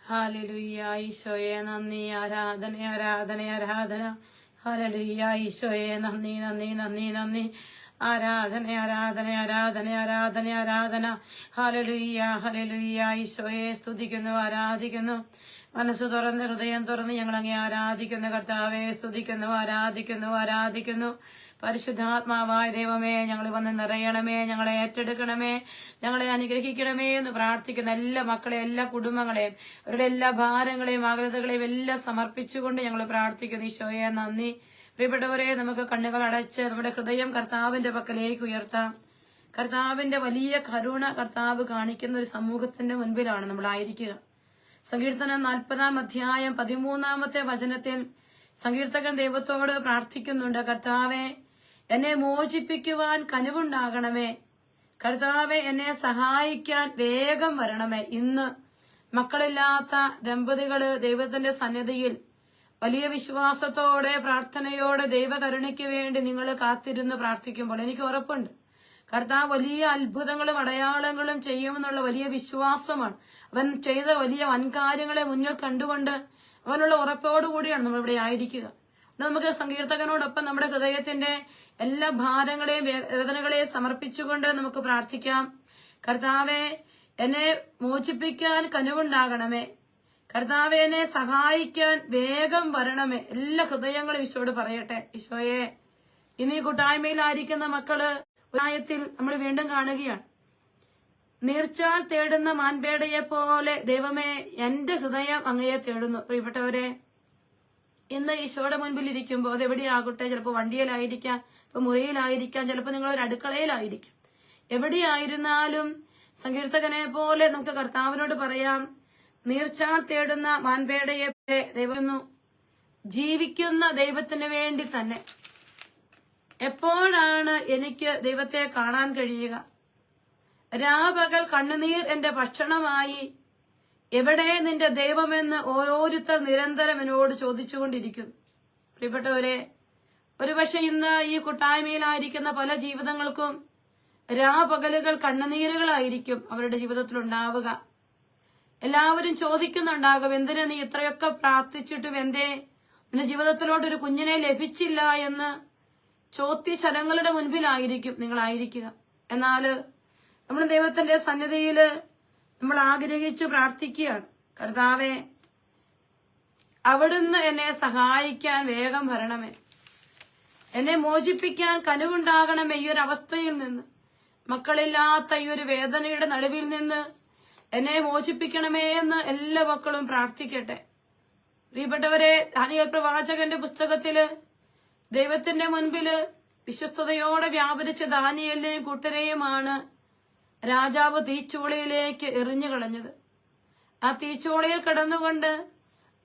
Hallelujah. ഈശോയെ നന്ദി. ആരാധന ആരാധന ആരാധന. ഹല്ലേലൂയ. ഈശോയെ നന്ദി നന്ദി നന്ദി നന്ദി. ആരാധന ആരാധന ആരാധന ആരാധന ആരാധന. ഹല്ലേലൂയ ഹല്ലേലൂയ. ഈശോയെ സ്തുതിക്കുന്നു, ആരാധിക്കുന്നു. മനസ്സ് തുറന്ന് ഹൃദയം തുറന്ന് ഞങ്ങൾ അങ്ങേ ആരാധിക്കുന്നു. കർത്താവെ സ്തുതിക്കുന്നു, ആരാധിക്കുന്നു ആരാധിക്കുന്നു. പരിശുദ്ധാത്മാവായ ദൈവമേ, ഞങ്ങൾ വന്ന് നിറയണമേ, ഞങ്ങളെ ഏറ്റെടുക്കണമേ, ഞങ്ങളെ അനുഗ്രഹിക്കണമേ എന്ന് പ്രാർത്ഥിക്കുന്ന എല്ലാ മക്കളെ, എല്ലാ കുടുംബങ്ങളെയും, അവരുടെ എല്ലാ ഭാരങ്ങളെയും ആഗ്രതകളെയും എല്ലാം സമർപ്പിച്ചുകൊണ്ട് ഞങ്ങൾ പ്രാർത്ഥിക്കുന്നു. ഈശോയെ നന്ദി. പ്രിയപ്പെട്ടവരെ, നമുക്ക് കണ്ണുകൾ അടച്ച് നമ്മുടെ ഹൃദയം കർത്താവിന്റെ പക്കലേക്ക് ഉയർത്താം. കർത്താവിന്റെ വലിയ കരുണ കർത്താവ് കാണിക്കുന്ന ഒരു സമൂഹത്തിന്റെ മുൻപിലാണ് നമ്മളായിരിക്കുക. സങ്കീർത്തനം 40-ാം അധ്യായം 13-ാമത്തെ വചനത്തിൽ സങ്കീർത്തകൻ ദൈവത്തോട് പ്രാർത്ഥിക്കുന്നുണ്ട്. കർത്താവെ, എന്നെ മോചിപ്പിക്കുവാൻ കനിവുണ്ടാകണമേ. കർത്താവെ, എന്നെ സഹായിക്കാൻ വേഗം വരണമേ. ഇന്ന് മക്കളില്ലാത്ത ദമ്പതികള് ദൈവത്തിന്റെ സന്നിധിയിൽ വലിയ വിശ്വാസത്തോടെ പ്രാർത്ഥനയോടെ ദൈവകരുണയ്ക്ക് വേണ്ടി നിങ്ങൾ കാത്തിരുന്ന് പ്രാർത്ഥിക്കുമ്പോൾ എനിക്ക് ഉറപ്പുണ്ട് കർത്താവ് വലിയ അത്ഭുതങ്ങളും അടയാളങ്ങളും ചെയ്യുമെന്നുള്ള വലിയ വിശ്വാസമാണ്. അവൻ ചെയ്ത വലിയ വൻകാര്യങ്ങളെ മുന്നിൽ കണ്ടുകൊണ്ട് അവനുള്ള ഉറപ്പോടുകൂടിയാണ് നമ്മളിവിടെ ആയിരിക്കുക. നമുക്ക് സങ്കീർത്തകനോടൊപ്പം നമ്മുടെ ഹൃദയത്തിന്റെ എല്ലാ ഭാരങ്ങളെയും വേദനകളെയും സമർപ്പിച്ചുകൊണ്ട് നമുക്ക് പ്രാർത്ഥിക്കാം. കർത്താവെ, എന്നെ മോചിപ്പിക്കാൻ കനിവുണ്ടാകണമേ. കർത്താവെ, എന്നെ സഹായിക്കാൻ വേഗം വരണമേ. എല്ലാ ഹൃദയങ്ങളും ഈശോയോട് പറയട്ടെ. ഈശോയെ, ഇന്ന് ഈ കൂട്ടായ്മയിലായിരിക്കുന്ന മക്കള് ത്തിൽ നമ്മൾ വീണ്ടും കാണുകയാണ്. നീർച്ചാൽ തേടുന്ന മാൻപേടയെ പോലെ ദൈവമേ, എന്റെ ഹൃദയം അങ്ങയെ തേടുന്നു. പ്രിയപ്പെട്ടവരെ, ഇന്ന് ഈശോയുടെ മുൻപിൽ ഇരിക്കുമ്പോൾ അതെവിടെയാകട്ടെ, ചിലപ്പോൾ വണ്ടിയിലായിരിക്കാം, ഇപ്പൊ മുറിയിലായിരിക്കാം, ചിലപ്പോൾ നിങ്ങൾ ഒരു അടുക്കളയിലായിരിക്കും. എവിടെയായിരുന്നാലും സങ്കീർത്തകനെ പോലെ നമുക്ക് കർത്താവിനോട് പറയാം, നീർച്ചാൽ തേടുന്ന മാൻപേടയെ ദൈവം ജീവിക്കുന്ന ദൈവത്തിന് വേണ്ടി തന്നെ. എപ്പോഴാണ് എനിക്ക് ദൈവത്തെ കാണാൻ കഴിയുക? രാപകൽ കണ്ണുനീർ എന്റെ ഭക്ഷണമായി. എവിടെ നിന്റെ ദൈവമെന്ന് ഓരോരുത്തർ നിരന്തരം എന്നോട് ചോദിച്ചുകൊണ്ടിരിക്കുന്നു. പ്രിയപ്പെട്ടവരെ, ഒരുപക്ഷെ ഇന്ന് ഈ കൂട്ടായ്മയിലായിരിക്കുന്ന പല ജീവിതങ്ങൾക്കും രാപകലുകൾ കണ്ണുനീരുകളായിരിക്കും അവരുടെ ജീവിതത്തിൽ ഉണ്ടാവുക. എല്ലാവരും ചോദിക്കുന്നുണ്ടാകും, എന്തിനാ നീ ഇത്രയൊക്കെ പ്രാർത്ഥിച്ചിട്ടും എന്തേ നിന്റെ ജീവിതത്തിലോട്ടൊരു കുഞ്ഞിനെ ലഭിച്ചില്ല എന്ന് ചോദ്യശരങ്ങളുടെ മുൻപിലായിരിക്കും നിങ്ങളായിരിക്കുക. എന്നാൽ നമ്മൾ ദൈവത്തിന്റെ സന്നിധിയില് നമ്മൾ ആഗ്രഹിച്ചു പ്രാർത്ഥിക്കുകയാണ്. കർത്താവെ, അവിടുന്ന് എന്നെ സഹായിക്കാൻ വേഗം വരണമേ. എന്നെ മോചിപ്പിക്കാൻ കനിവുണ്ടാകണമേ. ഈ ഒരു അവസ്ഥയിൽ നിന്ന്, മക്കളില്ലാത്ത ഈ ഒരു വേദനയുടെ നടുവിൽ നിന്ന് എന്നെ മോചിപ്പിക്കണമേ എന്ന് എല്ലാ മക്കളും പ്രാർത്ഥിക്കട്ടെ. പ്രിയപ്പെട്ടവരെ, ദാനിയേൽ പ്രവാചകന്റെ പുസ്തകത്തില് ദൈവത്തിന്റെ മുൻപില് വിശ്വസ്തയോടെ വ്യാപരിച്ച ദാനിയേലിനെയും കൂട്ടരെയുമാണ് രാജാവ് തീച്ചൂളയിലേക്ക് എറിഞ്ഞു കളഞ്ഞത്. ആ തീച്ചൂളയിൽ കിടന്നുകൊണ്ട്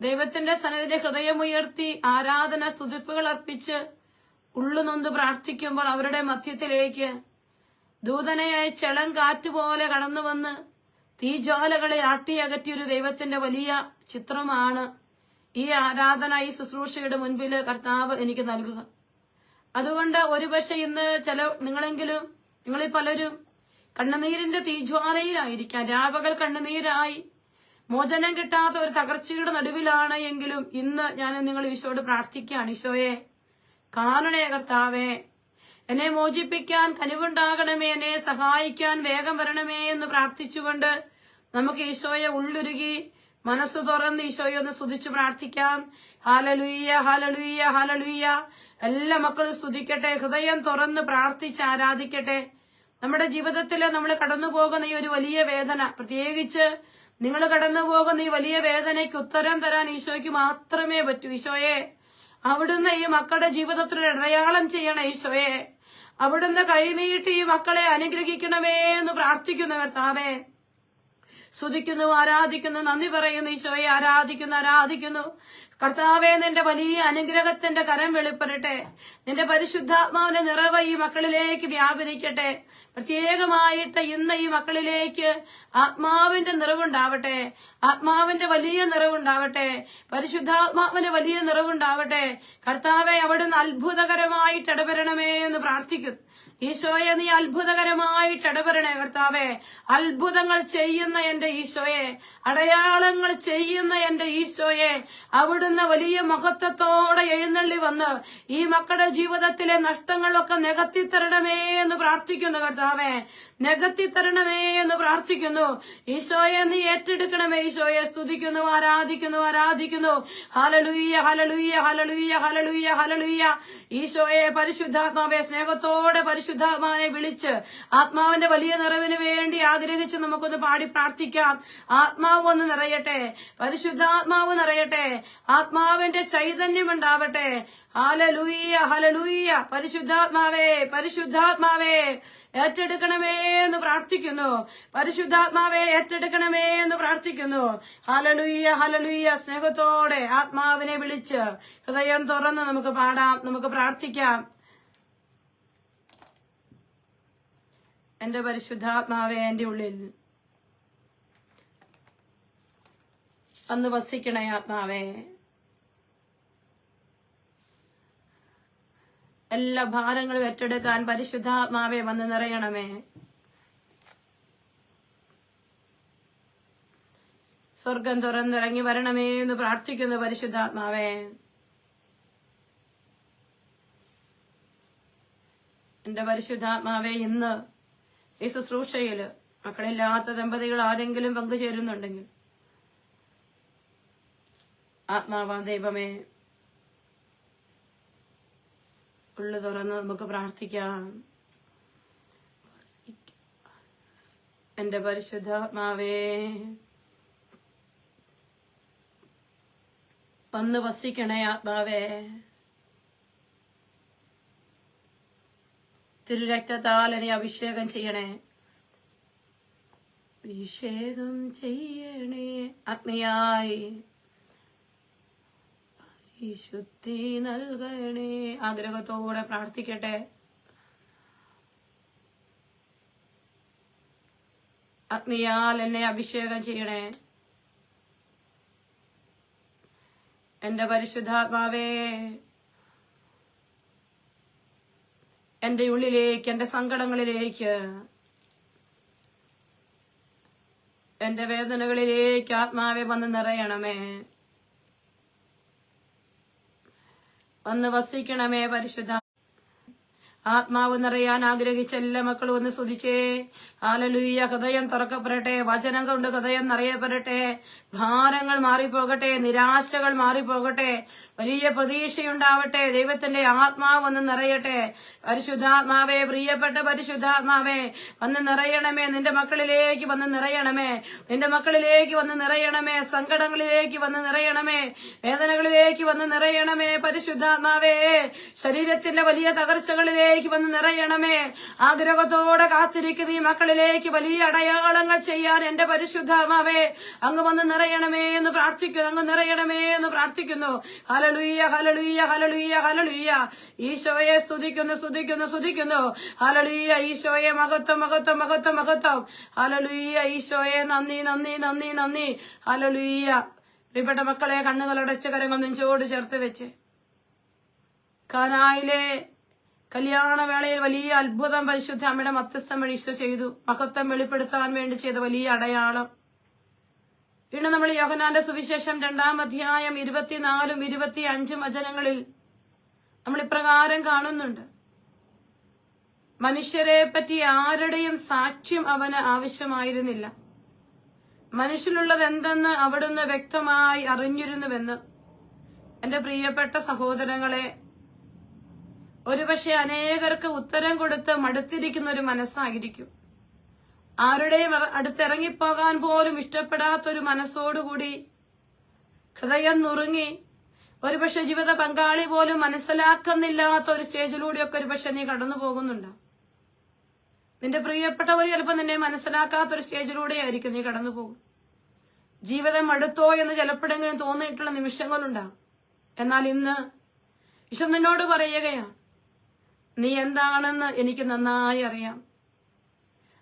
ദൈവത്തിന്റെ സന്നിധിയുടെ ഹൃദയമുയർത്തി ആരാധന സ്തുതിപ്പുകൾ അർപ്പിച്ച് ഉള്ളുനൊന്ന് പ്രാർത്ഥിക്കുമ്പോൾ അവരുടെ മധ്യത്തിലേക്ക് ദൂതനയായി ചെളം കാറ്റുപോലെ കടന്നുവന്ന് തീജ്വാലകളെ ആട്ടിയകറ്റിയൊരു ദൈവത്തിന്റെ വലിയ ചിത്രമാണ് ഈ ആരാധന, ഈ ശുശ്രൂഷയുടെ മുൻപിൽ കർത്താവ് എനിക്ക് നൽകുക. അതുകൊണ്ട് ഒരുപക്ഷെ ഇന്ന് നിങ്ങളിൽ പലരും കണ്ണുനീരിന്റെ തീജ്വാലയിലായിരിക്കാം. രാപകൽ കണ്ണുനീരായി മോചനം കിട്ടാത്ത ഒരു തകർച്ചയുടെ നടുവിലാണ് എങ്കിലും ഇന്ന് ഞാൻ നിങ്ങൾ ഈശോയോട് പ്രാർത്ഥിക്കുകയാണ്. ഈശോയെ, കാണണേ കർത്താവേ, എന്നെ മോചിപ്പിക്കാൻ കനിവുണ്ടാകണമേ, എന്നെ സഹായിക്കാൻ വേഗം വരണമേ എന്ന് പ്രാർത്ഥിച്ചുകൊണ്ട് നമുക്ക് ഈശോയെ ഉള്ളുരുകി മനസ്സ് തുറന്ന് ഈശോയെ ഒന്ന് സ്തുതിച്ച് പ്രാർത്ഥിക്കാം. ഹല്ലേലൂയ ഹല്ലേലൂയ ഹല്ലേലൂയ. എല്ലാ മക്കളും സ്തുതിക്കട്ടെ, ഹൃദയം തുറന്ന് പ്രാർത്ഥിച്ച് ആരാധിക്കട്ടെ. നമ്മുടെ ജീവിതത്തിൽ നമ്മൾ കടന്നു പോകുന്ന ഈ ഒരു വലിയ വേദന, പ്രത്യേകിച്ച് നിങ്ങൾ കടന്നു പോകുന്ന ഈ വലിയ വേദനയ്ക്ക് ഉത്തരം തരാൻ ഈശോയ്ക്ക് മാത്രമേ പറ്റൂ. ഈശോയെ, അവിടുന്ന് ഈ മക്കളുടെ ജീവിതത്തിൽ അടയാളം ചെയ്യണേ. ഈശോയെ, അവിടുന്ന് കൈനീട്ടി ഈ മക്കളെ അനുഗ്രഹിക്കണമേ എന്ന് പ്രാർത്ഥിക്കുന്ന കർത്താവേ, സ്തുതിക്കുന്നു, ആരാധിക്കുന്നു, നന്ദി പറയുന്നു. ഈശോയെ ആരാധിക്കുന്നു. കർത്താവേ, നിന്റെ വലിയ അനുഗ്രഹത്തിന്റെ കരം വെളിപ്പെടട്ടെ. നിന്റെ പരിശുദ്ധാത്മാവിന്റെ നിറവ് ഈ മക്കളിലേക്ക് വ്യാപരിക്കട്ടെ. പ്രത്യേകമായിട്ട് ഇന്ന് ഈ മക്കളിലേക്ക് ആത്മാവിന്റെ നിറവുണ്ടാവട്ടെ. ആത്മാവിന്റെ വലിയ നിറവുണ്ടാവട്ടെ. പരിശുദ്ധാത്മാവിന്റെ വലിയ നിറവുണ്ടാവട്ടെ. കർത്താവെ, അവിടുന്ന് അത്ഭുതകരമായിട്ട് ഇടപെടണമേ എന്ന് പ്രാർത്ഥിക്കുന്നു. ഈശോയെ, നീ അത്ഭുതകരമായിട്ട് ഇടപെടണേ കർത്താവെ. അത്ഭുതങ്ങൾ ചെയ്യുന്ന എന്റെ ഈശോയെ, അടയാളങ്ങൾ ചെയ്യുന്ന എന്റെ ഈശോയെ, അവിടുന്ന് വലിയ മഹത്വത്തോടെ എഴുന്നള്ളി വന്ന് ഈ മക്കളുടെ ജീവിതത്തിലെ നഷ്ടങ്ങളൊക്കെ നികത്തിത്തരണമേ എന്ന് പ്രാർത്ഥിക്കുന്നു കർത്താവെ. നികത്തിത്തരണമേ എന്ന് പ്രാർത്ഥിക്കുന്നു. ഈശോയെ, നീ ഏറ്റെടുക്കണമേ. ഈശോയെ സ്തുതിക്കുന്നു, ആരാധിക്കുന്നു, ആരാധിക്കുന്നു. ഹല്ലേലൂയ, ഹല്ലേലൂയ, ഹല്ലേലൂയ, ഹല്ലേലൂയ, ഹല്ലേലൂയ. ഈശോയെ, പരിശുദ്ധാത്മാവെ, സ്നേഹത്തോടെ പരിശുദ്ധാത്മാവിനെ വിളിച്ച് ആത്മാവിന്റെ വലിയ നിറവിന് വേണ്ടി ആഗ്രഹിച്ച് നമുക്കൊന്ന് പാടി പ്രാർത്ഥിക്കാം. ആത്മാവ് ഒന്ന് നിറയട്ടെ, പരിശുദ്ധാത്മാവ് നിറയട്ടെ, ആത്മാവിന്റെ ചൈതന്യം ഉണ്ടാവട്ടെ. Hallelujah, hallelujah. പരിശുദ്ധാത്മാവേ, പരിശുദ്ധാത്മാവേ, ഏറ്റെടുക്കണമേ എന്ന് പ്രാർത്ഥിക്കുന്നു. പരിശുദ്ധാത്മാവെ, ഏറ്റെടുക്കണമേ എന്ന് പ്രാർത്ഥിക്കുന്നു. Hallelujah, hallelujah. സ്നേഹത്തോടെ ആത്മാവിനെ വിളിച്ച് ഹൃദയം തുറന്ന് നമുക്ക് പാടാം, നമുക്ക് പ്രാർത്ഥിക്കാം. എന്റെ പരിശുദ്ധാത്മാവെ, എന്റെ ഉള്ളിൽ അന്ന് വസിക്കണേ ആത്മാവേ. എല്ലാ ഭാരങ്ങളും ഏറ്റെടുക്കാൻ പരിശുദ്ധാത്മാവെ വന്ന് നിറയണമേ. സ്വർഗം തുറന്നിറങ്ങി വരണമേ എന്ന് പ്രാർത്ഥിക്കുന്നു പരിശുദ്ധാത്മാവേ. എന്റെ പരിശുദ്ധാത്മാവെ, ഇന്ന് ഈ ശുശ്രൂഷയില് മക്കളില്ലാത്ത ദമ്പതികൾ ആരെങ്കിലും പങ്കുചേരുന്നുണ്ടെങ്കിൽ ആത്മാവാം ദൈവമേ, ഉള്ളു തുറന്ന് നമുക്ക് പ്രാർത്ഥിക്കാം. എന്റെ പരിശുദ്ധാത്മാവേ, വന്ന് വസിക്കണേ ആത്മാവേ. തിരുരക്തത്താൽ എന്നെ അഭിഷേകം ചെയ്യണേ. അഭിഷേകം ചെയ്യണേ അഗ്നിയായി, പരിശുദ്ധി നൽകണേ. ആഗ്രഹത്തോടെ പ്രാർത്ഥിക്കട്ടെ. അഗ്നിയാൽ എന്നെ അഭിഷേകം ചെയ്യണേ. എന്റെ പരിശുദ്ധാത്മാവേ, എന്റെ ഉള്ളിലേക്ക്, എന്റെ സങ്കടങ്ങളിലേക്ക്, എന്റെ വേദനകളിലേക്ക് ആത്മാവെ വന്ന് നിറയണമേ. വന്ന് വസിക്കണമേ പരിശുദ്ധ. ആത്മാവ് നിറയാൻ ആഗ്രഹിച്ച എല്ലാ മക്കളും ഒന്ന് സ്തുതിച്ചേ. ഹല്ലേലൂയ. ഹൃദയം തുറക്കപ്പെടട്ടെ. വചനം കൊണ്ട് ഹൃദയം നിറയപ്പെടട്ടെ. ഭാരങ്ങൾ മാറിപ്പോകട്ടെ, നിരാശകൾ മാറിപ്പോകട്ടെ, വലിയ പ്രതീക്ഷയുണ്ടാവട്ടെ. ദൈവത്തിന്റെ ആത്മാവ് വന്ന് നിറയട്ടെ. പരിശുദ്ധാത്മാവേ, പ്രിയപ്പെട്ട പരിശുദ്ധാത്മാവേ, വന്ന് നിറയണമേ. നിന്റെ മക്കളിലേക്ക് വന്ന് നിറയണമേ. നിന്റെ മക്കളിലേക്ക് വന്ന് നിറയണമേ. സങ്കടങ്ങളിലേക്ക് വന്ന് നിറയണമേ. വേദനകളിലേക്ക് വന്ന് നിറയണമേ. പരിശുദ്ധാത്മാവേ, ശരീരത്തിന്റെ വലിയ തകർച്ചകളിലേക്ക് വന്ന് നിറയണമേ. ആഗ്രഹത്തോടെ കാത്തിരിക്കുന്ന ഈ മക്കളിലേക്ക് വലിയ അടയാളങ്ങൾ ചെയ്യാൻ എന്റെ പരിശുദ്ധാത്മാവേ അങ്ങ് വന്ന് നിറയണമേ എന്ന് പ്രാർത്ഥിക്കുന്നു. അങ്ങ് നിറയണമേ എന്ന് പ്രാർത്ഥിക്കുന്നു. ഹല്ലേലൂയ, ഹല്ലേലൂയ, ഹല്ലേലൂയ, ഹല്ലേലൂയ. ഈശോയെ സ്തുതിക്കുന്നു, സ്തുതിക്കുന്നു, സ്തുതിക്കുന്നു. ഹല്ലേലൂയ. ഈശോയെ മഹത്വം, മഹത്വം, മഹത്വം, മഹത്വം. ഹല്ലേലൂയ. ഈശോയെ നന്ദി, നന്ദി, നന്ദി, നന്ദി. ഹല്ലേലൂയ. പ്രിയപ്പെട്ട മക്കളെ, കണ്ണുകളടച്ച് കരങ്ങൾ നെഞ്ചോട് ചേർത്ത് വെച്ച്, കാനായിലെ കല്യാണവേളയിൽ വലിയ അത്ഭുതം പരിശുദ്ധ അമ്മയുടെ മധ്യസ്ഥം വഴി ഈശോ ചെയ്തു. മഹത്വം വെളിപ്പെടുത്താൻ വേണ്ടി ചെയ്ത വലിയ അടയാളം. വീണ്ടും നമ്മൾ യോഹന്നാന്റെ സുവിശേഷം 2-ാം അധ്യായം 24-ഉം 25-ഉം വചനങ്ങളിൽ നമ്മൾ ഇപ്രകാരം കാണുന്നുണ്ട്. മനുഷ്യരെ പറ്റി ആരുടെയും സാക്ഷ്യം അവന് ആവശ്യമായിരുന്നില്ല. മനുഷ്യനുള്ളത് എന്തെന്ന് അവിടുന്ന് വ്യക്തമായി അറിഞ്ഞിരുന്നുവെന്ന്. എന്റെ പ്രിയപ്പെട്ട സഹോദരങ്ങളെ, ഒരുപക്ഷെ അനേകർക്ക് ഉത്തരം കൊടുത്ത് മടുത്തിരിക്കുന്ന ഒരു മനസ്സായിരിക്കും. ആരുടെയും അടുത്തിറങ്ങിപ്പോകാൻ പോലും ഇഷ്ടപ്പെടാത്തൊരു മനസ്സോടുകൂടി ഹൃദയം നുറുങ്ങി, ഒരുപക്ഷെ ജീവിത പങ്കാളി പോലും മനസ്സിലാക്കുന്നില്ലാത്ത ഒരു സ്റ്റേജിലൂടെയൊക്കെ ഒരുപക്ഷെ നീ കടന്നു പോകുന്നുണ്ടോ? നിന്റെ പ്രിയപ്പെട്ടവർ ചിലപ്പോൾ നിന്നെ മനസ്സിലാക്കാത്തൊരു സ്റ്റേജിലൂടെയായിരിക്കും നീ കടന്നു പോകും. ജീവിതം മടുത്തോ എന്ന് ചിലപ്പോഴെങ്കിലും തോന്നിയിട്ടുള്ള നിമിഷങ്ങളുണ്ടാകും. എന്നാൽ ഇന്ന് ഈശോ നിന്നോട് പറയുകയാണ്, നീ എന്താണെന്ന് എനിക്ക് നന്നായി അറിയാം.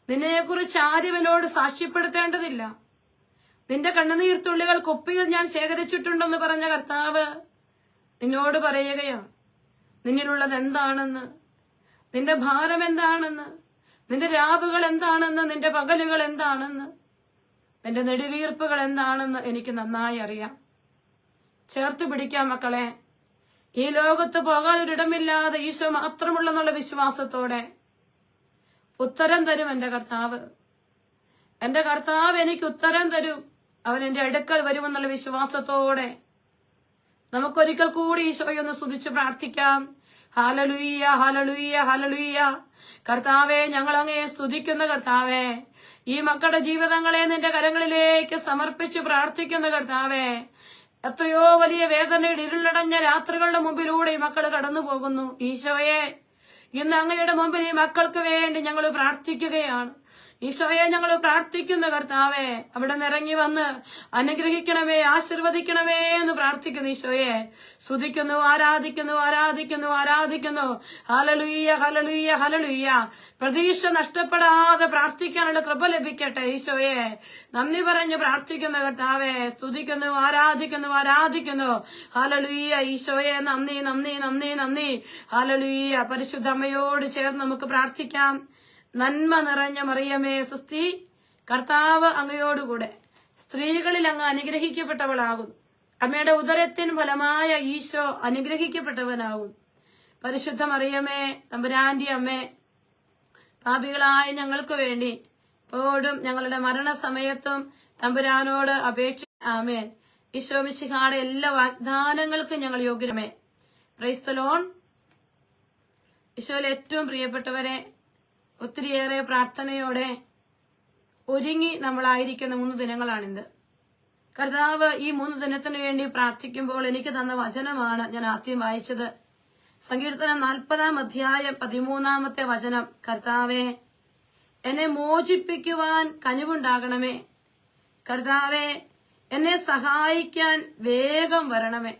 നിന്നെക്കുറിച്ച് ആരും എന്നോട് സാക്ഷ്യപ്പെടുത്തേണ്ടതില്ല. നിന്റെ കണ്ണുനീർത്തുള്ളികൾ കുപ്പിയിൽ ഞാൻ ശേഖരിച്ചിട്ടുണ്ടെന്ന് പറഞ്ഞ കർത്താവ് നിന്നോട് പറയുകയാണ്, നിന്നിലുള്ളത് എന്താണെന്ന്, നിന്റെ ഭാരം എന്താണെന്ന്, നിന്റെ രാവുകൾ എന്താണെന്ന്, നിന്റെ പകലുകൾ എന്താണെന്ന്, നിന്റെ നെടുവീർപ്പുകൾ എന്താണെന്ന് എനിക്ക് നന്നായി അറിയാം. ചേർത്ത് പിടിക്കാം മക്കളെ. ഈ ലോകത്ത് പോകാനൊരിടമില്ലാതെ ഈശോ മാത്രമുള്ളെന്നുള്ള വിശ്വാസത്തോടെ ഉത്തരം തരും എന്റെ കർത്താവ്. എന്റെ കർത്താവ് എനിക്ക് ഉത്തരം തരും. അവൻ എന്റെ അടുക്കൽ വരുമെന്നുള്ള വിശ്വാസത്തോടെ നമുക്കൊരിക്കൽ കൂടി ഈശോയെ ഒന്ന് സ്തുതിച്ച് പ്രാർത്ഥിക്കാം. ഹല്ലേലൂയ, ഹല്ലേലൂയ, ഹല്ലേലൂയ. കർത്താവേ, ഞങ്ങൾ അങ്ങയെ സ്തുതിക്കുന്ന കർത്താവേ, ഈ മക്കളുടെ ജീവിതങ്ങളെ നിന്റെ കരങ്ങളിലേക്ക് സമർപ്പിച്ച് പ്രാർത്ഥിക്കുന്ന കർത്താവേ, എത്രയോ വലിയ വേദനയുടെ ഇരുളടഞ്ഞ രാത്രികളുടെ മുമ്പിലൂടെ ഈ മക്കൾ കടന്നു പോകുന്നു. ഈശോയെ, ഇന്ന് അങ്ങയുടെ മുമ്പിൽ ഈ മക്കൾക്ക് വേണ്ടി ഞങ്ങൾ പ്രാർത്ഥിക്കുകയാണ്. ഈശോയെ, ഞങ്ങൾ പ്രാർത്ഥിക്കുന്ന കർത്താവേ, അവിടെ നിറങ്ങി വന്ന് അനുഗ്രഹിക്കണമേ, ആശീർവദിക്കണമേ എന്ന് പ്രാർത്ഥിക്കുന്നു. ഈശോയെ സ്തുതിക്കുന്നു, ആരാധിക്കുന്നു, ആരാധിക്കുന്നു, ആരാധിക്കുന്നു. ഹല്ലേലൂയ, ഹല്ലേലൂയ, ഹല്ലേലൂയ. പ്രതീക്ഷ നഷ്ടപ്പെടാതെ പ്രാർത്ഥിക്കാനുള്ള കൃപ ലഭിക്കട്ടെ. ഈശോയെ നന്ദി പറഞ്ഞ് പ്രാർത്ഥിക്കുന്ന കർത്താവേ, സ്തുതിക്കുന്നു, ആരാധിക്കുന്നു, ആരാധിക്കുന്നു. ഹല്ലേലൂയ. ഈശോയെ നന്ദി, നന്ദി, നന്ദി, നന്ദി. ഹല്ലേലൂയ. പരിശുദ്ധ അമ്മയോട് ചേർന്ന് നമുക്ക് പ്രാർത്ഥിക്കാം. നന്മ നിറഞ്ഞ മറിയമേ സ്വസ്തി, കർത്താവ് അങ്ങയോടുകൂടെ സ്ത്രീകളിൽ അങ്ങ് അനുഗ്രഹിക്കപ്പെട്ടവളാകുന്നു. അമ്മയുടെ ഉദരത്തിൻ ഫലമായ ഈശോ അനുഗ്രഹിക്കപ്പെട്ടവനാകും. പരിശുദ്ധ മറിയമേ, തമ്പുരാന്റെ അമ്മേ, പാപികളായ ഞങ്ങൾക്ക് വേണ്ടി എപ്പോഴും ഞങ്ങളുടെ മരണസമയത്തും തമ്പുരാനോട് ആമേൻ. ഈശോ മിശിഹായുടെ എല്ലാ വാഗ്ദാനങ്ങൾക്കും ഞങ്ങൾ യോഗ്യമേ. Praise the Lord. ഈശോയിൽ ഏറ്റവും പ്രിയപ്പെട്ടവരെ, ഒത്തിരിയേറെ പ്രാർത്ഥനയോടെ ഒരുങ്ങി നമ്മളായിരിക്കുന്ന 3 ദിനങ്ങളാണിത്. കർത്താവ് ഈ 3 ദിനത്തിന് വേണ്ടി പ്രാർത്ഥിക്കുമ്പോൾ എനിക്ക് തന്ന വചനമാണ് ഞാൻ ആദ്യം വായിച്ചത്. സങ്കീർത്തനം 40-ാം അധ്യായം 13-ാമത്തെ വചനം. കർത്താവേ, എന്നെ മോചിപ്പിക്കുവാൻ കനിവുണ്ടാകണമേ. കർത്താവേ, എന്നെ സഹായിക്കാൻ വേഗം വരണമേ.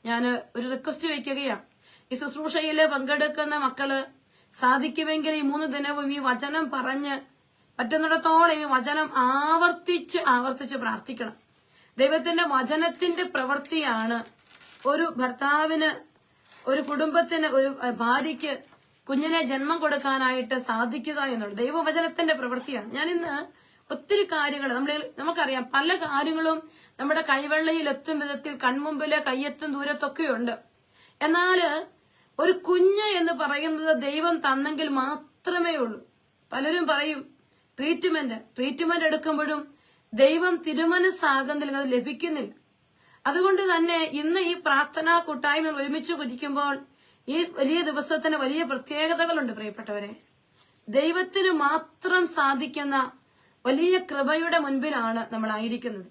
ഞാൻ ഒരു റിക്വസ്റ്റ് വയ്ക്കുകയാണ്. ഈ ശുശ്രൂഷയിൽ പങ്കെടുക്കുന്ന മക്കള് സാധിക്കുമെങ്കിൽ ഈ 3 ദിനവും ഈ വചനം പറഞ്ഞ് പറ്റുന്നിടത്തോളം ഈ വചനം ആവർത്തിച്ച് പ്രാർത്ഥിക്കണം. ദൈവത്തിന്റെ വചനത്തിന്റെ പ്രവൃത്തിയാണ് ഒരു ഭർത്താവിന്, ഒരു കുടുംബത്തിന്, ഒരു ഭാര്യയ്ക്ക് കുഞ്ഞിനെ ജന്മം കൊടുക്കാനായിട്ട് സാധിക്കുക എന്നുള്ളത് ദൈവവചനത്തിന്റെ പ്രവൃത്തിയാണ്. ഞാനിന്ന് ഒത്തിരി കാര്യങ്ങൾ നമുക്കറിയാം, പല കാര്യങ്ങളും നമ്മുടെ കൈവെള്ളയിൽ എത്തും വിധത്തിൽ കൺമുമ്പില് കയ്യെത്തും ദൂരത്തൊക്കെയുണ്ട്. എന്നാല് ഒരു കുഞ്ഞ് എന്ന് പറയുന്നത് ദൈവം തന്നെങ്കിൽ മാത്രമേ ഉള്ളൂ. പലരും പറയും ട്രീറ്റ്മെന്റ് എടുക്കുമ്പോഴും ദൈവം തിരുമനസ്സാകുന്നില്ല, അത് ലഭിക്കുന്നില്ല. അതുകൊണ്ട് തന്നെ ഇന്ന് ഈ പ്രാർത്ഥനാ കൂട്ടായ്മ ഒരുമിച്ച് കുതിക്കുമ്പോൾ ഈ വലിയ ദിവസത്തിന് വലിയ പ്രത്യേകതകളുണ്ട് പ്രിയപ്പെട്ടവരെ. ദൈവത്തിന് മാത്രം സാധിക്കുന്ന വലിയ കൃപയുടെ മുൻപിലാണ് നമ്മളായിരിക്കുന്നത്.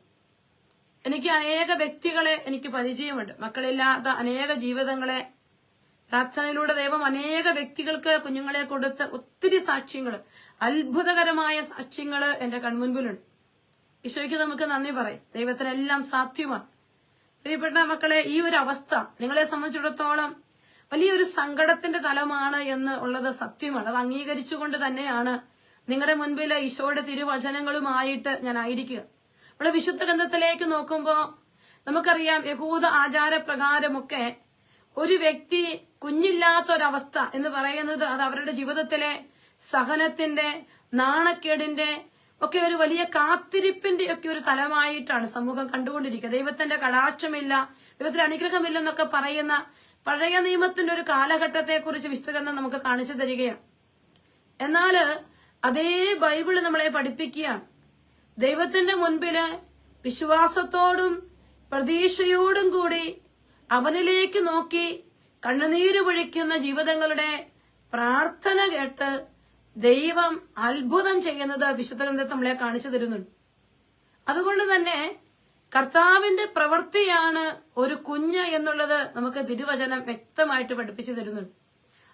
എനിക്ക് അനേക വ്യക്തികളെ എനിക്ക് പരിചയമുണ്ട്. മക്കളില്ലാത്ത അനേക ജീവിതങ്ങളെ പ്രാർത്ഥനയിലൂടെ ദൈവം അനേക വ്യക്തികൾക്ക് കുഞ്ഞുങ്ങളെ കൊടുത്ത ഒത്തിരി സാക്ഷ്യങ്ങൾ, അത്ഭുതകരമായ സാക്ഷ്യങ്ങൾ എന്റെ കൺമുൻപിലുണ്ട്. ഈശോയ്ക്ക് നമുക്ക് നന്ദി പറയും. ദൈവത്തിനെല്ലാം സാധ്യമാണ്. പ്രിയപ്പെട്ട മക്കളെ, ഈ ഒരു അവസ്ഥ നിങ്ങളെ സംബന്ധിച്ചിടത്തോളം വലിയൊരു സങ്കടത്തിന്റെ തലമാണ് എന്ന് ഉള്ളത് സത്യമാണ്. അത് അംഗീകരിച്ചുകൊണ്ട് തന്നെയാണ് നിങ്ങളുടെ മുൻപിൽ ഈശോയുടെ തിരുവചനങ്ങളുമായിട്ട് ഞാൻ ആയിരിക്കുക. നമ്മുടെ വിശുദ്ധ ഗ്രന്ഥത്തിലേക്ക് നോക്കുമ്പോൾ നമുക്കറിയാം, യഹൂദ ആചാരപ്രകാരമൊക്കെ ഒരു വ്യക്തി കുഞ്ഞില്ലാത്ത ഒരവസ്ഥ എന്ന് പറയുന്നത് അത് അവരുടെ ജീവിതത്തിലെ സഹനത്തിന്റെ, നാണക്കേടിന്റെ ഒക്കെ ഒരു വലിയ കാത്തിരിപ്പിന്റെ ഒക്കെ ഒരു തലമായിട്ടാണ് സമൂഹം കണ്ടുകൊണ്ടിരിക്കുക. ദൈവത്തിന്റെ കടാക്ഷമില്ല, ദൈവത്തിന്റെ അനുഗ്രഹമില്ലെന്നൊക്കെ പറയുന്ന പഴയ നിയമത്തിന്റെ ഒരു കാലഘട്ടത്തെ കുറിച്ച് വിശുദ്ധഗ്രന്ഥം നമുക്ക് കാണിച്ചു തരികയാണ്. എന്നാല് അതേ ബൈബിള് നമ്മളെ പഠിപ്പിക്കുകയാണ്. ദൈവത്തിന്റെ മുൻപില് വിശ്വാസത്തോടും പ്രതീക്ഷയോടും കൂടി അവനിലേക്ക് നോക്കി കണ്ണുനീര് പൊഴിക്കുന്ന ജീവിതങ്ങളുടെ പ്രാർത്ഥന കേട്ട് ദൈവം അത്ഭുതം ചെയ്യുന്നത് വിശുദ്ധ ഗ്രന്ഥത്തിൽ നമ്മളെ കാണിച്ചു തരുന്നുണ്ട്. അതുകൊണ്ട് തന്നെ കർത്താവിന്റെ പ്രവൃത്തിയാണ് ഒരു കുഞ്ഞ് എന്നുള്ളത് നമുക്ക് തിരുവചനം വ്യക്തമായിട്ട് പഠിപ്പിച്ചു തരുന്നുണ്ട്.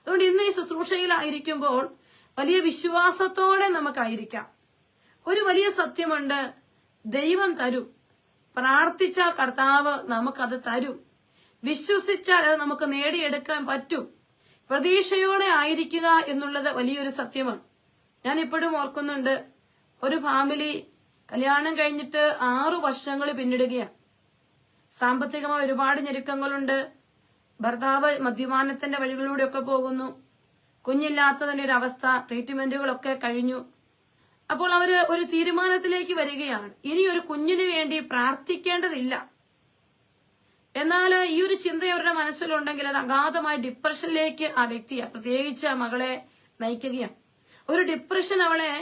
അതുകൊണ്ട് ഇന്ന് ഈ ശുശ്രൂഷയിലായിരിക്കുമ്പോൾ വലിയ വിശ്വാസത്തോടെ നമുക്കായിരിക്കാം. ഒരു വലിയ സത്യമുണ്ട്, ദൈവം തരും. പ്രാർത്ഥിച്ച കർത്താവ് നമുക്കത് തരും. വിശ്വസിച്ചാൽ അത് നമുക്ക് നേടിയെടുക്കാൻ പറ്റും. പ്രതീക്ഷയോടെ ആയിരിക്കുക എന്നുള്ളത് വലിയൊരു സത്യമാണ്. ഞാൻ ഇപ്പോഴും ഓർക്കുന്നുണ്ട്, ഒരു ഫാമിലി കല്യാണം കഴിഞ്ഞിട്ട് 6 വർഷങ്ങൾ പിന്നിടുകയാണ്. സാമ്പത്തികമായി ഒരുപാട് ഞെരുക്കങ്ങളുണ്ട്. ഭർത്താവ് മദ്യപാനത്തിന്റെ വഴികളിലൂടെയൊക്കെ പോകുന്നു. കുഞ്ഞില്ലാത്തതിന്റെ ഒരു അവസ്ഥ, ട്രീറ്റ്മെന്റുകളൊക്കെ കഴിഞ്ഞു. അപ്പോൾ അവര് ഒരു തീരുമാനത്തിലേക്ക് വരികയാണ്, ഇനി ഒരു കുഞ്ഞിന് വേണ്ടി പ്രാർത്ഥിക്കേണ്ടതില്ല. എന്നാൽ ഈ ഒരു ചിന്ത അവരുടെ മനസ്സിലുണ്ടെങ്കിൽ അത് അഗാധമായ ഡിപ്രഷനിലേക്ക് ആ വ്യക്തിയെ, പ്രത്യേകിച്ച് ആ മകളെ നയിക്കുകയാണ്. ഒരു ഡിപ്രഷൻ അവളെ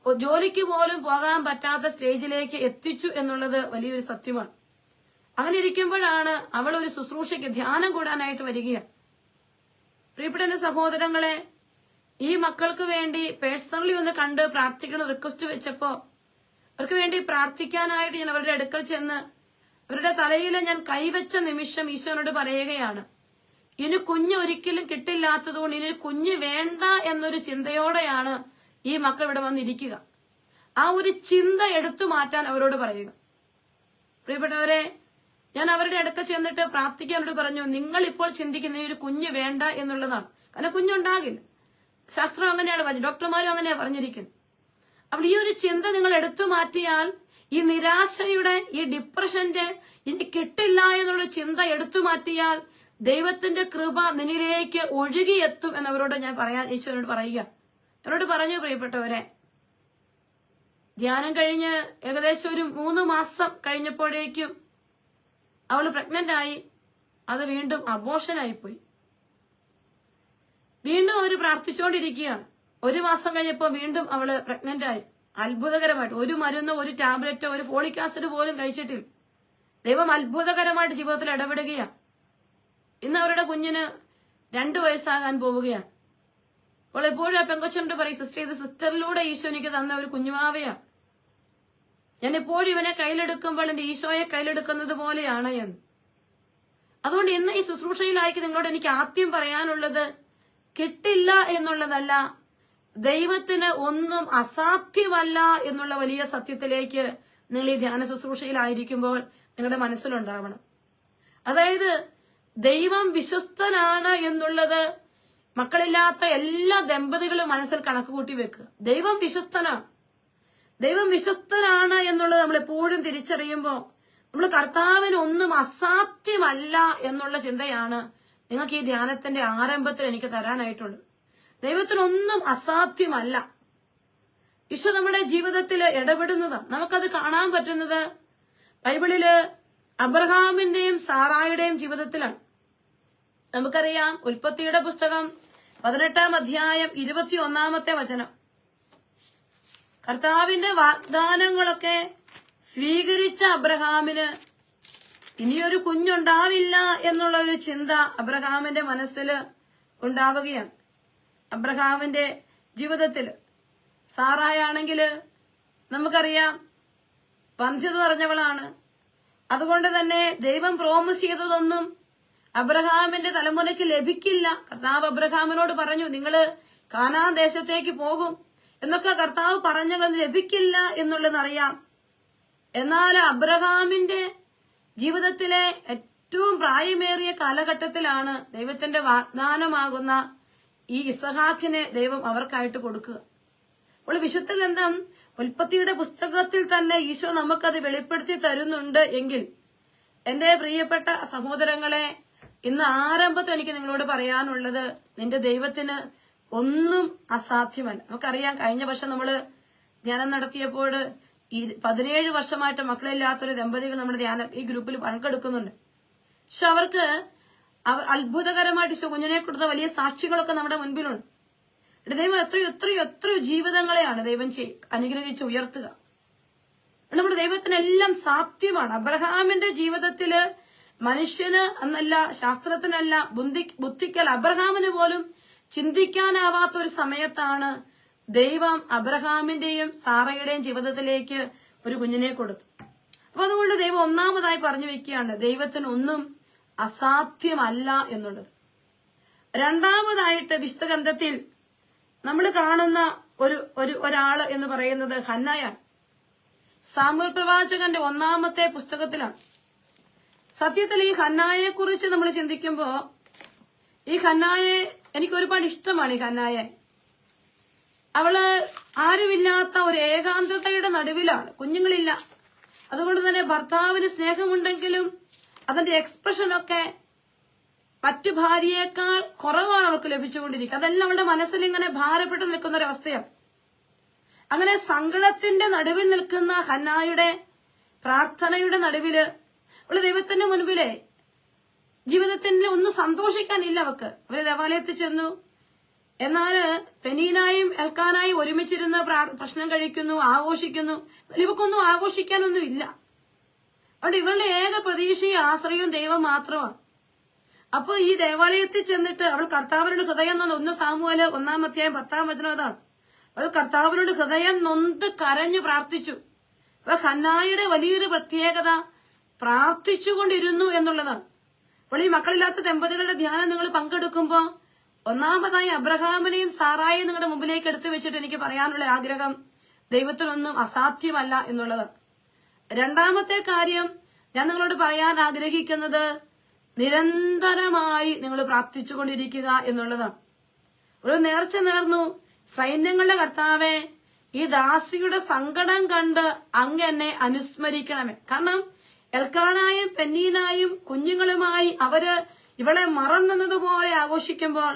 ജോലിക്ക് പോലും പോകാൻ പറ്റാത്ത സ്റ്റേജിലേക്ക് എത്തിച്ചു എന്നുള്ളത് വലിയൊരു സത്യമാണ്. അങ്ങനെ ഇരിക്കുമ്പോഴാണ് അവൾ ഒരു ശുശ്രൂഷയ്ക്ക് ധ്യാനം കൂടാനായിട്ട് വരികയാണ്. പ്രിയപ്പെട്ട സഹോദരങ്ങളെ, ഈ മക്കൾക്ക് വേണ്ടി പേഴ്സണലി ഒന്ന് കണ്ട് പ്രാർത്ഥിക്കണം റിക്വസ്റ്റ് വെച്ചപ്പോ അവർക്ക് വേണ്ടി പ്രാർത്ഥിക്കാനായിട്ട് ഞാൻ അവരുടെ അടുക്കൽ ചെന്ന് അവരുടെ തലയിൽ ഞാൻ കൈവച്ച നിമിഷം ഈശോനോട് പറയുകയാണ്, ഇനി കുഞ്ഞ് ഒരിക്കലും കിട്ടില്ലാത്തതുകൊണ്ട് ഇനി കുഞ്ഞ് വേണ്ട എന്നൊരു ചിന്തയോടെയാണ് ഈ മക്കൾ ഇവിടെ വന്നിരിക്കുക. ആ ഒരു ചിന്ത എടുത്തു മാറ്റാൻ അവരോട് പറയുക. പ്രിയപ്പെട്ടവരെ, ഞാൻ അവരുടെ അടുക്ക ചെന്നിട്ട് പ്രാർത്ഥിക്കാനോട് പറഞ്ഞു, നിങ്ങൾ ഇപ്പോൾ ചിന്തിക്കുന്ന ഒരു കുഞ്ഞ് വേണ്ട എന്നുള്ളതാണ്. കാരണം കുഞ്ഞുണ്ടാകില്ല. ശാസ്ത്രം അങ്ങനെയാണ് പറഞ്ഞു, ഡോക്ടർമാരും അങ്ങനെയാണ് പറഞ്ഞിരിക്കുന്നത്. അപ്പോൾ ഈ ഒരു ചിന്ത നിങ്ങൾ എടുത്തു മാറ്റിയാൽ, ഈ നിരാശയുടെ, ഈ ഡിപ്രഷന്റെ, ഇനി കിട്ടില്ല എന്നുള്ള ചിന്ത എടുത്തു മാറ്റിയാൽ ദൈവത്തിന്റെ കൃപ നിന്നിലേക്ക് ഒഴുകിയെത്തും എന്നവരോട് ഞാൻ ഈശോനോട് പറയുക. എന്നോട് പറഞ്ഞു, പ്രിയപ്പെട്ടവരെ, ധ്യാനം കഴിഞ്ഞ് ഏകദേശം ഒരു 3 മാസം കഴിഞ്ഞപ്പോഴേക്കും അവള് പ്രഗ്നന്റ് ആയി. അത് വീണ്ടും അബോർഷനായിപ്പോയി. വീണ്ടും അവര് പ്രാർത്ഥിച്ചുകൊണ്ടിരിക്കുകയാണ്. 1 മാസം കഴിഞ്ഞപ്പോൾ വീണ്ടും അവള് പ്രഗ്നന്റ് ആയി. അത്ഭുതകരമായിട്ട് ഒരു മരുന്നോ ഒരു ടാബ്ലറ്റോ ഒരു ഫോളിക് ആസിഡ് പോലും കഴിച്ചിട്ടില്ല. ദൈവം അത്ഭുതകരമായിട്ട് ജീവിതത്തിൽ ഇടപെടുകയാണ്. ഇന്ന് അവരുടെ കുഞ്ഞിന് 2 വയസ്സാകാൻ പോവുകയാണ്. അപ്പോൾ എപ്പോഴും ആ പെങ്കൊച്ചോട് പറയും, സിസ്റ്റർ, ഇത് സിസ്റ്ററിലൂടെ ഈശോ എനിക്ക് തന്ന ഒരു കുഞ്ഞുമാവയാണ്. ഞാൻ എപ്പോഴും ഇവനെ കയ്യിലെടുക്കുമ്പോൾ എന്റെ ഈശോയെ കയ്യിലെടുക്കുന്നത് പോലെയാണ് എന്ന്. അതുകൊണ്ട് ഇന്ന് ഈ ശുശ്രൂഷയിലായിരിക്കും നിങ്ങളോട് എനിക്ക് ആദ്യം പറയാനുള്ളത്, കിട്ടില്ല എന്നുള്ളതല്ല, ദൈവത്തിന് ഒന്നും അസാധ്യമല്ല എന്നുള്ള വലിയ സത്യത്തിലേക്ക് നിങ്ങൾ ഈ ധ്യാന ശുശ്രൂഷയിലായിരിക്കുമ്പോൾ നിങ്ങളുടെ മനസ്സിലുണ്ടാവണം. അതായത് ദൈവം വിശ്വസ്തനാണ് എന്നുള്ളത് മക്കളില്ലാത്ത എല്ലാ ദമ്പതികളും മനസ്സിൽ കണക്ക് കൂട്ടി വെക്കുക. ദൈവം വിശ്വസ്തനാണ്. ദൈവം വിശ്വസ്തനാണ് എന്നുള്ളത് നമ്മൾ എപ്പോഴും തിരിച്ചറിയുമ്പോൾ നമ്മൾ കർത്താവിന് ഒന്നും അസാധ്യമല്ല എന്നുള്ള ചിന്തയാണ് നിങ്ങൾക്ക് ഈ ധ്യാനത്തിന്റെ ആരംഭത്തിൽ എനിക്ക് തരാനായിട്ടുള്ളത്. ദൈവത്തിനൊന്നും അസാധ്യമല്ല. ഈശോ നമ്മുടെ ജീവിതത്തിൽ ഇടപെടുന്നതാണ്. നമുക്കത് കാണാൻ പറ്റുന്നത് ബൈബിളില് അബ്രഹാമിന്റെയും സാറായുടെയും ജീവിതത്തിലാണ്. നമുക്കറിയാം, ഉൽപ്പത്തിയുടെ പുസ്തകം 18-ാം അധ്യായം 21-ാമത്തെ വചനം. കർത്താവിന്റെ വാഗ്ദാനങ്ങളൊക്കെ സ്വീകരിച്ച അബ്രഹാമിന് ഇനിയൊരു കുഞ്ഞുണ്ടാവില്ല എന്നുള്ള ഒരു ചിന്ത അബ്രഹാമിന്റെ മനസ്സിൽ ഉണ്ടാവുകയാണ്. അബ്രഹാമിന്റെ ജീവിതത്തിൽ സാറായാണെങ്കിൽ നമുക്കറിയാം വന്ധ്യത നിറഞ്ഞവളാണ്. അതുകൊണ്ട് തന്നെ ദൈവം പ്രോമിസ് ചെയ്തതൊന്നും അബ്രഹാമിന്റെ തലമുറയ്ക്ക് ലഭിക്കില്ല. കർത്താവ് അബ്രഹാമിനോട് പറഞ്ഞു, നിങ്ങള് കാനാൻ ദേശത്തേക്ക് പോകും എന്നൊക്കെ കർത്താവ് പറഞ്ഞത് ലഭിക്കില്ല എന്നുള്ളതറിയാം. എന്നാൽ അബ്രഹാമിന്റെ ജീവിതത്തിലെ ഏറ്റവും പ്രായമേറിയ കാലഘട്ടത്തിലാണ് ദൈവത്തിന്റെ വാഗ്ദാനമാകുന്ന ഈ ഇസഹാക്കിനെ ദൈവം അവർക്കായിട്ട് കൊടുക്കുക. അപ്പോൾ വിശുദ്ധ ഗ്രന്ഥം ഉൽപ്പത്തിയുടെ പുസ്തകത്തിൽ തന്നെ ഈശോ നമുക്കത് വെളിപ്പെടുത്തി തരുന്നുണ്ട് എങ്കിൽ, എന്റെ പ്രിയപ്പെട്ട സഹോദരങ്ങളെ, ഇന്ന് ആരംഭത്തിൽ എനിക്ക് നിങ്ങളോട് പറയാനുള്ളത്, നിന്റെ ദൈവത്തിന് ഒന്നും അസാധ്യമല്ല. നമുക്കറിയാം, കഴിഞ്ഞ വർഷം നമ്മള് ധ്യാനം നടത്തിയപ്പോൾ 17 വർഷമായിട്ട് മക്കളില്ലാത്തൊരു ദമ്പതികൾ നമ്മുടെ ഈ ഗ്രൂപ്പിൽ പങ്കെടുക്കുന്നുണ്ട്. പക്ഷെ അവർക്ക് അത്ഭുതകരമായിട്ട് കുഞ്ഞിനെ കൊടുത്ത വലിയ സാക്ഷ്യങ്ങളൊക്കെ നമ്മുടെ മുൻപിലുണ്ട്. ദൈവം എത്രയോ ജീവിതങ്ങളെയാണ് ദൈവം അനുഗ്രഹിച്ച് ഉയർത്തുക. നമ്മുടെ ദൈവത്തിനെല്ലാം സാധ്യമാണ്. അബ്രഹാമിന്റെ ജീവിതത്തില് മനുഷ്യന് എന്നല്ല, ശാസ്ത്രത്തിനല്ല, ബുദ്ധിക്കല്ല, അബ്രഹാമിന് പോലും ചിന്തിക്കാനാവാത്ത ഒരു സമയത്താണ് ദൈവം അബ്രഹാമിന്റെയും സാറയുടെയും ജീവിതത്തിലേക്ക് ഒരു കുഞ്ഞിനെ കൊടുത്തു. അപ്പൊ അതുകൊണ്ട് ദൈവം ഒന്നാമതായി പറഞ്ഞു വെക്കുകയാണ്, ദൈവത്തിന് ഒന്നും അസാധ്യമല്ല എന്നുള്ളത്. രണ്ടാമതായിട്ട് വിശുദ്ധ ഗ്രന്ഥത്തിൽ നമ്മൾ കാണുന്ന ഒരാള് എന്ന് പറയുന്നത് ഹന്നയാണ്. സാമുവേൽ പ്രവാചകന്റെ 1-ാമത്തെ പുസ്തകത്തിലാണ്. സത്യത്തിൽ ഈ ഹന്നായെ കുറിച്ച് നമ്മൾ ചിന്തിക്കുമ്പോ, ഈ ഹന്നായെ എനിക്ക് ഒരുപാട് ഇഷ്ടമാണ്. ഈ ഹന്നായെ, അവള് ആരുമില്ലാത്ത ഒരു ഏകാന്തതയുടെ നടുവിലാണ്, കുഞ്ഞുങ്ങളില്ല. അതുകൊണ്ട് തന്നെ ഭർത്താവിന് സ്നേഹമുണ്ടെങ്കിലും അതിന്റെ എക്സ്പ്രഷനൊക്കെ മറ്റു ഭാര്യയേക്കാൾ കുറവാണ് അവൾക്ക് ലഭിച്ചുകൊണ്ടിരിക്കുക. അതെല്ലാം അവളുടെ മനസ്സിൽ ഇങ്ങനെ ഭാരപ്പെട്ട് നിൽക്കുന്ന ഒരവസ്ഥയാണ്. അങ്ങനെ സങ്കടത്തിന്റെ നടുവിൽ നിൽക്കുന്ന ഹന്നായുടെ പ്രാർത്ഥനയുടെ നടുവില് അവള് ദൈവത്തിന്റെ മുൻപിലെ ജീവിതത്തിൽ ഒന്നും സന്തോഷിക്കാനില്ല അവക്ക്. അവര് ദേവാലയത്തിൽ ചെന്നു. എന്നാല് പെനീനായും എൽക്കാനായും ഒരുമിച്ചിരുന്ന് ഭക്ഷണം കഴിക്കുന്നു, ആഘോഷിക്കുന്നു. ഇവക്കൊന്നും ആഘോഷിക്കാനൊന്നും ഇല്ല. അതുകൊണ്ട് ഇവളുടെ ഏക പ്രതീക്ഷയും ആശ്രയവും ദൈവം മാത്രമാണ്. അപ്പൊ ഈ ദേവാലയത്തിൽ ചെന്നിട്ട് അവൾ കർത്താവിനോട് ഹൃദയം നൊന്ന്, 1 സാമുവേൽ 1-ാം അധ്യായം 10-ാം വചനം അതാണ്. അവൾ കർത്താവിനോട് ഹൃദയം നൊന്ത് കരഞ്ഞു പ്രാർത്ഥിച്ചു. അപ്പൊ ഹന്നായുടെ വലിയൊരു പ്രത്യേകത പ്രാർത്ഥിച്ചുകൊണ്ടിരുന്നു എന്നുള്ളതാണ്. അപ്പോൾ ഈ മക്കളില്ലാത്ത ദമ്പതികളുടെ ധ്യാനം നിങ്ങൾ പങ്കെടുക്കുമ്പോ, ഒന്നാമതായി അബ്രഹാമിനെയും സാറായെയും നിങ്ങളുടെ മുമ്പിലേക്ക് എടുത്തു വെച്ചിട്ട് എനിക്ക് പറയാനുള്ള ആഗ്രഹം, ദൈവത്തിനൊന്നും അസാധ്യമല്ല എന്നുള്ളതാണ്. രണ്ടാമത്തെ കാര്യം ഞാൻ നിങ്ങളോട് പറയാൻ ആഗ്രഹിക്കുന്നത്, നിരന്തരമായി നിങ്ങൾ പ്രാർത്ഥിച്ചുകൊണ്ടിരിക്കുക എന്നുള്ളതാണ്. ഒരു നേർച്ച നേർന്നു, സൈന്യങ്ങളുടെ കർത്താവെ, ഈ ദാസിയുടെ സങ്കടം കണ്ട് അങ്ങ് എന്നെ അനുസ്മരിക്കണമേ. കാരണം എൽക്കാനായും പെന്നീനായും കുഞ്ഞുങ്ങളുമായി അവര് ഇവളെ മറന്നതുപോലെ ആഘോഷിക്കുമ്പോൾ,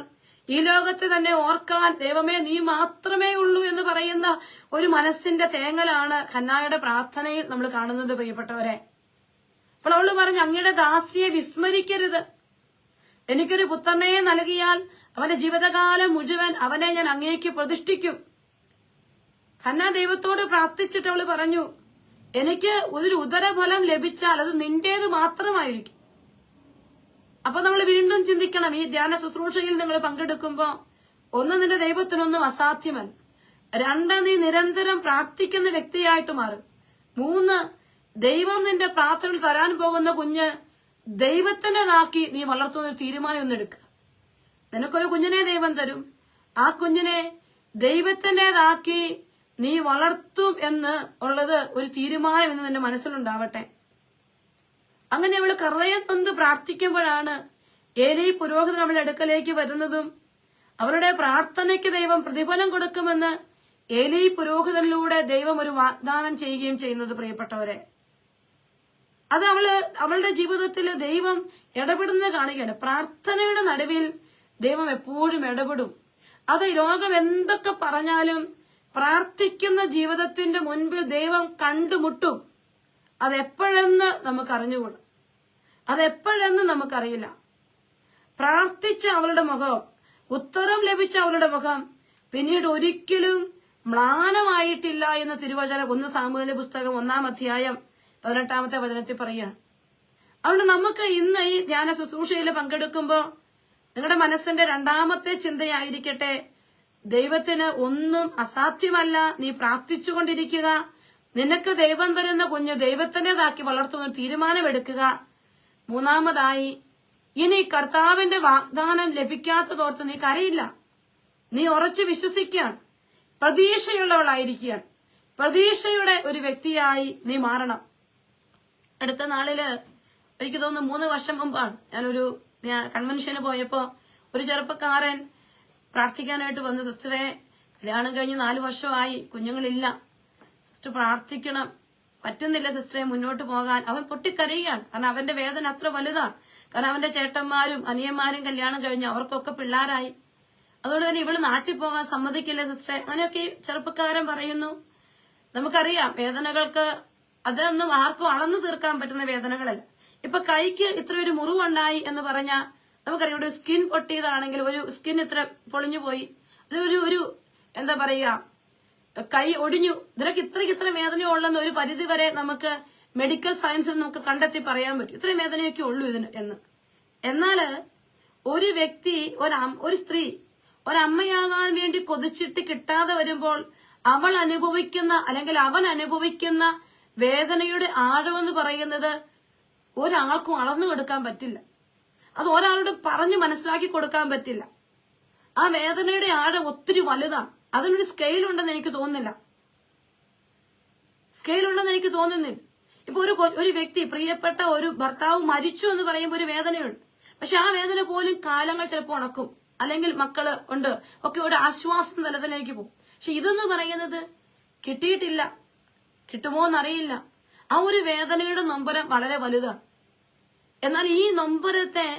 ഈ ലോകത്ത് തന്നെ ഓർക്കാൻ ദൈവമേ നീ മാത്രമേ ഉള്ളൂ എന്ന് പറയുന്ന ഒരു മനസ്സിന്റെ തേങ്ങലാണ് ഹന്നായുടെ പ്രാർത്ഥനയിൽ നമ്മൾ കാണുന്നത്. പ്രിയപ്പെട്ടവരെ, അപ്പോൾ അവള് പറഞ്ഞു, അങ്ങയുടെ ദാസിയെ വിസ്മരിക്കരുത്. എനിക്കൊരു പുത്രനെ നൽകിയാൽ അവന്റെ ജീവിതകാലം മുഴുവൻ അവനെ ഞാൻ അങ്ങേക്ക് പ്രതിഷ്ഠിക്കും. ഹന്ന ദൈവത്തോട് പ്രാർത്ഥിച്ചിട്ട് അവള് പറഞ്ഞു, എനിക്ക് ഒരു ഉദരഫലം ലഭിച്ചാൽ അത് നിന്റേത് മാത്രമായിരിക്കും. അപ്പൊ നമ്മൾ വീണ്ടും ചിന്തിക്കണം, ഈ ധ്യാന ശുശ്രൂഷയിൽ നിങ്ങൾ പങ്കെടുക്കുമ്പോ, 1, നിന്റെ ദൈവത്തിനൊന്നും അസാധ്യമല്ല. 2, നീ നിരന്തരം പ്രാർത്ഥിക്കുന്ന വ്യക്തിയായിട്ട് മാറും. 3, ദൈവം നിന്റെ പ്രാർത്ഥനയിൽ തരാൻ പോകുന്ന കുഞ്ഞ് ദൈവത്തിൻ്റെതാക്കി നീ വളർത്തുന്ന ഒരു തീരുമാനം ഒന്നെടുക്കുക. നിനക്കൊരു കുഞ്ഞിനെ ദൈവം തരും, ആ കുഞ്ഞിനെ ദൈവത്തിൻ്റെതാക്കി നീ വളർത്തും എന്ന് ഉള്ളത് ഒരു തീരുമാനം എന്ന് നിന്റെ മനസ്സിലുണ്ടാവട്ടെ. അങ്ങനെ അവള് ഹൃദയം നൊന്ത് പ്രാർത്ഥിക്കുമ്പോഴാണ് ഏലി പുരോഹിതൻ അവളുടെ അടുക്കലേക്ക് വരുന്നതും അവരുടെ പ്രാർത്ഥനയ്ക്ക് ദൈവം പ്രതിഫലം കൊടുക്കുമെന്ന് ഏലി പുരോഹിതനിലൂടെ ദൈവം ഒരു വാഗ്ദാനം ചെയ്യുകയും ചെയ്യുന്നത്. പ്രിയപ്പെട്ടവരെ, അത് അവളുടെ ജീവിതത്തിൽ ദൈവം ഇടപെടുന്നത് കാണുകയാണ്. പ്രാർത്ഥനയുടെ നടുവിൽ ദൈവം എപ്പോഴും ഇടപെടും. അത് ലോകം എന്തൊക്കെ പറഞ്ഞാലും പ്രാർത്ഥിക്കുന്ന ജീവിതത്തിന്റെ മുൻപിൽ ദൈവം കണ്ടുമുട്ടും. അതെപ്പോഴെന്ന് നമുക്കറിഞ്ഞുകൂടും, അതെപ്പോഴെന്ന് നമുക്കറിയില്ല. പ്രാർത്ഥിച്ച അവളുടെ മുഖം, ഉത്തരം ലഭിച്ച അവളുടെ മുഖം പിന്നീട് ഒരിക്കലും മ്ലാനമായിട്ടില്ല എന്ന് തിരുവചനം 1 സാമുവേലിന്റെ പുസ്തകം 1-ാം അധ്യായം 18-ാമത്തെ വചനത്തിൽ പറയുകയാണ്. അതുകൊണ്ട് നമുക്ക് ഇന്ന് ഈ ധ്യാന ശുശ്രൂഷയിൽ പങ്കെടുക്കുമ്പോ നിങ്ങളുടെ മനസ്സിന്റെ 2-ാമത്തെ ചിന്തയായിരിക്കട്ടെ, ദൈവത്തിന് ഒന്നും അസാധ്യമല്ല. നീ പ്രാർത്ഥിച്ചുകൊണ്ടിരിക്കുക. നിനക്ക് ദൈവം തരുന്ന കുഞ്ഞ് ദൈവത്തിൻ്റെതാക്കി വളർത്തുന്ന ഒരു തീരുമാനമെടുക്കുക. 3-ാമതായി, ഇനി കർത്താവിന്റെ വാഗ്ദാനം ലഭിക്കാത്തതോർത്ത് നീ കരയില്ല. നീ ഉറച്ചു വിശ്വസിക്കുകയാണ്, പ്രതീക്ഷയുള്ളവളായിരിക്കുകയാണ്. പ്രതീക്ഷയുടെ ഒരു വ്യക്തിയായി നീ മാറണം. അടുത്ത നാളില് എനിക്ക് തോന്നുന്നു 3 വർഷം മുമ്പാണ് ഞാനൊരു കൺവെൻഷന് പോയപ്പോ ഒരു ചെറുപ്പക്കാരൻ പ്രാർത്ഥിക്കാനായിട്ട് വന്നു. സിസ്റ്ററെ, കല്യാണം കഴിഞ്ഞ് 4 വർഷമായി, കുഞ്ഞുങ്ങളില്ല, സിസ്റ്റർ പ്രാർത്ഥിക്കണം, പറ്റുന്നില്ല സിസ്റ്ററെ മുന്നോട്ട് പോകാൻ. അവൻ പൊട്ടിക്കരയുകയാണ്. കാരണം അവന്റെ വേദന അത്ര വലുതാണ്. കാരണം അവന്റെ ചേട്ടന്മാരും അനിയന്മാരും കല്യാണം കഴിഞ്ഞു, അവർക്കൊക്കെ പിള്ളേരായി. അതുകൊണ്ട് തന്നെ ഇവള് നാട്ടിൽ പോകാൻ സമ്മതിക്കില്ല സിസ്റ്ററെ. അങ്ങനെയൊക്കെ ചെറുപ്പക്കാരൻ പറയുന്നു. നമുക്കറിയാം, വേദനകൾക്ക് അതൊന്നും ആർക്കും അളന്നു തീർക്കാൻ പറ്റുന്ന വേദനകളല്ല. ഇപ്പൊ കൈക്ക് ഇത്ര ഒരു മുറിവുണ്ടായി എന്ന് പറഞ്ഞാൽ നമുക്കറിയാം, ഒരു സ്കിൻ പൊട്ടിയതാണെങ്കിൽ ഒരു സ്കിൻ ഇത്ര പൊളിഞ്ഞു പോയി, ഒരു എന്താ പറയുക, കൈ ഒടിഞ്ഞു, ഇതിനൊക്കെ ഇത്ര വേദനയുള്ളെന്ന് ഒരു പരിധി വരെ നമുക്ക് മെഡിക്കൽ സയൻസിൽ നമുക്ക് കണ്ടെത്തി പറയാൻ പറ്റും. ഇത്രയും വേദനയൊക്കെ ഉള്ളൂ ഇതിന് എന്ന്. എന്നാല് ഒരു വ്യക്തി, ഒരു സ്ത്രീ ഒരമ്മയാകാൻ വേണ്ടി കൊതിച്ചിട്ട് കിട്ടാതെ വരുമ്പോൾ അവൾ അനുഭവിക്കുന്ന അല്ലെങ്കിൽ അവൻ അനുഭവിക്കുന്ന വേദനയുടെ ആഴമെന്ന് പറയുന്നത് ഒരാൾക്കും അളന്നു കൊടുക്കാൻ പറ്റില്ല. അത് ഒരാളോടും പറഞ്ഞു മനസ്സിലാക്കി കൊടുക്കാൻ പറ്റില്ല. ആ വേദനയുടെ ആഴം ഒത്തിരി വലുതാണ്. അതിനൊരു സ്കെയിൽ ഉണ്ടെന്ന് എനിക്ക് തോന്നുന്നില്ല. ഇപ്പൊ ഒരു വ്യക്തി, പ്രിയപ്പെട്ട ഒരു ഭർത്താവ് മരിച്ചു എന്ന് പറയുമ്പോൾ ഒരു വേദനയുണ്ട്. പക്ഷെ ആ വേദന പോലും കാലങ്ങൾ ചിലപ്പോൾ ഉണക്കും, അല്ലെങ്കിൽ മക്കള് ഉണ്ട് ഒക്കെ ഒരു ആശ്വാസം തലത്തിലേക്ക് പോകും. പക്ഷെ ഇതെന്ന് പറയുന്നത് കിട്ടിയിട്ടില്ല, കിട്ടുമോ എന്നറിയില്ല. ആ ഒരു വേദനയുടെ നൊമ്പരം വളരെ വലുതാണ്. എന്നാൽ ഈ നൊമ്പരത്തെ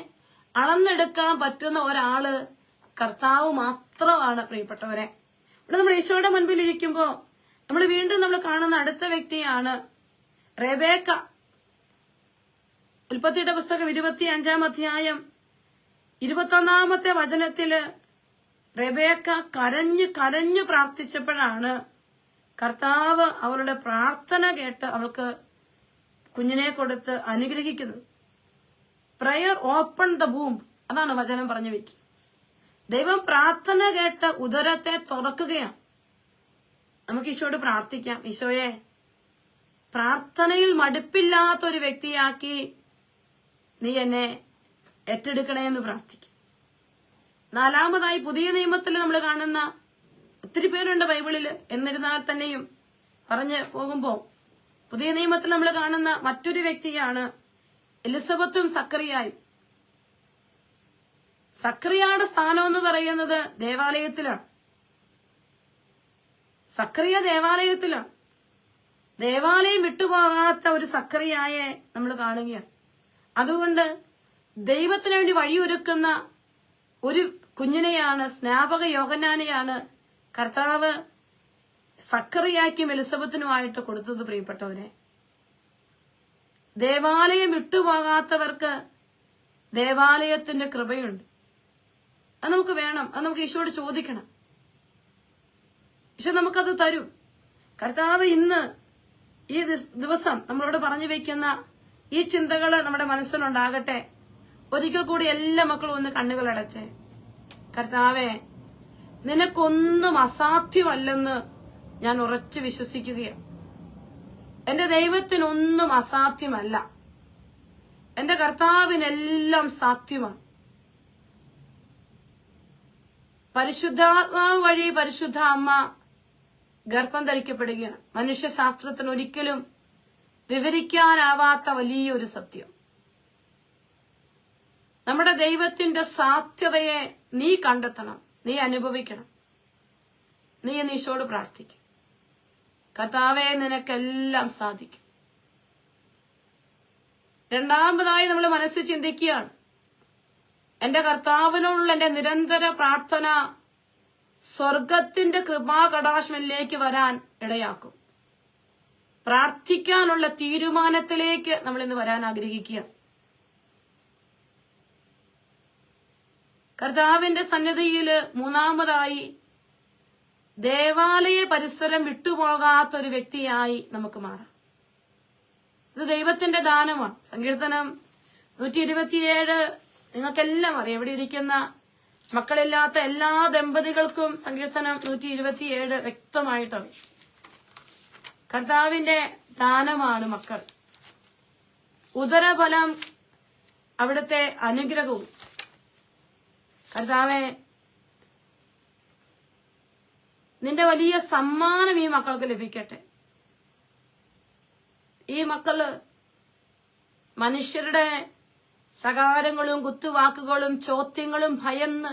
അളന്നെടുക്കാൻ പറ്റുന്ന ഒരാള് കർത്താവ് മാത്രമാണ് പ്രിയപ്പെട്ടവരെ. ഇവിടെ നമ്മൾ ഈശോയുടെ മുൻപിൽ ഇരിക്കുമ്പോ നമ്മൾ കാണുന്ന അടുത്ത വ്യക്തിയാണ് റെബേക്ക. ഉൽപ്പത്തിയുടെ പുസ്തകം 25-ാം അധ്യായം 21-ാമത്തെ വചനത്തില് റെബേക്ക കരഞ്ഞു പ്രാർത്ഥിച്ചപ്പോഴാണ് കർത്താവ് അവളുടെ പ്രാർത്ഥന കേട്ട് അവൾക്ക് കുഞ്ഞിനെ കൊടുത്ത് അനുഗ്രഹിക്കുന്നത്. പ്രയർ ഓപ്പൺ ദ വൂംബ്, അതാണ് വചനം പറഞ്ഞു വെക്കുക. ദൈവം പ്രാർത്ഥന കേട്ട് ഉദരത്തെ തുറക്കുകയാണ്. നമുക്ക് ഈശോയോട് പ്രാർത്ഥിക്കാം, ഈശോയെ പ്രാർത്ഥനയിൽ മടുപ്പില്ലാത്തൊരു വ്യക്തിയാക്കി നീ എന്നെ ഏറ്റെടുക്കണേ എന്ന് പ്രാർത്ഥിക്കും. നാലാമതായി, പുതിയ നിയമത്തിൽ നമ്മൾ കാണുന്ന ഒത്തിരി പേരുണ്ട് ബൈബിളിൽ. എന്നിരുന്നാൽ തന്നെയും പറഞ്ഞു പോകുമ്പോ പുതിയ നിയമത്തിൽ നമ്മൾ കാണുന്ന മറ്റൊരു വ്യക്തിയാണ് എലിസബത്തും സക്കറിയായും. സക്കറിയയുടെ സ്ഥാനം എന്ന് പറയുന്നത് ദേവാലയത്തിലാണ്. സക്കറിയ ദേവാലയത്തിലാണ്. ദേവാലയം വിട്ടുപോകാത്ത ഒരു സക്കറിയായെ നമ്മൾ കാണുകയാണ്. അതുകൊണ്ട് ദൈവത്തിന് വേണ്ടി വഴിയൊരുക്കുന്ന ഒരു കുഞ്ഞിനെയാണ്, സ്നാപക യോഹന്നാനെയാണ് കർത്താവ് സക്കറിയാക്കും എലിസബത്തിനുമായിട്ട് കൊടുത്തത്. പ്രിയപ്പെട്ടവരെ, ദേവാലയം വിട്ടുപോകാത്തവർക്ക് ദേവാലയത്തിന്റെ കൃപയുണ്ട്. അത് നമുക്ക് വേണം, അത് നമുക്ക് ഈശോയോട് ചോദിക്കണം. ഈശോ നമുക്കത് തരും. കർത്താവ് ഇന്ന് ഈ ദിവസം നമ്മളോട് പറഞ്ഞു വെക്കുന്ന ഈ ചിന്തകള് നമ്മുടെ മനസ്സിലുണ്ടാകട്ടെ. ഒരിക്കൽ കൂടി എല്ലാ മക്കളും ഒന്ന് കണ്ണുകളടച്ചേ. കർത്താവെ, നിനക്കൊന്നും അസാധ്യമല്ലെന്ന് ഞാൻ ഉറച്ചു വിശ്വസിക്കുകയാണ്. എന്റെ ദൈവത്തിനൊന്നും അസാധ്യമല്ല. എന്റെ കർത്താവിനെല്ലാം സാധ്യമാണ്. പരിശുദ്ധാത്മാവ് വഴി പരിശുദ്ധ അമ്മ ഗർഭം ധരിക്കപ്പെടുകയാണ്. മനുഷ്യശാസ്ത്രത്തിന് ഒരിക്കലും വിവരിക്കാനാവാത്ത വലിയൊരു സത്യം. നമ്മുടെ ദൈവത്തിന്റെ സാധ്യതയെ നീ കണ്ടെത്തണം, നീ അനുഭവിക്കണം. നീ ഈശോയോട് പ്രാർത്ഥിക്കും, കർത്താവെ നിനക്കെല്ലാം സാധിക്കും. രണ്ടാമതായി നമ്മൾ മനസ്സിൽ ചിന്തിക്കുകയാണ്, എന്റെ കർത്താവിനോടുള്ള എന്റെ നിരന്തര പ്രാർത്ഥന സ്വർഗത്തിന്റെ കൃപാകടാശമിലേക്ക് വരാൻ ഇടയാക്കും. പ്രാർത്ഥിക്കാനുള്ള തീരുമാനത്തിലേക്ക് നമ്മൾ ഇന്ന് വരാൻ ആഗ്രഹിക്കുക. കർത്താവിന്റെ സന്നിധിയില് മൂന്നാമതായി ദേവാലയ പരിസരം വിട്ടുപോകാത്തൊരു വ്യക്തിയായി നമുക്ക് മാറാം. ഇത് ദൈവത്തിന്റെ ദാനമാണ്. സങ്കീർത്തനം 127 നിങ്ങൾക്കെല്ലാം അറിയാം. ഇവിടെ ഇരിക്കുന്ന മക്കളില്ലാത്ത എല്ലാ ദമ്പതികൾക്കും സങ്കീർത്തനം 127 വ്യക്തമായിട്ടറിയാം. കർത്താവിന്റെ ദാനമാണ് മക്കൾ. ഉദരഫലം അവിടുത്തെ അനുഗ്രഹവും. കർത്താവെ, നിന്റെ വലിയ സമ്മാനം ഈ മക്കൾക്ക് ലഭിക്കട്ടെ. ഈ മക്കള് മനുഷ്യരുടെ ശകാരങ്ങളും കുത്തുവാക്കുകളും ചോദ്യങ്ങളും ഭയന്ന്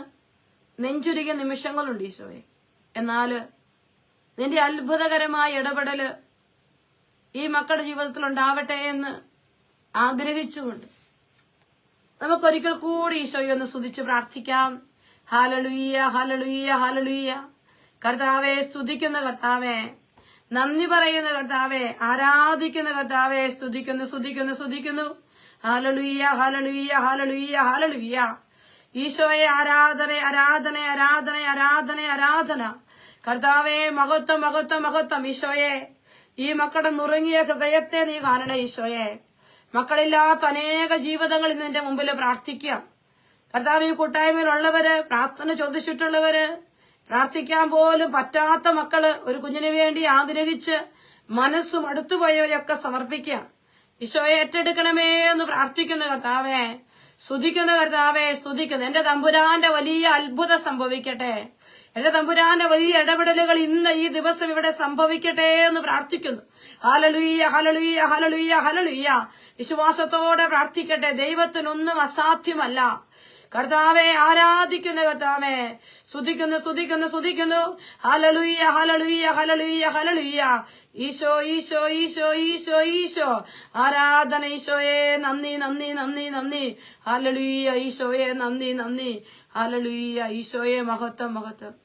നെഞ്ചുരുകിയ നിമിഷങ്ങളുണ്ട് ഈശോയെ. എന്നാല് നിന്റെ അത്ഭുതകരമായ ഇടപെടല് ഈ മക്കളുടെ ജീവിതത്തിൽ ഉണ്ടാവട്ടെ എന്ന് ആഗ്രഹിച്ചുകൊണ്ട് നമുക്കൊരിക്കൽ കൂടി ഈശോയെ ഒന്ന് സ്തുതിച്ച് പ്രാർത്ഥിക്കാം. ഹല്ലേലൂയ, ഹല്ലേലൂയ, ഹല്ലേലൂയ. കർത്താവെ സ്തുതിക്കുന്ന കർത്താവെ, നന്ദി പറയുന്ന കർത്താവെ, ആരാധിക്കുന്ന കർത്താവെ, സ്തുതിക്കുന്നു. ഹല്ലേലൂയ, ഹല്ലേലൂയ, ഹല്ലേലൂയ, ഹല്ലേലൂയ. ഈശോയെ ആരാധന. കർത്താവെ മഹത്വം. ഈശോയെ, ഈ മക്കളുടെ നുറുങ്ങിയ ഹൃദയത്തെ നീ കാണണേ ഈശോയെ. മക്കളില്ലാത്ത അനേക ജീവിതങ്ങൾ ഇന്ന് നിന്റെ മുമ്പിൽ പ്രാർത്ഥിക്കാം. കർത്താവ്, ഈ കൂട്ടായ്മയിലുള്ളവര്, പ്രാർത്ഥന ചോദിച്ചിട്ടുള്ളവര്, പ്രാർത്ഥിക്കാൻ പോലും പറ്റാത്ത മക്കള്, ഒരു കുഞ്ഞിനു വേണ്ടി ആഗ്രഹിച്ച് മനസ്സും അടുത്തുപോയവരെയൊക്കെ സമർപ്പിക്കാം. ഈശോയെ ഏറ്റെടുക്കണമേ എന്ന് പ്രാർത്ഥിക്കുന്ന കർത്താവെ, സ്തുതിക്കുന്ന കർത്താവെ, സ്തുതിക്കുന്നു. എന്റെ തമ്പുരാന്റെ വലിയ അത്ഭുതം സംഭവിക്കട്ടെ. എന്റെ തമ്പുരാന്റെ വലിയ ഇടപെടലുകൾ ഇന്ന് ഈ ദിവസം ഇവിടെ സംഭവിക്കട്ടെ എന്ന് പ്രാർത്ഥിക്കുന്നു. ഹല്ലേലൂയ, ഹല്ലേലൂയ, ഹല്ലേലൂയ, ഹല്ലേലൂയ. വിശ്വാസത്തോടെ പ്രാർത്ഥിക്കട്ടെ. ദൈവത്തിനൊന്നും അസാധ്യമല്ല. കർത്താവെ ആരാധിക്കുന്ന കർത്താവെ, സ്തുതിക്കുന്നു, സ്തുതിക്കുന്നു, സ്തുതിക്കുന്നു. ഹല്ലേലൂയ, ഹല്ലേലൂയ, ഹല്ലേലൂയ, ഹല്ലേലൂയ. ഈശോ, ഈശോ, ഈശോ, ഈശോ, ഈശോ. ആരാധന ഈശോയെ, നന്ദി, നന്ദി, നന്ദി, നന്ദി. ഹല്ലേലൂയ, ഈശോയെ, നന്ദി, നന്ദി. ഹല്ലേലൂയ, ഈശോയെ, മഹത്വം, മഹത്വം.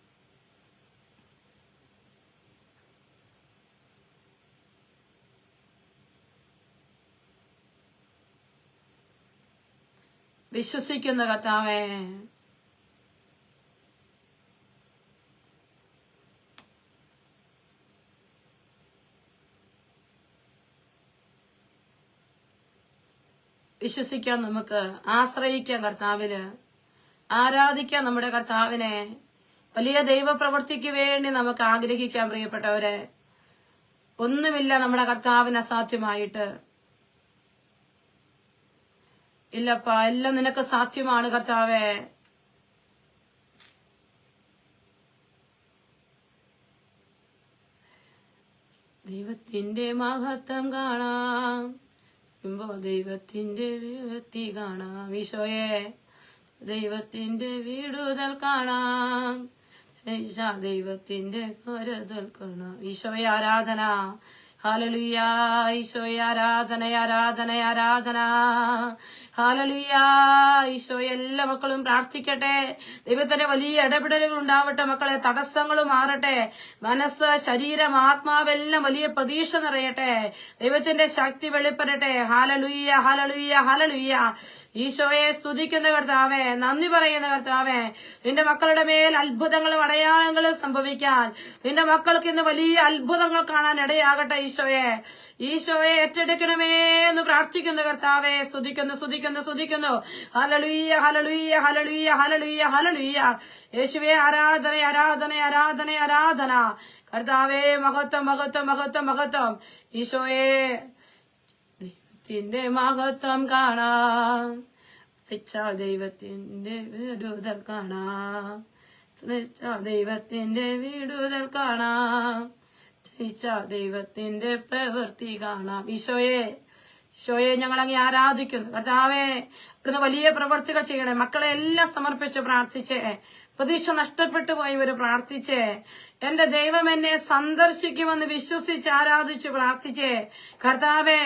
വിശ്വസിക്കുന്ന കർത്താവേ, വിശ്വസിക്കാൻ, നമുക്ക് ആശ്രയിക്കാം കർത്താവിന്, ആരാധിക്കാം നമ്മുടെ കർത്താവിനെ. വലിയ ദൈവപ്രവൃത്തിക്ക് വേണ്ടി നമുക്ക് ആഗ്രഹിക്കാം പ്രിയപ്പെട്ടവരെ. ഒന്നുമില്ല നമ്മുടെ കർത്താവിന് അസാധ്യമായിട്ട്. ഇല്ലപ്പാ, എല്ലാം നിനക്ക് സാധ്യമാണ് കർത്താവേ. ദൈവത്തിന്റെ മഹത്വം കാണാം, ദൈവത്തിന്റെ വ്യക്തി കാണാം. ഈശോയെ, ദൈവത്തിന്റെ വിടുതൽ കാണാം, ദൈവത്തിന്റെ കരുതൽ കാണാം. ഈശോയെ ആരാധന. ഹല്ലേലൂയ, ഈശോയെ ആരാധന, ആരാധന, ആരാധന. ഹല്ലേലൂയ, ഈശോയെ. എല്ലാ മക്കളും പ്രാർത്ഥിക്കട്ടെ. ദൈവത്തിന്റെ വലിയ ഇടപെടലുകൾ ഉണ്ടാവട്ടെ മക്കളെ. തടസ്സങ്ങൾ മാറട്ടെ. മനസ്സ്, ശരീരം, ആത്മാവെല്ലാം വലിയ പ്രതീക്ഷ നിറയട്ടെ. ദൈവത്തിന്റെ ശക്തി വെളിപ്പെടട്ടെ. ഹല്ലേലൂയ, ഹല്ലേലൂയ, ഹല്ലേലൂയ. ഈശോയെ സ്തുതിക്കുന്ന കർത്താവേ, നന്ദി പറയുന്ന കർത്താവേ, നിന്റെ മക്കളുടെ മേൽ അത്ഭുതങ്ങളും അടയാളങ്ങളും സംഭവിക്കാൻ, നിന്റെ മക്കൾക്ക് ഇന്ന് വലിയ അത്ഭുതങ്ങൾ കാണാൻ ഇടയാകട്ടെ. ഈശോയെ, ഈശോയെ ഏറ്റെടുക്കണമേ എന്ന് പ്രാർത്ഥിക്കുന്നു കർത്താവേ. സ്തുതിക്കുന്നു, സ്തുതിക്കുന്നു, സ്തുതിക്കുന്നു. ഹല്ലേലൂയ, ഹല്ലേലൂയ, ഹല്ലേലൂയ, ഹല്ലേലൂയ, ഹല്ലേലൂയ. യേശുവേ ആരാധന, ആരാധന, ആരാധന, ആരാധന. കർത്താവേ മഹത്വം, മഹത്വം, മഹത്വം, മഹത്വം. ഈശോയെ, ദൈവത്തിന്റെ മഹത്വം കാണാം, ദൈവത്തിന്റെ വിടുതൽ കാണാം, ദൈവത്തിന്റെ വിടുതൽ കാണാം, ദൈവത്തിന്റെ പ്രവൃത്തി കാണാം. ഈശോയെ, ഈശോയെ ഞങ്ങൾ അങ്ങ് ആരാധിക്കുന്നു കർത്താവേ. ഇവിടുന്ന് വലിയ പ്രവൃത്തികൾ ചെയ്യണേ. മക്കളെ എല്ലാം സമർപ്പിച്ച് പ്രാർത്ഥിച്ചേ. പ്രതീക്ഷ നഷ്ടപ്പെട്ടു പോയവര് പ്രാർത്ഥിച്ചേ. എന്റെ ദൈവം എന്നെ സന്ദർശിക്കുമെന്ന് വിശ്വസിച്ച് ആരാധിച്ചു പ്രാർത്ഥിച്ചേ. കർത്താവേ,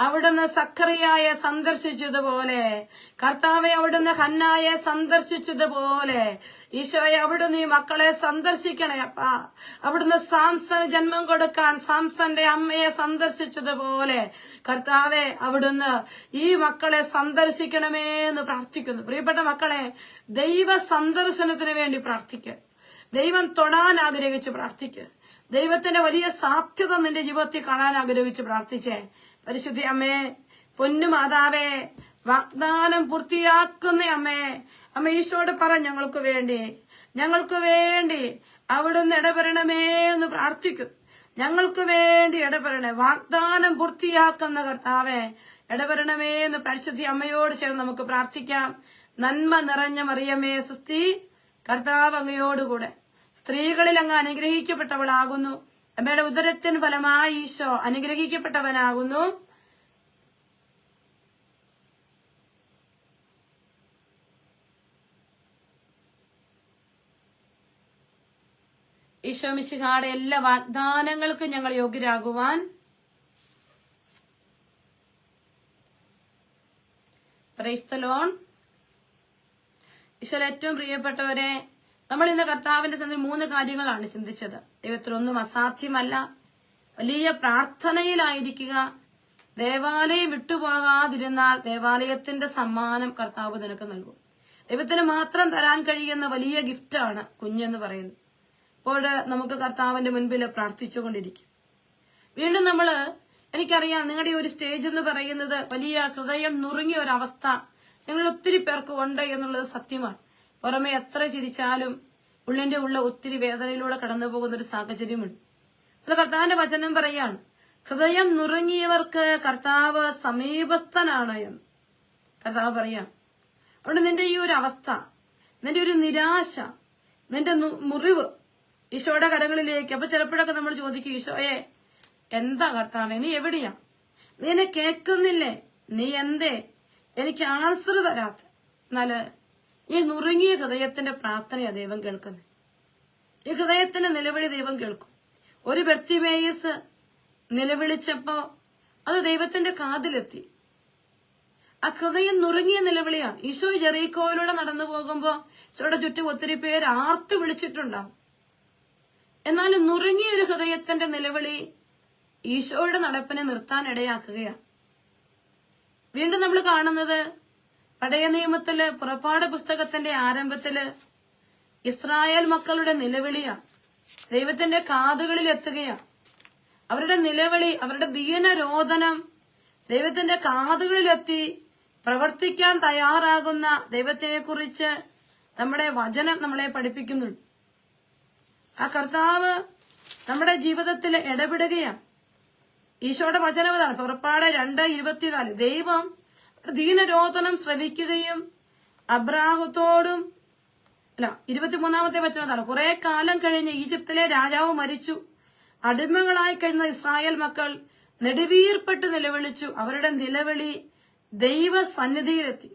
അവിടുന്ന് സക്കറിയായെ സന്ദർശിച്ചതുപോലെ, കർത്താവെ അവിടുന്ന് ഹന്നായെ സന്ദർശിച്ചതുപോലെ, ഈശോയെ അവിടുന്ന് ഈ മക്കളെ സന്ദർശിക്കണേ അപ്പാ. അവിടുന്ന് സാംസന് ജന്മം കൊടുക്കാൻ സാംസന്റെ അമ്മയെ സന്ദർശിച്ചതുപോലെ കർത്താവെ അവിടുന്ന് ഈ മക്കളെ സന്ദർശിക്കണമേ എന്ന് പ്രാർത്ഥിക്കുന്നു. പ്രിയപ്പെട്ട മക്കളെ, ദൈവ സന്ദർശനത്തിന് വേണ്ടി പ്രാർത്ഥിക്കുക. ദൈവം തൊടാൻ ആഗ്രഹിച്ച് പ്രാർത്ഥിക്കുക. ദൈവത്തിന്റെ വലിയ സാധ്യത നിന്റെ ജീവിതത്തിൽ കാണാൻ ആഗ്രഹിച്ച് പ്രാർത്ഥിച്ചേ. പരിശുദ്ധി അമ്മേ, പൊന്നു മാതാവേ, വാഗ്ദാനം പൂർത്തിയാക്കുന്ന അമ്മേ, അമ്മ ഈശോട് പറ ഞങ്ങൾക്ക് വേണ്ടി, ഞങ്ങൾക്ക് വേണ്ടി അവിടുന്ന് ഇടപെടണമേ എന്ന് പ്രാർത്ഥിക്കും. ഞങ്ങൾക്ക് വേണ്ടി ഇടപെടണേ. വാഗ്ദാനം പൂർത്തിയാക്കുന്ന കർത്താവേ ഇടപെടണമേ എന്ന് പരിശുദ്ധി അമ്മയോട് ചേർന്ന് നമുക്ക് പ്രാർത്ഥിക്കാം. നന്മ നിറഞ്ഞ മറിയമേ സുസ്തി, കർത്താവ് അങ്ങയോടുകൂടെ സ്ത്രീകളിൽ അങ്ങ് അനുഗ്രഹിക്കപ്പെട്ടവളാകുന്നു. അമ്മയുടെ ഉദരത്തിന് ഫലമായി ഈശോ അനുഗ്രഹിക്കപ്പെട്ടവനാകുന്നു. ഈശോ മിശിഹായുടെ എല്ലാ വാഗ്ദാനങ്ങൾക്കും ഞങ്ങൾ യോഗ്യരാകുവാൻ പ്രൈസ് ദി ലോർഡ്. ഈശോയുടെ ഏറ്റവും പ്രിയപ്പെട്ടവരെ, നമ്മൾ ഇന്ന് കർത്താവിന്റെ സന്നിധിയിൽ 3 കാര്യങ്ങളാണ് ചിന്തിച്ചത്. ദൈവത്തിനൊന്നും അസാധ്യമല്ല. വലിയ പ്രാർത്ഥനയിലായിരിക്കുക. ദേവാലയം വിട്ടുപോകാതിരുന്നാൽ ദേവാലയത്തിന്റെ സമ്മാനം കർത്താവ് നിനക്ക് നൽകും. ദൈവത്തിന് മാത്രം തരാൻ കഴിയുന്ന വലിയ ഗിഫ്റ്റാണ് കുഞ്ഞെന്ന് പറയുന്നത്. അപ്പോൾ നമുക്ക് കർത്താവിന്റെ മുൻപിൽ പ്രാർത്ഥിച്ചുകൊണ്ടിരിക്കും. വീണ്ടും എനിക്കറിയാം നിങ്ങളുടെ ഒരു സ്റ്റേജ് എന്ന് പറയുന്നത് വലിയ ഹൃദയം നുറുങ്ങിയ ഒരവസ്ഥ നിങ്ങൾ ഒത്തിരി പേർക്ക് ഉണ്ട് എന്നുള്ളത് സത്യമാണ്. പുറമെ എത്ര ചിരിച്ചാലും ഉള്ളിന്റെ ഉള്ള ഒത്തിരി വേദനയിലൂടെ കടന്നു പോകുന്ന ഒരു സാഹചര്യമുണ്ട്. അത് കർത്താവിന്റെ വചനം പറയാണ്, ഹൃദയം നുറുങ്ങിയവർക്ക് കർത്താവ് സമീപസ്ഥനാണ് എന്ന് കർത്താവ് പറയാം. അതുകൊണ്ട് നിന്റെ ഈ ഒരു അവസ്ഥ, നിന്റെ ഒരു നിരാശ, നിന്റെ മുറിവ് ഈശോയുടെ കരങ്ങളിലേക്ക്. അപ്പൊ ചിലപ്പോഴൊക്കെ നമ്മൾ ചോദിക്കും, ഈശോയെ എന്താ കർത്താവേ, നീ എവിടെയാ? നീ എന്നെ കേൾക്കുന്നില്ലേ? നീ എന്തേ എനിക്ക് ആൻസർ തരാത്ത? എന്നാല് ഈ നുറുങ്ങിയ ഹൃദയത്തിന്റെ പ്രാർത്ഥനയാ ദൈവം കേൾക്കുന്നത്. ഈ ഹൃദയത്തിന്റെ നിലവിളി ദൈവം കേൾക്കും. ഒരു ബർത്തിമേയുസ് നിലവിളിച്ചപ്പോ അത് ദൈവത്തിന്റെ കാതിലെത്തി. ആ ഹൃദയം നുറുങ്ങിയ നിലവിളിയാണ്. ഈശോ ജെറീക്കോയിലൂടെ നടന്നു പോകുമ്പോ ഈശോയുടെ ചുറ്റും ഒത്തിരി പേര് ആർത്ത് വിളിച്ചിട്ടുണ്ടാവും. എന്നാലും നുറുങ്ങിയ ഒരു ഹൃദയത്തിന്റെ നിലവിളി ഈശോയുടെ നടപ്പിനെ നിർത്താൻ ഇടയാക്കുകയാണ്. വീണ്ടും നമ്മൾ കാണുന്നത് പഴയ നിയമത്തില് പുറപ്പാട് പുസ്തകത്തിന്റെ ആരംഭത്തില് ഇസ്രായേൽ മക്കളുടെ നിലവിളിയാണ്. ദൈവത്തിന്റെ കാതുകളിൽ എത്തുകയാണ്. അവരുടെ നിലവിളി, അവരുടെ ദീനരോധനം ദൈവത്തിന്റെ കാതുകളിലെത്തി പ്രവർത്തിക്കാൻ തയ്യാറാകുന്ന ദൈവത്തെ കുറിച്ച് നമ്മുടെ വചനം നമ്മളെ പഠിപ്പിക്കുന്നുണ്ട്. ആ കർത്താവ് നമ്മുടെ ജീവിതത്തിൽ ഇടപെടുകയാണ്. ഈശോയുടെ വചനവതാണ് പുറപ്പാട് 2:24. ദൈവം ദീനരോധനം ശ്രവിക്കുകയും അബ്രാഹത്തോടും 23-ാമത്തെ വചനമാണ്. കുറെ കാലം കഴിഞ്ഞ് ഈജിപ്തിലെ രാജാവ് മരിച്ചു. അടിമകളായി കഴിയുന്ന ഇസ്രായേൽ മക്കൾ നെടുവീർപ്പെട്ട് നിലവിളിച്ചു. അവരുടെ നിലവിളി ദൈവസന്നിധിയിലെത്തി.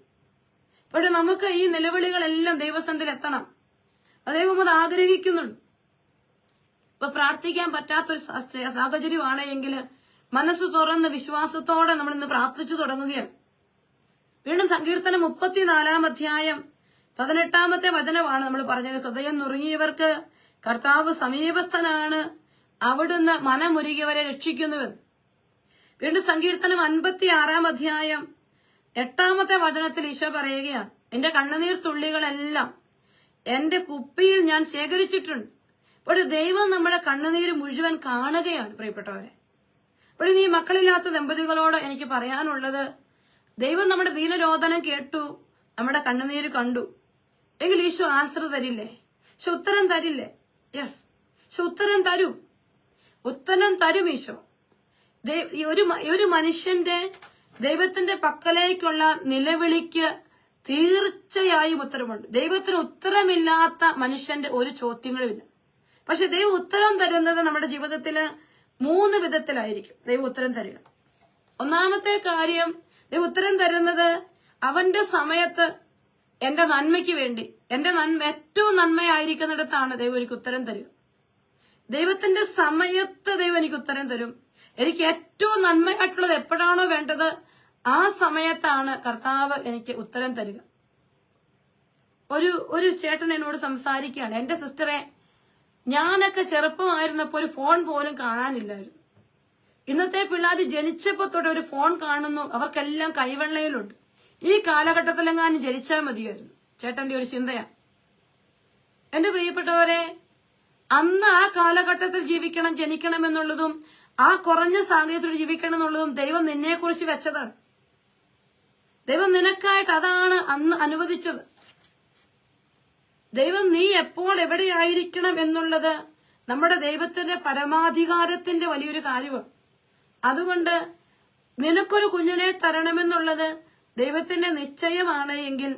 പക്ഷെ നമുക്ക് ഈ നിലവിളികളെല്ലാം ദൈവസന്നിധിയിൽ എത്തണം. ദൈവം അത് ആഗ്രഹിക്കുന്നുണ്ട്. ഇപ്പൊ പ്രാർത്ഥിക്കാൻ പറ്റാത്തൊരു സാഹചര്യമാണ് എങ്കിൽ മനസ്സ് തുറന്ന് വിശ്വാസത്തോടെ നമ്മൾ ഇന്ന് പ്രാർത്ഥിച്ചു തുടങ്ങുകയാണ്. വീണ്ടും സങ്കീർത്തനം 34-ാം അധ്യായം 18-ാമത്തെ വചനമാണ് നമ്മൾ പറഞ്ഞത്. ഹൃദയം നുറുങ്ങിയവർക്ക് കർത്താവ് സമീപസ്ഥനാണ്, അവിടുന്ന് മനമുരുകിയവരെ രക്ഷിക്കുന്നുവെന്ന്. വീണ്ടും സങ്കീർത്തനം 56-ാം അധ്യായം 8-ാമത്തെ വചനത്തിൽ ഈശോ പറയുകയാണ്, എന്റെ കണ്ണുനീർ തുള്ളികളെല്ലാം എന്റെ കുപ്പിയിൽ ഞാൻ ശേഖരിച്ചിട്ടുണ്ട്. അപ്പോൾ ദൈവം നമ്മുടെ കണ്ണുനീര് മുഴുവൻ കാണുകയാണ്. പ്രിയപ്പെട്ടവരെ, അപ്പോൾ ഈ മക്കളില്ലാത്ത ദമ്പതികളോട് എനിക്ക് പറയാനുള്ളത്, ദൈവം നമ്മുടെ ദീനരോധനം കേട്ടു, നമ്മുടെ കണ്ണുനീര് കണ്ടു എങ്കിൽ ഈശോ ആൻസർ തരില്ലേ? ഈശോ ഉത്തരം തരില്ലേ? യെസ്, ഈശോ ഉത്തരം തരും. ഉത്തരം തരും ഈശോ. ഒരു മനുഷ്യന്റെ ദൈവത്തിന്റെ പക്കലേക്കുള്ള നിലവിളിക്ക് തീർച്ചയായും ഉത്തരമുണ്ട്. ദൈവത്തിന് ഉത്തരമില്ലാത്ത മനുഷ്യന്റെ ഒരു ചോദ്യങ്ങളുമില്ല. പക്ഷെ ദൈവം ഉത്തരം തരുന്നത് നമ്മുടെ ജീവിതത്തില് 3 വിധത്തിലായിരിക്കും ദൈവം ഉത്തരം തരിക. ഒന്നാമത്തെ കാര്യം, ദൈവം ഉത്തരം തരുന്നത് അവന്റെ സമയത്ത്, എന്റെ നന്മയ്ക്ക് വേണ്ടി, എന്റെ നന്മ ഏറ്റവും നന്മയായിരിക്കുന്നിടത്താണ് ദൈവം എനിക്ക് ഉത്തരം തരിക. ദൈവത്തിന്റെ സമയത്ത് ദൈവം എനിക്ക് ഉത്തരം തരും. എനിക്ക് ഏറ്റവും നന്മയായിട്ടുള്ളത് എപ്പോഴാണോ വേണ്ടത് ആ സമയത്താണ് കർത്താവ് എനിക്ക് ഉത്തരം തരിക. ഒരു ചേട്ടൻ എന്നോട് സംസാരിക്കുകയാണ്, എന്റെ സിസ്റ്ററെ, ഞാനൊക്കെ ചെറുപ്പമായിരുന്നപ്പോ ഒരു ഫോൺ പോലും കാണാനില്ലായിരുന്നു. ഇന്നത്തെ പിള്ളേർ ജനിച്ചപ്പോ തൊട്ട് ഒരു ഫോൺ കാണുന്നു, അവർക്കെല്ലാം കൈവെള്ളയിലുണ്ട്. ഈ കാലഘട്ടത്തിലെങ്ങാനും ജനിച്ചാൽ മതിയായിരുന്നു. ചേട്ടന്റെ ഒരു ചിന്തയാണ്. എന്റെ പ്രിയപ്പെട്ടവരെ, അന്ന് ആ കാലഘട്ടത്തിൽ ജനിക്കണം എന്നുള്ളതും ആ കുറഞ്ഞ സാഹചര്യത്തിൽ ജീവിക്കണം എന്നുള്ളതും ദൈവം നിന്നെ കുറിച്ച് വെച്ചതാണ്. ദൈവം നിനക്കായിട്ട് അതാണ് അന്ന് അനുവദിച്ചത്. ദൈവം നീ എപ്പോൾ എവിടെയായിരിക്കണം എന്നുള്ളത് നമ്മുടെ ദൈവത്തിന്റെ പരമാധികാരത്തിന്റെ വലിയൊരു കാര്യമാണ്. അതുകൊണ്ട് നിനക്കൊരു കുഞ്ഞിനെ തരണമെന്നുള്ളത് ദൈവത്തിന്റെ നിശ്ചയമാണ് എങ്കിൽ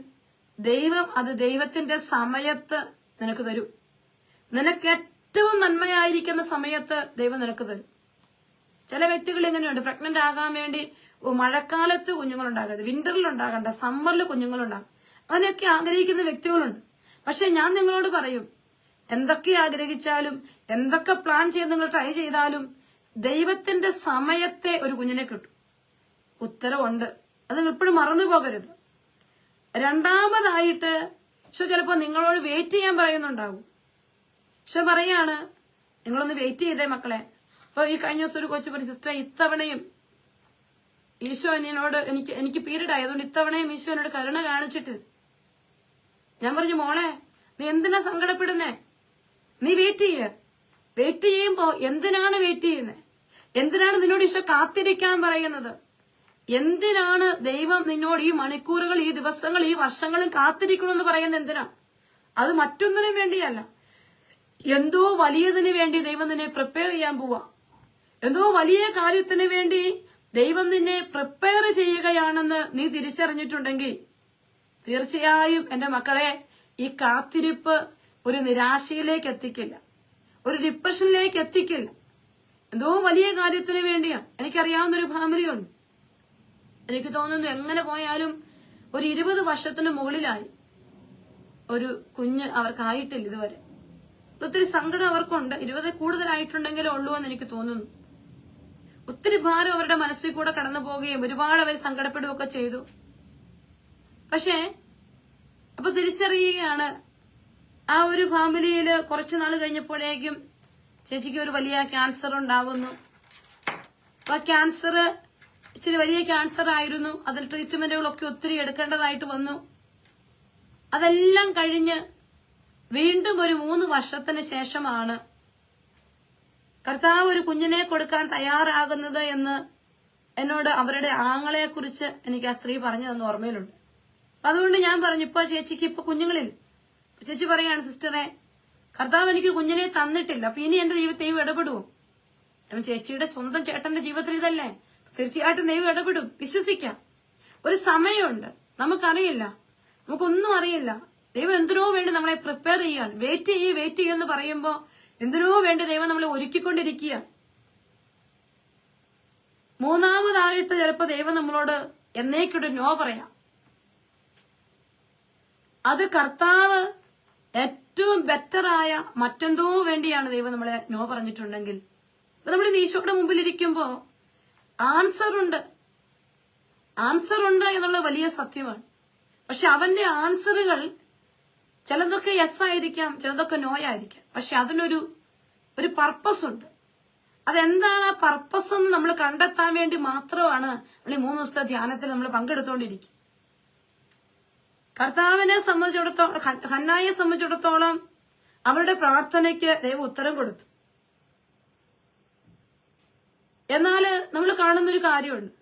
ദൈവം അത് ദൈവത്തിന്റെ സമയത്ത് നിനക്ക് തരും. നിനക്ക് ഏറ്റവും നന്മയായിരിക്കുന്ന സമയത്ത് ദൈവം നിനക്ക് തരും. ചില വ്യക്തികൾ എങ്ങനെയുണ്ട്, പ്രഗ്നന്റ് ആകാൻ വേണ്ടി മഴക്കാലത്ത് കുഞ്ഞുങ്ങളുണ്ടാകരുത്, വിന്ററിൽ ഉണ്ടാകണ്ട, സമ്മറിൽ കുഞ്ഞുങ്ങളുണ്ടാകും, അങ്ങനെയൊക്കെ ആഗ്രഹിക്കുന്ന വ്യക്തികളുണ്ട്. പക്ഷെ ഞാൻ നിങ്ങളോട് പറയും, എന്തൊക്കെ ആഗ്രഹിച്ചാലും എന്തൊക്കെ പ്ലാൻ ചെയ്ത് നിങ്ങൾ ട്രൈ ചെയ്താലും ദൈവത്തിന്റെ സമയത്തെ ഒരു കുഞ്ഞിനെ കിട്ടും. ഉത്തരവുണ്ട്, അത് നിങ്ങൾ എപ്പോഴും മറന്നു പോകരുത്. രണ്ടാമതായിട്ട് ഈശോ ചിലപ്പോ നിങ്ങളോട് വെയിറ്റ് ചെയ്യാൻ പറയുന്നുണ്ടാവും. ഈശോ പറയാണ്, നിങ്ങളൊന്ന് വെയിറ്റ് ചെയ്തേ മക്കളെ. അപ്പൊ ഈ കഴിഞ്ഞ ദിവസം ഒരു കൊച്ചു പറഞ്ഞു, സിസ്റ്റർ ഇത്തവണയും ഈശോ എന്നോട് എനിക്ക് പീരീഡ് ആയതുകൊണ്ട് ഇത്തവണയും ഈശോ എന്നോട് കരുണ കാണിച്ചിട്ട്. ഞാൻ പറഞ്ഞു, മോളെ നീ എന്തിനാ സങ്കടപ്പെടുന്നേ? നീ വെയിറ്റ് ചെയ്യുമ്പോ എന്തിനാണ് വെയിറ്റ് ചെയ്യുന്നത്? എന്തിനാണ് നിന്നോട് ഈശോ കാത്തിരിക്കാൻ പറയുന്നത്? എന്തിനാണ് ദൈവം നിന്നോട് ഈ മണിക്കൂറുകൾ, ഈ ദിവസങ്ങൾ, ഈ വർഷങ്ങളും കാത്തിരിക്കണമെന്ന് പറയുന്നത് എന്തിനാണ്? അത് മറ്റൊന്നിനും വേണ്ടിയല്ല. എന്തോ വലിയതിന് വേണ്ടി ദൈവം നിന്നെ പ്രിപ്പയർ ചെയ്യാൻ പോവാ. എന്തോ വലിയ കാര്യത്തിന് വേണ്ടി ദൈവം നിന്നെ പ്രിപ്പയർ ചെയ്യുകയാണെന്ന് നീ തിരിച്ചറിഞ്ഞിട്ടുണ്ടെങ്കിൽ തീർച്ചയായും എന്റെ മക്കളെ, ഈ കാത്തിരിപ്പ് ഒരു നിരാശയിലേക്ക് എത്തിക്കില്ല, ഒരു ഡിപ്രഷനിലേക്ക് എത്തിക്കില്ല. എന്തോ വലിയ കാര്യത്തിന് വേണ്ടിയാണ്. എനിക്കറിയാവുന്ന ഒരു ഫാമിലിയുണ്ട്. എനിക്ക് തോന്നുന്നു എങ്ങനെ പോയാലും ഒരു 20 വർഷത്തിന് മുകളിലായി ഒരു കുഞ്ഞ് അവർക്കായിട്ടില്ല ഇതുവരെ. ഒത്തിരി സങ്കടം അവർക്കുണ്ട്. 20 കൂടുതലായിട്ടുണ്ടെങ്കിലേ ഉള്ളൂ എന്ന് എനിക്ക് തോന്നുന്നു. ഒത്തിരി ഭാരം അവരുടെ മനസ്സിൽ കൂടെ കടന്നു പോവുകയും ഒരുപാട് അവർ സങ്കടപ്പെടുകയൊക്കെ ചെയ്തു. പക്ഷേ അപ്പൊ തിരിച്ചറിയുകയാണ്, ആ ഒരു ഫാമിലിയില് കുറച്ചു നാൾ കഴിഞ്ഞപ്പോഴേക്കും ചേച്ചിക്ക് ഒരു വലിയ ക്യാൻസർ ഉണ്ടാകുന്നു. അപ്പൊ ക്യാൻസർ ഇച്ചിരി വലിയ ക്യാൻസർ ആയിരുന്നു. അതിൽ ട്രീറ്റ്മെന്റുകളൊക്കെ ഒത്തിരി എടുക്കേണ്ടതായിട്ട് വന്നു. അതെല്ലാം കഴിഞ്ഞ് വീണ്ടും ഒരു 3 വർഷത്തിന് ശേഷമാണ് കർത്താവ് ഒരു കുഞ്ഞിനെ കൊടുക്കാൻ തയ്യാറാകുന്നത് എന്ന് എന്നോട് അവരുടെ ആങ്ങളെ കുറിച്ച് എനിക്ക് ആ സ്ത്രീ പറഞ്ഞു തന്ന ഓർമ്മയിലുണ്ട്. അതുകൊണ്ട് ഞാൻ പറഞ്ഞു, ഇപ്പൊ ചേച്ചിക്ക് ഇപ്പൊ കുഞ്ഞുങ്ങളിൽ ചേച്ചി പറയാണ്, സിസ്റ്ററെ കർത്താവ് എനിക്ക് കുഞ്ഞിനെ തന്നിട്ടില്ല, അപ്പൊ ഇനി എന്റെ ദൈവം ഇടപെടുവോ? ചേച്ചിയുടെ സ്വന്തം ചേട്ടന്റെ ജീവിതത്തിൽ ഇതല്ലേ, തീർച്ചയായിട്ടും ദൈവം ഇടപെടും, വിശ്വസിക്കാം. ഒരു സമയമുണ്ട്, നമുക്കറിയില്ല, നമുക്കൊന്നും അറിയില്ല. ദൈവം എന്തിനോ വേണ്ടി നമ്മളെ പ്രിപ്പയർ ചെയ്യാണ്. വെയിറ്റ് ചെയ്യുമെന്ന് പറയുമ്പോ എന്തിനോ വേണ്ടി ദൈവം നമ്മളെ ഒരുക്കിക്കൊണ്ടിരിക്കുക. മൂന്നാമതായിട്ട് ചിലപ്പോ ദൈവം നമ്മളോട് എന്നേക്കൊരു നോ പറയാം. അത് കർത്താവ് ഏറ്റവും ബെറ്ററായ മറ്റെന്തോ വേണ്ടിയാണ് ദൈവം നമ്മളെ നോ പറഞ്ഞിട്ടുണ്ടെങ്കിൽ, നമ്മൾ ഈശോയുടെ മുമ്പിൽ ഇരിക്കുമ്പോ ആൻസർ ഉണ്ട് എന്നുള്ള വലിയ സത്യമാണ്. പക്ഷെ അവന്റെ ആൻസറുകൾ ചിലതൊക്കെ യെസ് ആയിരിക്കാം, ചിലതൊക്കെ നോ ആയിരിക്കാം. പക്ഷെ അതിനൊരു പർപ്പസ് ഉണ്ട്. അതെന്താണ് ആ പർപ്പസ് എന്ന് നമ്മൾ കണ്ടെത്താൻ വേണ്ടി മാത്രമാണ് നമ്മൾ ഈ 3 ദിവസത്തെ ധ്യാനത്തിൽ നമ്മൾ പങ്കെടുത്തുകൊണ്ടിരിക്കും. കർത്താവിനെ സംബന്ധിച്ചിടത്തോളം, ഹന്നായെ സംബന്ധിച്ചിടത്തോളം അവരുടെ പ്രാർത്ഥനയ്ക്ക് ദൈവം ഉത്തരം കൊടുത്തു. എന്നാൽ നമ്മൾ കാണുന്നൊരു കാര്യമുണ്ട്.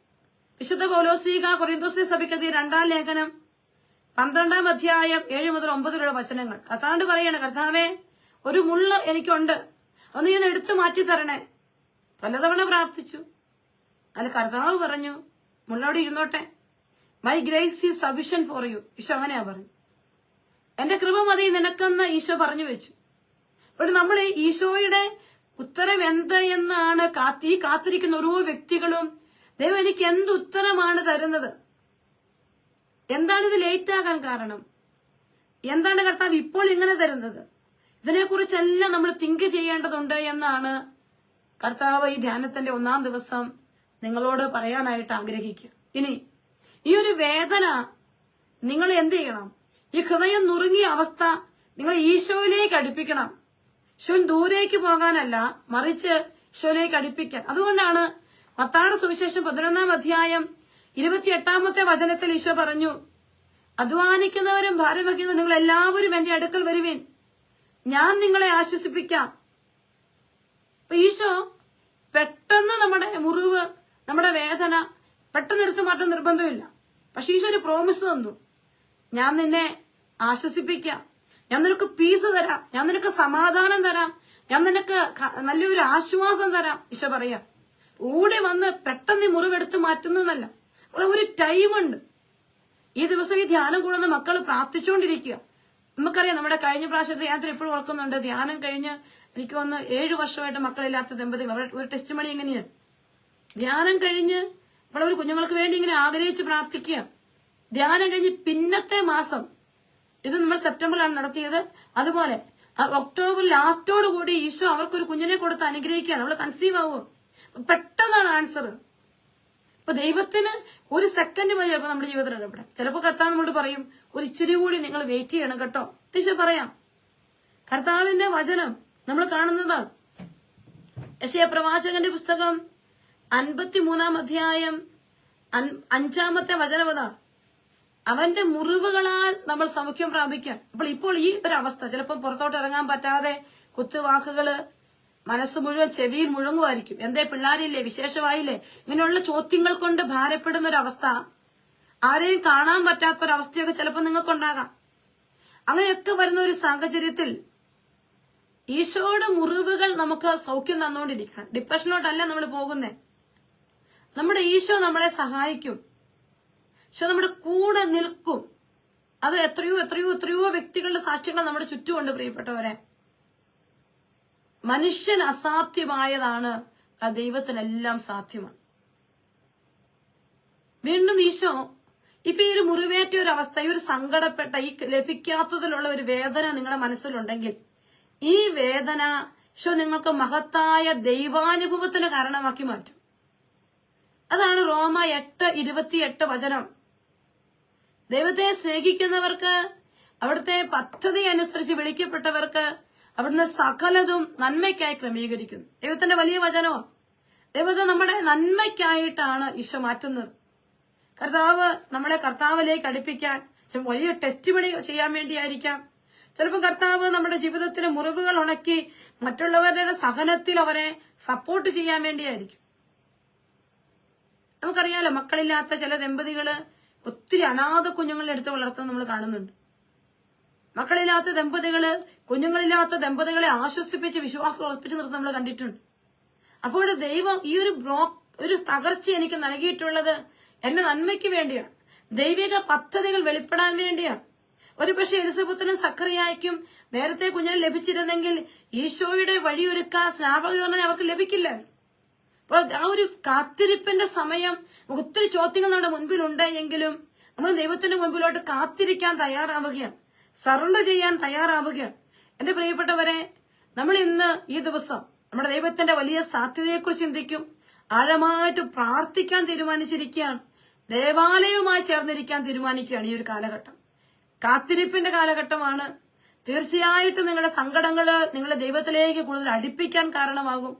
വിശുദ്ധ പൗലോസ്ലീഹ കൊരിന്തോസ്യ സഭയ്ക്കെതിരെ 2-ാം ലേഖനം 12-ാം അധ്യായം 7 മുതൽ 9 വരെയുള്ള വചനങ്ങൾ. കർത്താവ് പറയാണ്, കർത്താവേ ഒരു മുള്ള എനിക്കുണ്ട്, ഒന്ന് ഞാൻ എടുത്തു മാറ്റി തരണേ. പലതവണ പ്രാർത്ഥിച്ചു. അതിൽ കർത്താവ് പറഞ്ഞു, മുള്ളവിടെ ഇരുന്നോട്ടെ, my grace is sufficient for you. Eesho അങ്ങനെയാ പറഞ്ഞു. എന്റെ കൃപ മതി നിനക്കെന്ന് ഈശോ പറഞ്ഞു വെച്ചു. അപ്പോൾ നമ്മൾ ഈശോയുടെ ഉത്തരം എന്ത് എന്നാണ് കാത്തിരിക്കുന്ന ഓരോ വ്യക്തികളും, ദൈവം എനിക്ക് എന്ത് ഉത്തരമാണ് തരുന്നത്, എന്താണ് ഇത് ലേറ്റ് ആകാൻ കാരണം, എന്താണ് കർത്താവ് ഇപ്പോൾ ഇങ്ങനെ തരുന്നത്, ഇതിനെക്കുറിച്ചെല്ലാം നമ്മൾ തിങ്ക് ചെയ്യേണ്ടതുണ്ട് എന്നാണ് കർത്താവ് ഈ ധ്യാനത്തിന്റെ 1-ാം ദിവസം നിങ്ങളോട് പറയാനായിട്ട് ആഗ്രഹിക്കുക. ഇനി ഈ ഒരു വേദന നിങ്ങൾ എന്ത് ചെയ്യണം? ഈ ഹൃദയം നുറുങ്ങിയ അവസ്ഥ നിങ്ങൾ ഈശോയിലേക്ക് അടുപ്പിക്കണം. ഈശോൻ ദൂരേക്ക് പോകാനല്ല, മറിച്ച് ഈശോയിലേക്ക് അടുപ്പിക്കാൻ. അതുകൊണ്ടാണ് മത്തായിയുടെ സുവിശേഷം 11-ാം അധ്യായം 28-ാമത്തെ വചനത്തിൽ ഈശോ പറഞ്ഞു, അധ്വാനിക്കുന്നവരും ഭാരം വഹിക്കുന്നവരും നിങ്ങൾ എല്ലാവരും എന്റെ അടുക്കൽ വരുവിൻ, ഞാൻ നിങ്ങളെ ആശ്വസിപ്പിക്കാം. അപ്പൊ ഈശോ പെട്ടെന്ന് നമ്മുടെ മുറിവ്, നമ്മുടെ വേദന പെട്ടെന്ന് എടുത്തു മാറ്റാൻ നിർബന്ധമില്ല. പക്ഷെ ഈശോ ഒരു പ്രോമിസ് തന്നു, ഞാൻ നിന്നെ ആശ്വസിപ്പിക്കാം, ഞാൻ നിനക്ക് പീസ് തരാം, ഞാൻ നിനക്ക് സമാധാനം തരാം, ഞാൻ നിനക്ക് നല്ലൊരു ആശ്വാസം തരാം. ഈശോ പറയാം, ഓടി വന്ന് പെട്ടെന്ന് മുറിവെടുത്ത് മാറ്റുന്നു എന്നല്ല, ഒരു ടൈമുണ്ട്. ഈ ദിവസം ഈ ധ്യാനം കൂടുന്ന മക്കൾ പ്രാർത്ഥിച്ചുകൊണ്ടിരിക്കുക. നമുക്കറിയാം, നമ്മുടെ കഴിഞ്ഞ പ്രാവശ്യത്തെ യാത്ര എപ്പോഴും ഓർക്കുന്നുണ്ട്. ധ്യാനം കഴിഞ്ഞ് എനിക്ക് വന്ന് 7 വർഷമായിട്ട് മക്കളില്ലാത്ത ദമ്പതികൾ, അവരുടെ ഒരു ടെസ്റ്റ് മണി എങ്ങനെയാണ്, ധ്യാനം കഴിഞ്ഞ് അപ്പോൾ ഒരു കുഞ്ഞുങ്ങൾക്ക് വേണ്ടി ഇങ്ങനെ ആഗ്രഹിച്ച് പ്രാർത്ഥിക്കുക. ധ്യാനം കഴിഞ്ഞ് പിന്നത്തെ മാസം, ഇത് നമ്മൾ സെപ്റ്റംബറിലാണ് നടത്തിയത്, അതുപോലെ ഒക്ടോബർ ലാസ്റ്റോടുകൂടി ഈശോ അവർക്കൊരു കുഞ്ഞിനെ കൊടുത്ത് അനുഗ്രഹിക്കുകയാണ്. അവള് കൺസീവ് ആവുമോ, പെട്ടെന്നാണ് ആൻസർ. അപ്പൊ ദൈവത്തിന് ഒരു സെക്കൻഡ് മതി ചിലപ്പോൾ നമ്മുടെ ജീവിതത്തിൽ ഇടപെടാം. ചിലപ്പോൾ കർത്താവ് നമ്മളോട് പറയും, ഒരു ഇച്ചിരി കൂടി നിങ്ങൾ വെയിറ്റ് ചെയ്യണം കേട്ടോ. ഈശോ പറയാം. കർത്താവിന്റെ വചനം നമ്മൾ കാണുന്നതാണ്. യെശയ്യാ പ്രവാചകന്റെ പുസ്തകം 53-ാം അധ്യായം 5-ാമത്തെ വചനവതാ, അവന്റെ മുറിവുകളാൽ നമ്മൾ സൗഖ്യം പ്രാപിക്കാൻ. ഇപ്പോൾ ഈ ഒരു അവസ്ഥ, ചിലപ്പോൾ പുറത്തോട്ട് ഇറങ്ങാൻ പറ്റാതെ കുത്തുവാക്കുകള്, മനസ്സ് മുഴുവൻ ചെവിയിൽ മുഴങ്ങുമായിരിക്കും. എന്തേ പിള്ളാരില്ലേ, വിശേഷമായില്ലേ, ഇങ്ങനെയുള്ള ചോദ്യങ്ങൾ കൊണ്ട് ഭാരപ്പെടുന്ന ഒരവസ്ഥ, ആരെയും കാണാൻ പറ്റാത്തൊരവസ്ഥയൊക്കെ ചിലപ്പോൾ നിങ്ങൾക്കുണ്ടാകാം. അങ്ങനെയൊക്കെ വരുന്ന ഒരു സാഹചര്യത്തിൽ ഈശോയുടെ മുറിവുകൾ നമുക്ക് സൗഖ്യം തന്നുകൊണ്ടിരിക്കണം. ഡിപ്രഷനിലോട്ടല്ല നമ്മൾ പോകുന്നേ. നമ്മുടെ ഈശോ നമ്മളെ സഹായിക്കും. ഈശോ നമ്മുടെ കൂടെ നിൽക്കും. അത് എത്രയോ എത്രയോ എത്രയോ വ്യക്തികളുടെ സാക്ഷ്യങ്ങൾ നമ്മുടെ ചുറ്റുമുണ്ട് പ്രിയപ്പെട്ടവരെ. മനുഷ്യൻ അസാധ്യമായതാണ് ആ ദൈവത്തിനെല്ലാം സാധ്യമാണ്. വീണ്ടും ഈശോ ഇപ്പൊ ഈ ഒരു മുറിവേറ്റ ഒരു അവസ്ഥ, ഈ ഒരു സങ്കടപ്പെട്ട, ഈ ലഭിക്കാത്തതിലുള്ള ഒരു വേദന നിങ്ങളുടെ മനസ്സിലുണ്ടെങ്കിൽ ഈ വേദന ഈശോ നിങ്ങൾക്ക് മഹത്തായ ദൈവാനുഭവത്തിന് കാരണമാക്കി മാറ്റും. അതാണ് റോമ 8:28 വചനം. ദൈവത്തെ സ്നേഹിക്കുന്നവർക്ക്, അവിടുത്തെ പദ്ധതി അനുസരിച്ച് വിളിക്കപ്പെട്ടവർക്ക് അവിടുന്ന് സകലതും നന്മയ്ക്കായി ക്രമീകരിക്കുന്നു. ദൈവത്തിന്റെ വലിയ വചനമോ. ദൈവത്തെ നമ്മുടെ നന്മയ്ക്കായിട്ടാണ് ഈശോ മാറ്റുന്നത്. കർത്താവ് നമ്മളെ കർത്താവിലേക്ക് അടുപ്പിക്കാൻ, വലിയ ടെസ്റ്റ് പണി ചെയ്യാൻ വേണ്ടിയായിരിക്കാം. ചിലപ്പോൾ കർത്താവ് നമ്മുടെ ജീവിതത്തിലെ മുറിവുകൾ ഉണക്കി മറ്റുള്ളവരുടെ സഹനത്തിൽ അവരെ സപ്പോർട്ട് ചെയ്യാൻ വേണ്ടിയായിരിക്കും. നമുക്കറിയാലോ, മക്കളില്ലാത്ത ചില ദമ്പതികള് ഒത്തിരി അനാഥ കുഞ്ഞുങ്ങളെ എടുത്ത് വളർത്തുന്നത് നമ്മൾ കാണുന്നുണ്ട്. മക്കളില്ലാത്ത ദമ്പതികള് കുഞ്ഞുങ്ങളില്ലാത്ത ദമ്പതികളെ ആശ്വസിപ്പിച്ച് വിശ്വാസം ഉറപ്പിച്ച് നിർത്തുന്നത് നമ്മൾ കണ്ടിട്ടുണ്ട്. അപ്പോൾ ദൈവം ഈ ഒരു തകർച്ച എനിക്ക് നൽകിയിട്ടുള്ളത് എന്റെ നന്മയ്ക്ക് വേണ്ടിയാണ്. ദൈവിക പദ്ധതികൾ വെളിപ്പെടാൻ വേണ്ടിയാണ്. ഒരുപക്ഷെ എലിസബത്തിനും സക്കറിയായ്ക്കും നേരത്തെ കുഞ്ഞിനെ ലഭിച്ചിരുന്നെങ്കിൽ ഈശോയുടെ വഴിയൊരുക്കാൻ സ്നാപകീകരണം അവർക്ക് ലഭിക്കില്ല. അപ്പോൾ ആ ഒരു കാത്തിരിപ്പിന്റെ സമയം, ഒത്തിരി ചോദ്യങ്ങൾ നമ്മുടെ മുൻപിലുണ്ട് എങ്കിലും നമ്മൾ ദൈവത്തിന്റെ മുൻപിലോട്ട് കാത്തിരിക്കാൻ തയ്യാറാവുകയാണ്, സറണ്ടർ ചെയ്യാൻ തയ്യാറാവുകയാണ്. എന്റെ പ്രിയപ്പെട്ടവരെ, നമ്മൾ ഇന്ന് ഈ ദിവസം നമ്മുടെ ദൈവത്തിന്റെ വലിയ സാധ്യതയെക്കുറിച്ച് ചിന്തിക്കും, ആഴമായിട്ട് പ്രാർത്ഥിക്കാൻ തീരുമാനിച്ചിരിക്കുകയാണ്, ദേവാലയവുമായി ചേർന്നിരിക്കാൻ തീരുമാനിക്കുകയാണ്. ഈ ഒരു കാലഘട്ടം കാത്തിരിപ്പിന്റെ കാലഘട്ടമാണ്. തീർച്ചയായിട്ടും നിങ്ങളുടെ സങ്കടങ്ങള് നിങ്ങളെ ദൈവത്തിലേക്ക് കൂടുതൽ അടുപ്പിക്കാൻ കാരണമാകും.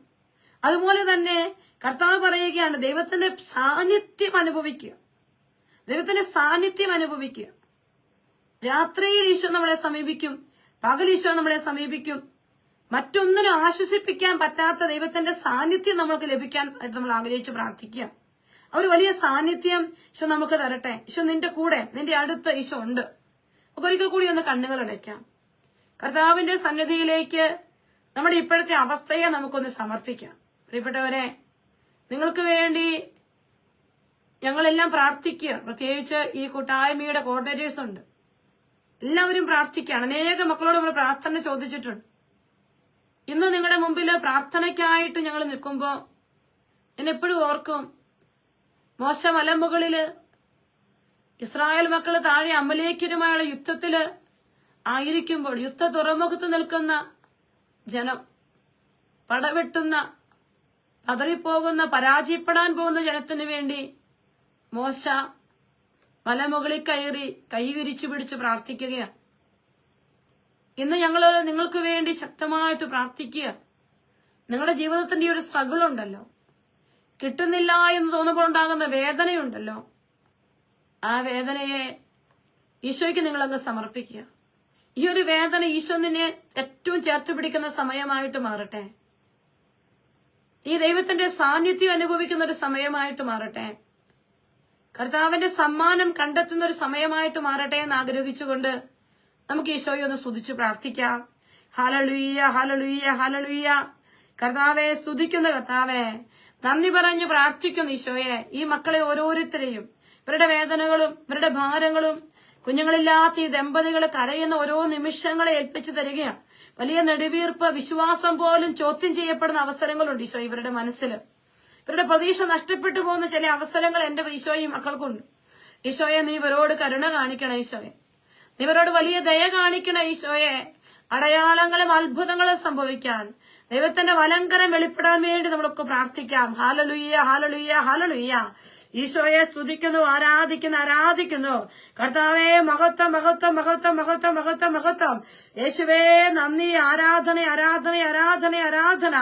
അതുപോലെ തന്നെ കർത്താവ് പറയുകയാണ്, ദൈവത്തിന്റെ സാന്നിധ്യം അനുഭവിക്കുക, ദൈവത്തിന്റെ സാന്നിധ്യം അനുഭവിക്കുക. രാത്രിയിൽ ഈശോ നമ്മളെ സമീപിക്കും, പകൽ ഈശോ നമ്മളെ സമീപിക്കും. മറ്റൊന്നിനും ആശ്വസിപ്പിക്കാൻ പറ്റാത്ത ദൈവത്തിന്റെ സാന്നിധ്യം നമുക്ക് ലഭിക്കാൻ ആയിട്ട് നമ്മൾ ആഗ്രഹിച്ച് പ്രാർത്ഥിക്കുക. ഒരു വലിയ സാന്നിധ്യം ഈശോ നമുക്ക് തരട്ടെ. ഈശോ നിന്റെ കൂടെ, നിന്റെ അടുത്ത് ഈശോ ഉണ്ട്. ഒരിക്കൽ കൂടി ഒന്ന് കണ്ണുകൾ അടയ്ക്കാം. കർത്താവിന്റെ സന്നിധിയിലേക്ക് നമ്മുടെ ഇപ്പോഴത്തെ അവസ്ഥയെ നമുക്കൊന്ന് സമർപ്പിക്കാം. പ്രിയപ്പെട്ടവരെ, നിങ്ങൾക്ക് വേണ്ടി ഞങ്ങളെല്ലാം പ്രാർത്ഥിക്കുക. പ്രത്യേകിച്ച് ഈ കൂട്ടായ്മയുടെ കോർഡിനേറ്റേഴ്സ് ഉണ്ട്, എല്ലാവരും പ്രാർത്ഥിക്കുകയാണ്. അനേക മക്കളോട് നമ്മൾ പ്രാർത്ഥന ചോദിച്ചിട്ടുണ്ട്. ഇന്ന് നിങ്ങളുടെ മുമ്പിൽ പ്രാർത്ഥനയ്ക്കായിട്ട് ഞങ്ങൾ നിൽക്കുമ്പോൾ ഞാൻ എപ്പോഴും ഓർക്കും, മോശ മലമുകളില് ഇസ്രായേൽ മക്കള് താഴെ അമലേഖ്യരുമായുള്ള യുദ്ധത്തില് ആയിരിക്കുമ്പോൾ യുദ്ധ തുറമുഖത്ത് നിൽക്കുന്ന ജനം, പടവെട്ടുന്ന, പതറിപ്പോകുന്ന, പരാജയപ്പെടാൻ പോകുന്ന ജനത്തിനു വേണ്ടി മോശ മലമുകളിൽ കയറി കൈവിരിച്ചു പിടിച്ച് പ്രാർത്ഥിക്കുകയാണ്. ഇന്ന് ഞങ്ങള് നിങ്ങൾക്ക് വേണ്ടി ശക്തമായിട്ട് പ്രാർത്ഥിക്കുക. നിങ്ങളുടെ ജീവിതത്തിന്റെ ഈ ഒരു സ്ട്രഗിൾ ഉണ്ടല്ലോ, കിട്ടുന്നില്ല എന്ന് തോന്നുമ്പോൾ ഉണ്ടാകുന്ന വേദനയുണ്ടല്ലോ, ആ വേദനയെ ഈശോയ്ക്ക് നിങ്ങളങ്ങ് സമർപ്പിക്കുക. ഈ ഒരു വേദന ഈശോ നിന്നെ ഏറ്റവും ചേർത്ത് പിടിക്കുന്ന സമയമായിട്ട് മാറട്ടെ. ഈ ദൈവത്തിന്റെ സാന്നിധ്യം അനുഭവിക്കുന്ന ഒരു സമയമായിട്ട് മാറട്ടെ. കർത്താവിന്റെ സമ്മാനം കണ്ടെത്തുന്ന ഒരു സമയമായിട്ട് മാറട്ടെ എന്ന് ആഗ്രഹിച്ചുകൊണ്ട് നമുക്ക് ഈശോയെ ഒന്ന് സ്തുതിച്ച് പ്രാർത്ഥിക്കാം. ഹല്ലേലൂയ, ഹല്ലേലൂയ, ഹല്ലേലൂയ. കർത്താവെ, സ്തുതിക്കുന്ന കർത്താവെ, നന്ദി പറഞ്ഞു പ്രാർത്ഥിക്കുന്നു ഈശോയെ. ഈ മക്കളെ ഓരോരുത്തരെയും, ഇവരുടെ വേദനകളും ഇവരുടെ ഭാരങ്ങളും, കുഞ്ഞുങ്ങളില്ലാത്ത ഈ ദമ്പതികൾ കരയുന്ന ഓരോ നിമിഷങ്ങളെ ഏൽപ്പിച്ചു തരികയാണ്. വലിയ നെടുവീർപ്പ്, വിശ്വാസം പോലും ചോദ്യം ചെയ്യപ്പെടുന്ന അവസരങ്ങളുണ്ട് ഈശോ ഇവരുടെ മനസ്സിൽ. ഇവരുടെ പ്രതീക്ഷ നഷ്ടപ്പെട്ടു പോകുന്ന ചില അവസരങ്ങൾ എന്റെ ഈശോയും മക്കൾക്കുണ്ട്. ഈശോയെ, നീ ഇവരോട് കരുണ കാണിക്കണം ഈശോയെ, നീ ഇവരോട് വലിയ ദയ കാണിക്കണം ഈശോയെ. അടയാളങ്ങളും അത്ഭുതങ്ങളും സംഭവിക്കാൻ, ദൈവത്തിന്റെ വലങ്കരം വെളിപ്പെടാൻ വേണ്ടി നമ്മളൊക്കെ പ്രാർത്ഥിക്കാം. ഹല്ലേലൂയ, ഹല്ലേലൂയ, ഹല്ലേലൂയ. ഈശോയെ സ്തുതിക്കുന്നു, ആരാധിക്കുന്നു. കർത്താവേ, മഹത്വം, മഹത്വം, മഹത്വം, മഹത്വം, മഹത്വം, മഹത്വം. യേശുവേ, നന്ദി, ആരാധന, ആരാധന, ആരാധന, ആരാധന.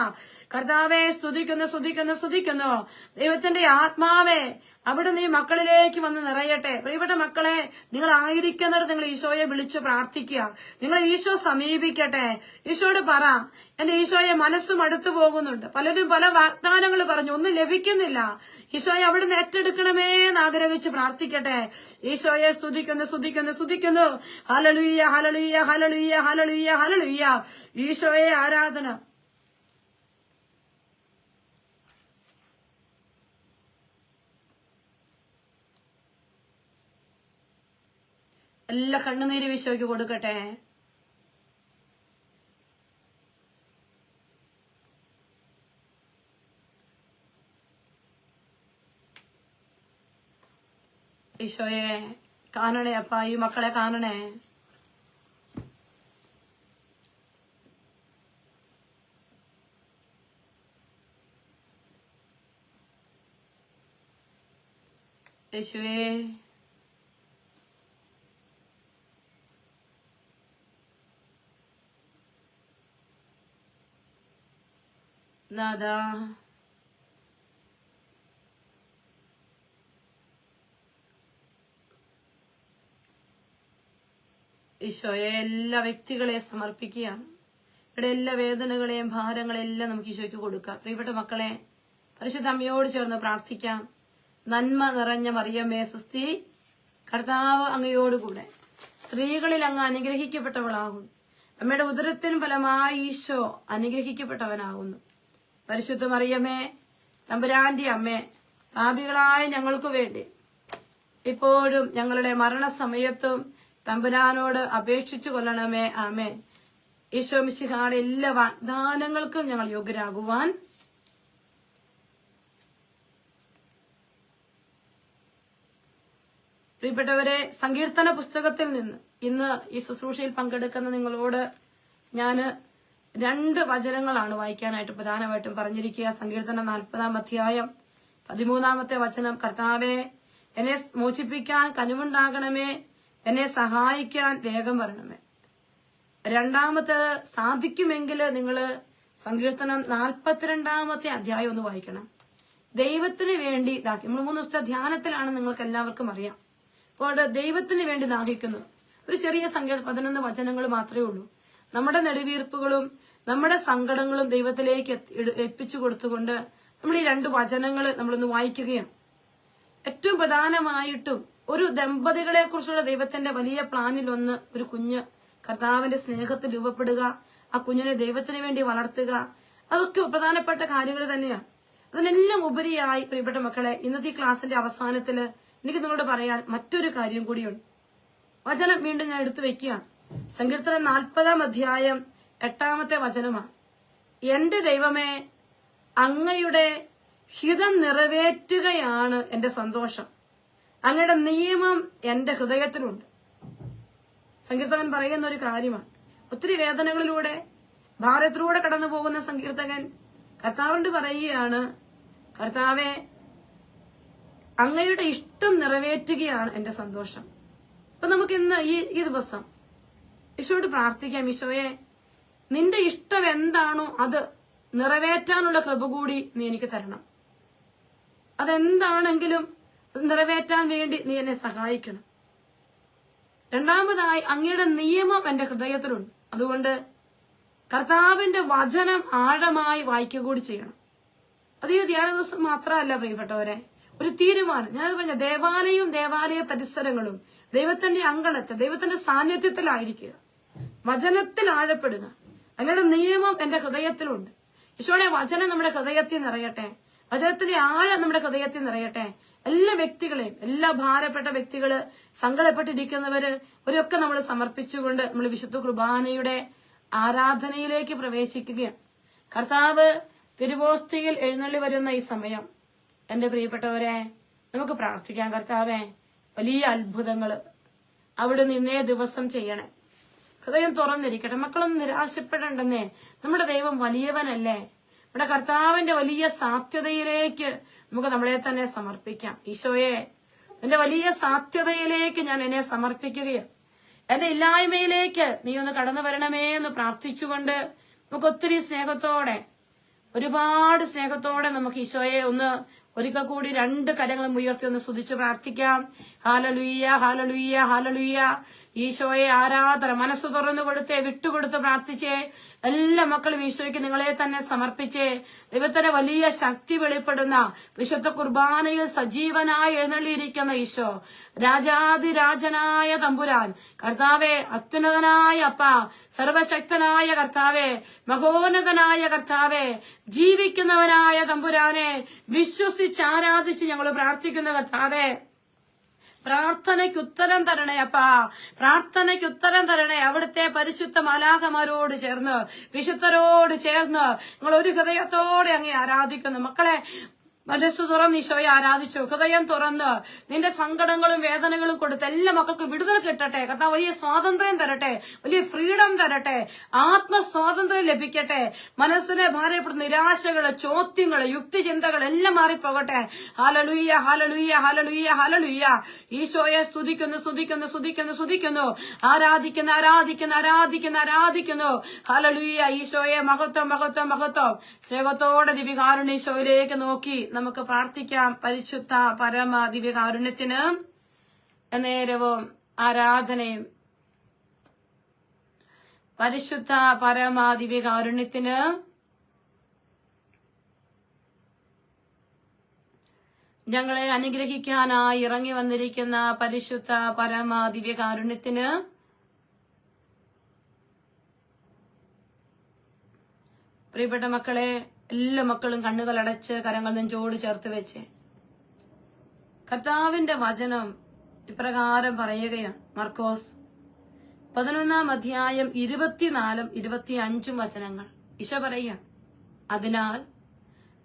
കർത്താവെ, സ്തുതിക്കുന്നു. ദൈവത്തിന്റെ ആത്മാവേ, അവിടുന്ന് ഈ മക്കളിലേക്ക് വന്ന് നിറയട്ടെ. പ്രിയപ്പെട്ട മക്കളെ, നിങ്ങൾ ആയിരിക്കുന്നിടത്ത് നിങ്ങൾ ഈശോയെ വിളിച്ചു പ്രാർത്ഥിക്കുക. നിങ്ങൾ ഈശോ സമീപിക്കട്ടെ. ഈശോയോട് പറ, എന്റെ ഈശോയെ, മനസ്സും അടുത്തു പോകുന്നുണ്ട്. പലരും പല വാഗ്ദാനങ്ങൾ പറഞ്ഞു, ഒന്നും ലഭിക്കുന്നില്ല. ഈശോയെ അവിടുന്ന് ഏറ്റെടുക്കണമേ എന്ന് ആഗ്രഹിച്ച് പ്രാർത്ഥിക്കട്ടെ. ഈശോയെ സ്തുതിക്കുന്നു. ഹല്ലേലൂയ, ഹല്ലേലൂയ, ഹല്ലേലൂയ, ഹല്ലേലൂയ, ഹല്ലേലൂയ. ഈശോയെ ആരാധന. എല്ലാ കണ്ണുനീര് ഈശോയ്ക്ക് കൊടുക്കട്ടെ. ഈശോയെ കാണണേ അപ്പ, ഈ മക്കളെ കാണണേ. യേശുവേ നാഥാ, ഈശോയെ എല്ലാ വ്യക്തികളെയും സമർപ്പിക്കുകയാണ്. ഇവിടെ എല്ലാ വേദനകളെയും ഭാരങ്ങളെല്ലാം നമുക്ക് ഈശോയ്ക്ക് കൊടുക്കാം. പ്രിയപ്പെട്ട മക്കളെ, പരിശുദ്ധ അമ്മയോട് ചേർന്ന് പ്രാർത്ഥിക്കാം. നന്മ നിറഞ്ഞ മറിയമേ സുസ്തി, കർത്താവ് അങ്ങയോടുകൂടെ സ്ത്രീകളിൽ അങ്ങ് അനുഗ്രഹിക്കപ്പെട്ടവളാകും. അമ്മയുടെ ഉദരത്തിന് ഫലമായി ഈശോ അനുഗ്രഹിക്കപ്പെട്ടവനാകുന്നു. പരിശുദ്ധ മറിയമേ, തമ്പുരാന്റെ അമ്മേ, പാപികളായ ഞങ്ങൾക്ക് വേണ്ടി ഇപ്പോഴും ഞങ്ങളുടെ മരണസമയത്തും തമ്പുരാനോട് അപേക്ഷിച്ചു കൊള്ളണമേ. ആമേൻ. ഈശോ മിശിഹായുടെ എല്ലാ വാഗ്ദാനങ്ങൾക്കും ഞങ്ങൾ യോഗ്യരാകുവാൻ പ്രിയപ്പെട്ടവരെ, സങ്കീർത്തന പുസ്തകത്തിൽ നിന്ന് ഇന്ന് ഈ ശുശ്രൂഷയിൽ പങ്കെടുക്കുന്ന നിങ്ങളോട് ഞാൻ 2 വചനങ്ങളാണ് വായിക്കാനായിട്ട് പ്രധാനമായിട്ടും പറഞ്ഞിരിക്കുക. സങ്കീർത്തനം 40-ാം അധ്യായം 13-ാമത്തെ വചനം, കർത്താവെ എന്നെ മോചിപ്പിക്കാൻ കനിവുണ്ടാകണമേ, എന്നെ സഹായിക്കാൻ വേഗം വരണമേ. 2-ാമത് സാധിക്കുമെങ്കിൽ നിങ്ങൾ സങ്കീർത്തനം 42-ാമത്തെ അധ്യായം ഒന്ന് വായിക്കണം. ദൈവത്തിന് വേണ്ടി നമ്മൾ 3 ദിവസത്തെ ധ്യാനത്തിലാണ്, നിങ്ങൾക്ക് എല്ലാവർക്കും അറിയാം. അപ്പോൾ ദൈവത്തിന് വേണ്ടി ദാഹിക്കുന്നു. ഒരു ചെറിയ സംഖ്യ 11 വചനങ്ങൾ മാത്രമേ ഉള്ളൂ. നമ്മുടെ നെടുവീർപ്പുകളും നമ്മുടെ സങ്കടങ്ങളും ദൈവത്തിലേക്ക് എത്തിച്ചു കൊടുത്തുകൊണ്ട് നമ്മൾ ഈ 2 വചനങ്ങൾ നമ്മളൊന്ന് വായിക്കുകയാണ്. ഏറ്റവും പ്രധാനമായിട്ടും ഒരു ദമ്പതികളെ കുറിച്ചുള്ള ദൈവത്തിന്റെ വലിയ പ്ലാനിൽ ഒന്ന്, ഒരു കുഞ്ഞ് കർത്താവിന്റെ സ്നേഹത്തിൽ രൂപപ്പെടുക, ആ കുഞ്ഞിനെ ദൈവത്തിന് വേണ്ടി വളർത്തുക, അതൊക്കെ പ്രധാനപ്പെട്ട കാര്യങ്ങൾ തന്നെയാണ്. അതിനെല്ലാം ഉപരിയായി പ്രിയപ്പെട്ട മക്കളെ, ഇന്നത്തെ ക്ലാസിന്റെ അവസാനത്തില് എനിക്ക് നിങ്ങളോട് പറയാൻ മറ്റൊരു കാര്യം കൂടിയുണ്ട്. വചനം വീണ്ടും ഞാൻ എടുത്തു വെക്കുകയാണ്. സങ്കീർത്തനം 40-ാം അധ്യായം 8-ാമത്തെ വചനമാണ്. എന്റെ ദൈവമേ, അങ്ങയുടെ ഹിതം നിറവേറ്റുകയാണ് എന്റെ സന്തോഷം, അങ്ങയുടെ നിയമം എന്റെ ഹൃദയത്തിലുണ്ട്. സങ്കീർത്തകൻ പറയുന്ന ഒരു കാര്യമാണ്. ഒത്തിരി വേദനകളിലൂടെ ഭാരത്തിലൂടെ കടന്നു പോകുന്ന സങ്കീർത്തകൻ കർത്താവിനോട് പറയുകയാണ്, കർത്താവെ അങ്ങയുടെ ഇഷ്ടം നിറവേറ്റുകയാണ് എന്റെ സന്തോഷം. അപ്പൊ നമുക്ക് ഇന്ന് ഈ ദിവസം ഈശോയോട് പ്രാർത്ഥിക്കാം. ഈശോയെ, നിന്റെ ഇഷ്ടം എന്താണോ അത് നിറവേറ്റാനുള്ള കൃപ കൂടി നീ എനിക്ക് തരണം. അതെന്താണെങ്കിലും നിറവേറ്റാൻ വേണ്ടി നീ എന്നെ സഹായിക്കണം. 2-മതായി അങ്ങയുടെ നിയമം എന്റെ ഹൃദയത്തിലുണ്ട്. അതുകൊണ്ട് കർത്താവിന്റെ വചനം ആഴമായി വായിക്കുക കൂടി ചെയ്യണം. അത് ഈ ധ്യാന ദിവസം മാത്രമല്ല പ്രിയപ്പെട്ടവരെ, ഒരു തീരുമാനം. ഞാനത് പറഞ്ഞ ദേവാലയവും ദേവാലയ പരിസരങ്ങളും ദൈവത്തിന്റെ അങ്കണത്തിൽ ദൈവത്തിന്റെ സാന്നിധ്യത്തിലായിരിക്കുക, വചനത്തിൽ ആഴപ്പെടുക. അങ്ങയുടെ നിയമം എന്റെ ഹൃദയത്തിലുണ്ട്. ഈശോയുടെ വചനം നമ്മുടെ ഹൃദയത്തിൽ നിറയട്ടെ, വചനത്തിന്റെ ആഴം നമ്മുടെ ഹൃദയത്തിൽ നിറയട്ടെ. എല്ലാ വ്യക്തികളെയും, എല്ലാ ഭാരപ്പെട്ട വ്യക്തികള്, സങ്കടപ്പെട്ടിരിക്കുന്നവര്, അവരൊക്കെ നമ്മൾ സമർപ്പിച്ചുകൊണ്ട് നമ്മൾ വിശുദ്ധ കുർബാനയുടെ ആരാധനയിലേക്ക് പ്രവേശിക്കുകയാണ്. കർത്താവ് തിരുവോസ്തിയിൽ എഴുന്നള്ളി വരുന്ന ഈ സമയം എന്റെ പ്രിയപ്പെട്ടവരെ നമുക്ക് പ്രാർത്ഥിക്കാം. കർത്താവെ, വലിയ അത്ഭുതങ്ങള് അവിടുന്ന് ഇന്നേ ദിവസം ചെയ്യണേ. ഹൃദയം തുറന്നിരിക്കട്ടെ. മക്കളൊന്നും നിരാശപ്പെടണ്ടെന്നേ. നമ്മുടെ ദൈവം വലിയവനല്ലേ. നമ്മുടെ കർത്താവിന്റെ വലിയ സാധ്യതയിലേക്ക് നമുക്ക് നമ്മളെ തന്നെ സമർപ്പിക്കാം. ഈശോയെ, എന്റെ വലിയ സാധ്യതയിലേക്ക് ഞാൻ എന്നെ സമർപ്പിക്കുകയാണ്. എന്റെ ഇല്ലായ്മയിലേക്ക് നീ ഒന്ന് കടന്നു വരണമേ എന്ന് പ്രാർത്ഥിച്ചുകൊണ്ട് നമുക്ക് ഒത്തിരി സ്നേഹത്തോടെ, ഒരുപാട് സ്നേഹത്തോടെ നമുക്ക് ഈശോയെ ഒന്ന് ഒരിക്കൽ കൂടി 2 കരങ്ങളും ഉയർത്തി ഒന്ന് സ്തുതിച്ച് പ്രാർത്ഥിക്കാം. ഹല്ലേലൂയ, ഹല്ലേലൂയ, ഹല്ലേലൂയ. ഈശോയെ ആരാധന മനസ്സ് തുറന്നു കൊടുത്തേ, വിട്ടുകൊടുത്ത് പ്രാർത്ഥിച്ചേ. എല്ലാ മക്കളും ഈശോയ്ക്ക് നിങ്ങളെ തന്നെ സമർപ്പിച്ചേ. ദൈവത്തിന്റെ വലിയ ശക്തി വെളിപ്പെടുന്ന വിശുദ്ധ കുർബാനയിൽ സജീവനായി എഴുന്നള്ളിയിരിക്കുന്ന ഈശോ, രാജാതിരാജനായ തമ്പുരാൻ, കർത്താവെ, അത്യുന്നതനായ അപ്പ, സർവശക്തനായ കർത്താവെ, മഹോന്നതനായ കർത്താവെ, ജീവിക്കുന്നവനായ തമ്പുരാനെ വിശ്വസിച്ച് ആരാധിച്ച് ഞങ്ങൾ പ്രാർത്ഥിക്കുന്ന കർത്താവെ, പ്രാർത്ഥനയ്ക്ക് ഉത്തരം തരണേ അപ്പാ, പ്രാർത്ഥനയ്ക്ക് ഉത്തരം തരണേ. അവിടുത്തെ പരിശുദ്ധ മാലാഖമാരോട് ചേർന്ന്, വിശുദ്ധരോട് ചേർന്ന് നിങ്ങൾ ഒരു ഹൃദയത്തോടെ അങ്ങേ ആരാധിക്കുന്നു. മക്കളെ, മനസ്സ് തുറന്ന് ഈശോയെ ആരാധിച്ചു. ഹൃദയം തുറന്ന് നിന്റെ സങ്കടങ്ങളും വേദനകളും കൊടുത്ത് എല്ലാ മക്കൾക്ക് വിടുതൽ കിട്ടട്ടെ. കർത്താവ് വലിയ സ്വാതന്ത്ര്യം തരട്ടെ, വലിയ ഫ്രീഡം തരട്ടെ, ആത്മസ്വാതന്ത്ര്യം ലഭിക്കട്ടെ. മനസ്സിനെ ഭാരപ്പെടുന്ന നിരാശകള്, ചോദ്യങ്ങള്, യുക്തിചിന്തകൾ എല്ലാം മാറിപ്പോകട്ടെ. ഹല്ലേലൂയ, ഹല്ലേലൂയ, ഹല്ലേലൂയ, ഹല്ലേലൂയ. ഈശോയെ സ്തുതിക്കുന്നു, സ്തുതിക്കുന്നു, സ്തുതിക്കുന്നു, സ്തുതിക്കുന്നു. ആരാധിക്കുന്നു, ആരാധിക്കുന്നു, ആരാധിക്കുന്നു, ആരാധിക്കുന്നു. ഹല്ലേലൂയ. ഈശോയെ മഹത്വം, മഹത്വം, മഹത്വം. സ്നേഹത്തോടെ ദിവ്യകാരുണ്യ ഈശോയിലേക്ക് നോക്കി നമുക്ക് പ്രാർത്ഥിക്കാം. പരിശുദ്ധ പരമ ദിവ്യകാരുണ്യത്തിന് നേരവും ആരാധനയും. പരിശുദ്ധ പരമ ദിവ്യകാരുണ്യത്തിന് ഞങ്ങളെ അനുഗ്രഹിക്കാനായി ഇറങ്ങി വന്നിരിക്കുന്ന പരിശുദ്ധ പരമ ദിവ്യകാരുണ്യത്തിന് പ്രിയപ്പെട്ട മക്കളെ, എല്ലാ മക്കളും കണ്ണുകൾ അടച്ച് കരങ്ങൾ നെഞ്ചോട് ചേർത്ത് വെച്ച് കർത്താവിന്റെ വചനം ഇപ്രകാരം പറയുകയാണ്. മർക്കോസ് 11 അധ്യായം 24, 25 വചനങ്ങൾ. ഈശോ പറയുക, അതിനാൽ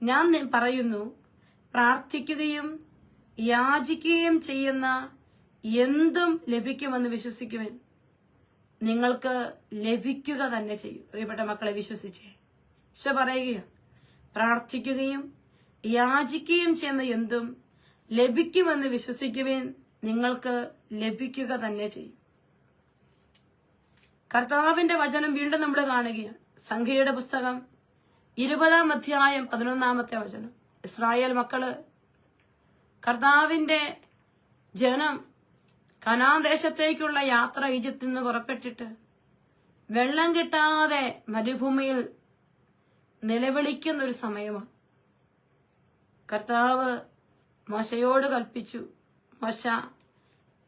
ഞാൻ പറയുന്നു, പ്രാർത്ഥിക്കുകയും യാചിക്കുകയും ചെയ്യുന്ന എന്തും ലഭിക്കുമെന്ന് വിശ്വസിക്കുവാൻ നിങ്ങൾക്ക് ലഭിക്കുക തന്നെ ചെയ്യും. പ്രിയപ്പെട്ട മക്കളെ, വിശ്വസിച്ചേ. ഈശോ പറയുക, പ്രാർത്ഥിക്കുകയും യാചിക്കുകയും ചെയ്യുന്ന എന്തും ലഭിക്കുമെന്ന് വിശ്വസിക്കുവാൻ നിങ്ങൾക്ക് ലഭിക്കുക തന്നെ ചെയ്യും. കർത്താവിന്റെ വചനം വീണ്ടും നമ്മൾ കാണുകയാണ്. സംഖ്യയുടെ പുസ്തകം 20 അധ്യായം 11 വചനം. ഇസ്രായേൽ മക്കള്, കർത്താവിന്റെ ജനം കനാൻ ദേശത്തേക്കുള്ള യാത്ര ഈജിപ്തിൽ നിന്ന് പുറപ്പെട്ടിട്ട് വെള്ളം കിട്ടാതെ മരുഭൂമിയിൽ നിലവിളിക്കുന്ന ഒരു സമയമാണ്. കർത്താവ് മോശയോട് കൽപ്പിച്ചു. മോശ